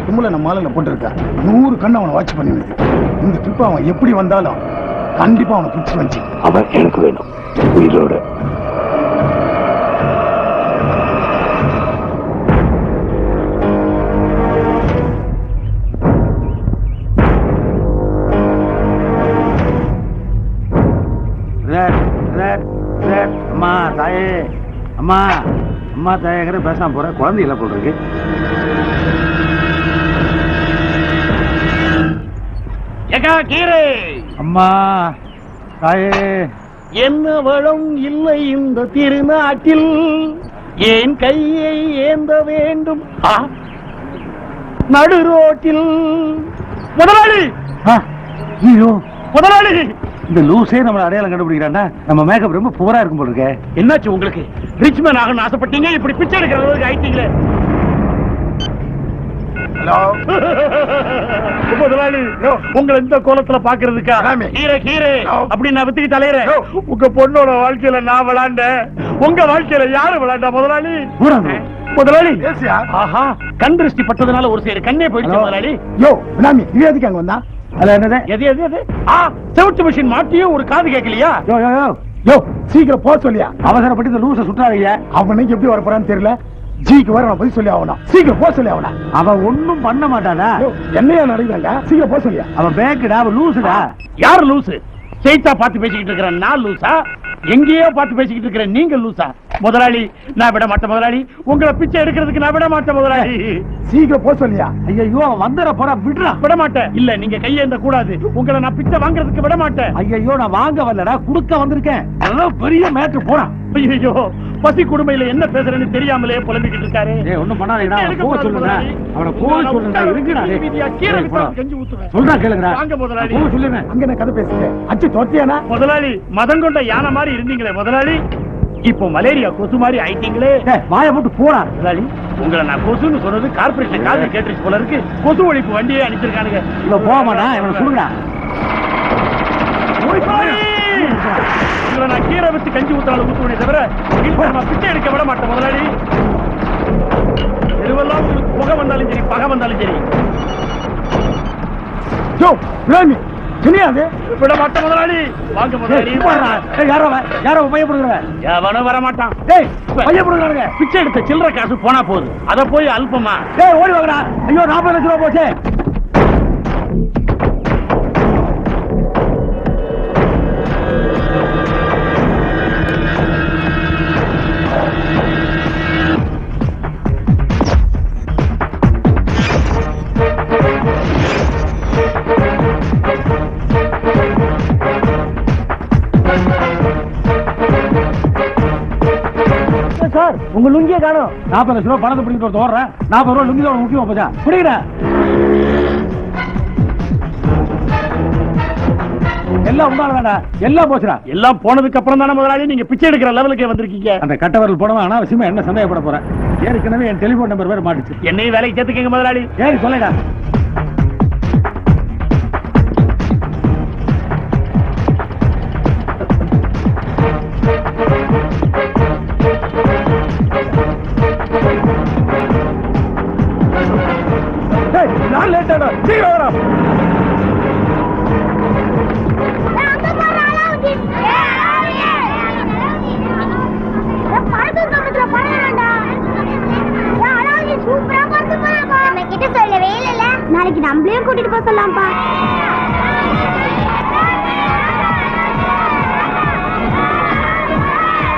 கும்பல நம்ம ஆளுல போட்டிருக்கா. 100 கண்ணு அவனை வாட்ச் பண்ணி விடுது. இந்த ட்ரிப் அவன் எப்படி வந்தாலும் கண்டிப்பா அவனை பிடிச்சி வச்சு. அவன் எனக்கு வேணும் உயிரோட. அம்மா தாயே, அம்மா அம்மா தாயங்கிற பேசாம போற. குழந்தை இல்ல போல் இருக்கு. அம்மா தாயே, என்ன வளம் இல்லை இந்த திருநாட்டில், ஏன் கையை ஏந்த வேண்டும் நடு ரோட்டில். முதலாளி, ஐயோ முதலாளி, இந்த லூசே நம்மள அடையாளம் கண்டுபிடிக்கிறான்னா நம்ம மேக்கப் ரொம்ப புவரா இருக்கும் போல இருக்கு. என்னாச்சு உங்களுக்கு? ரிச்மேன் ஆகணும்னு ஆசைப்பட்டீங்க, இப்படி பிச்சை எடுக்கிற அளவுக்கு ஆயிட்டீங்களே. ஹலோ முதலாளி, உங்களை இந்த கோலத்துல பாக்குறதுக்கா கீரை அப்படி நான் வித்துக்கு தலையிறேன். உங்க பொண்ணோட வாழ்க்கையில நான் விளையாண்டேன், உங்க வாழ்க்கையில யாரு விளையாண்டா முதலாளி? முதலாளி, ஆஹா, கண் திருஷ்டி பட்டதுனால ஒரு சேரு கண்ணே போயிடுச்சு முதலாளி. யோ பினாமி, இது எதுக்கு அங்க வந்தா? செவுட்டு மிஷின் மாட்டியும் ஒரு காது கேட்கலையா? யோ சீக்கிரம் போக சொல்லியா. அவசரப்பட்டு இந்த லூச சுட்டாதீங்க. அவனுக்கு எப்படி வர போறான்னு தெரியல. ஜிக்கு வர நான் போய் சொல்லி ஆகணும். சீக்கிரம் போக சொல்லி ஆகணும். அவன் ஒண்ணும் பண்ண மாட்டானா? என்னையா நடக்குதாங்க? சீக்கிரம் போக சொல்லியா. அவன் பேக்குடா, அவன் லூசுடா. யாரு லூசு? செய்தா பார்த்து பேசிக்கிட்டு இருக்கிறேன் நான் லூசா? எங்கேயோ பார்த்து பேசிக்கிட்டு இருக்கிறேன் நீங்க லூசா? முதலாளி, நான் விட மாட்டேன் முதலாளி. உங்களை பிச்சை எடுக்கிறதுக்கு நான் விட மாட்டேன் முதலாளி. சீக்கிரம் போக சொல்லியா. ஐயோ, அவன் வந்துட போறா, விடுறா. விட மாட்டேன். இல்ல, நீங்க கையேந்த கூடாது. உங்களை நான் பிச்சை வாங்குறதுக்கு விட மாட்டேன். ஐயோ, நான் வாங்க வரலடா, குடுக்க வந்திருக்கேன். அதெல்லாம் பெரிய மேட்டர். போறான். ஐயோ, பசி கொடுமையில என்ன பேசுறேன்னு தெரியாமலே புலம்பிக்கிட்டு இருக்காரு. ஒண்ணும் பண்ணாதீங்கடா, போக சொல்லுங்க. அவனை போக சொல்லுங்க. இருக்குடா, சொல்றா கேளுங்கடா. வாங்க முதலாளி, போக சொல்லுங்க. அங்க நான் கதை பேசிட்டேன். அச்சு தோத்தியானா? முதலாளி, மதம் கொண்ட யானை மாதிரி இருந்தீங்களே முதலாளி, இப்போ மலேரியா கொசு மாதிரி ஆயிட்டீங்களே. வாயை போட்டு போறா. முதலாளி, உங்களை நான் கொசுன்னு சொன்னது கார்பரேஷன் காது கேட்டுச்சு போல இருக்கு. கொசு ஒழிப்பு வண்டியே அனுப்பிச்சிருக்கானுங்க. இவன் போக மாட்டா, இவனை சொல்லுடா. உங்களை நான் கீரை வச்சு கஞ்சி ஊத்தாலும் ஊத்துவனே தவிர நான் பிச்சை எடுக்க விட மாட்டேன் முதலாளி. எதுவெல்லாம் உங்களுக்கு புகை வந்தாலும் சரி, பகை வந்தாலும் சரி. விட மாட்டேன் முதலாளி. வாங்க முதலாளி. யாரோ பயப்படுகிறவன் எவனும் வர மாட்டான். பயப்படுகிறாங்க. பிச்சை எடுத்த சில்லற காசு போனா போகுது, அத போய் அல்பமா ஓடி வாங்கடா. ஐயோ, 40 லட்சம் ரூபாய் போச்சே. உங்க லுங்கிய காணும். 40 லட்சம் ரூபாய் பணத்தை பிடிக்கிட்டு ஒருத்தர் ஓடுறேன். 40 ரூபாய் லுங்கி தான் முக்கியம் போச்சா? பிடிக்கிறேன். எல்லாம் உண்டால வேண்டாம், எல்லாம் போச்சுடா. எல்லாம் போனதுக்கு அப்புறம் தானே முதலாளி நீங்க பிச்சை எடுக்கிற லெவலுக்கே வந்திருக்கீங்க. அந்த கட்டவரல் போனவன் அனாவசியமா என்ன சந்தேகப்பட போறேன். ஏற்கனவே என் டெலிபோன் நம்பர் வேற மாட்டுச்சு. என்னையும் வேலைக்கு சேர்த்துக்கங்க முதலாளி. ஏறி சொல்லேடா. நான் லேட்டாடா, சீக்கிரம் வாடா. நாளைக்கு நம்மளையும் கூட்டிட்டு போக சொல்லலாம்ப்பா.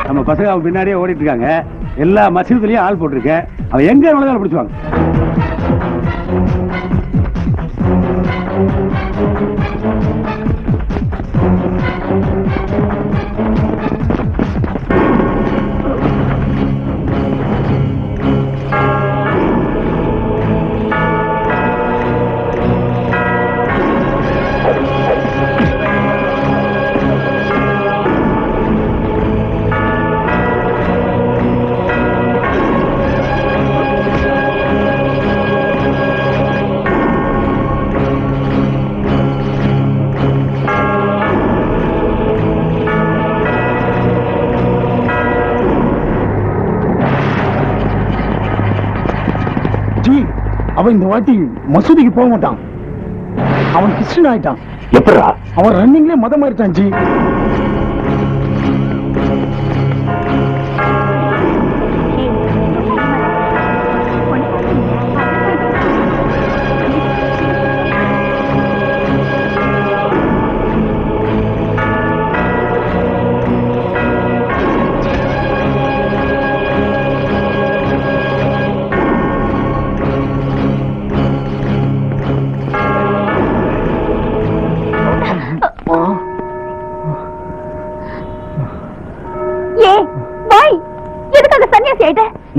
நம்ம பசங்க அவன் பின்னாடியே ஓடிட்டு இருக்காங்க. எல்லா மசீதுலயும் ஆள் போட்டிருக்கேன். அவன் எங்க வேணாலும் பிடிச்சுவாங்க. அவன் இந்த வாட்டி மசூதிக்கு போக மாட்டான். அவன் கிறிஸ்டின் ஆயிட்டான். எப்படா? அவன் ரன்னிங்ல மதம் மாறிட்டான் ஜி.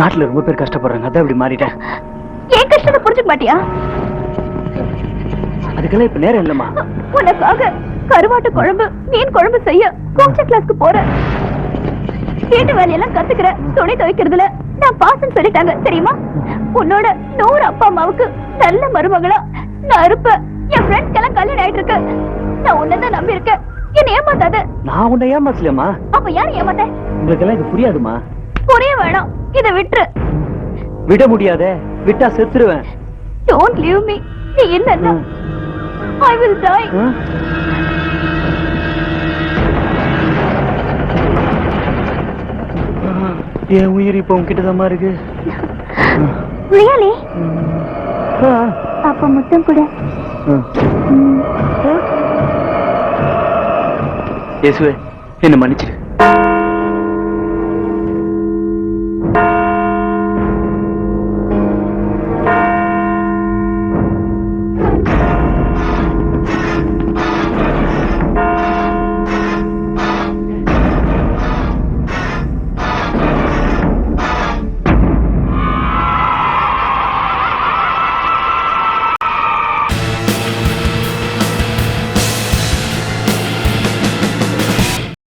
நாட்டுல ரொம்ப பேர் கஷ்டப்படுறாங்க, அதான் இப்படி மாறிட்டேன். ஏன் கஷ்டத்தை புரிஞ்சுக்க மாட்டியா? அதுக்கெல்லாம் இப்ப நேரம் இல்லம்மா. உனக்காக கருவாட்டு குழம்பு மீன் குழம்பு செய்ய கோச்சிங் கிளாஸ்க்கு போறேன். வீட்டு வேலையெல்லாம் கத்துக்கிற, துணி துவைக்கிறதுல நான் பாசம் சொல்லிட்டாங்க தெரியுமா? உன்னோட 100 அப்பா அம்மாவுக்கு நல்ல மருமகளா நான் இருப்பேன். என் ஃப்ரெண்ட்ஸ்க்கு எல்லாம் கல்யாணம் ஆயிட்டு இருக்கு. நான் உன்னதான் நம்பி இருக்கேன். என்ன ஏமாத்தாத. நான் உன்னை ஏமாத்தலையம்மா. அப்ப யார் ஏமாத்த? உங்களுக்கு எல்லாம் இது புரியாதுமா. புரிய வேணாம், இதை விட்டுரு. விட முடியாதே, விட்டா செத்துருவேன். Don't leave me. நீ இல்லன்னா I will die. என் உயிர் இப்ப உன்கிட்டதாம்மா இருக்கு. Really? அப்ப முத்தம் கூட. இயேசுவே, என்ன மன்னிச்சிடு.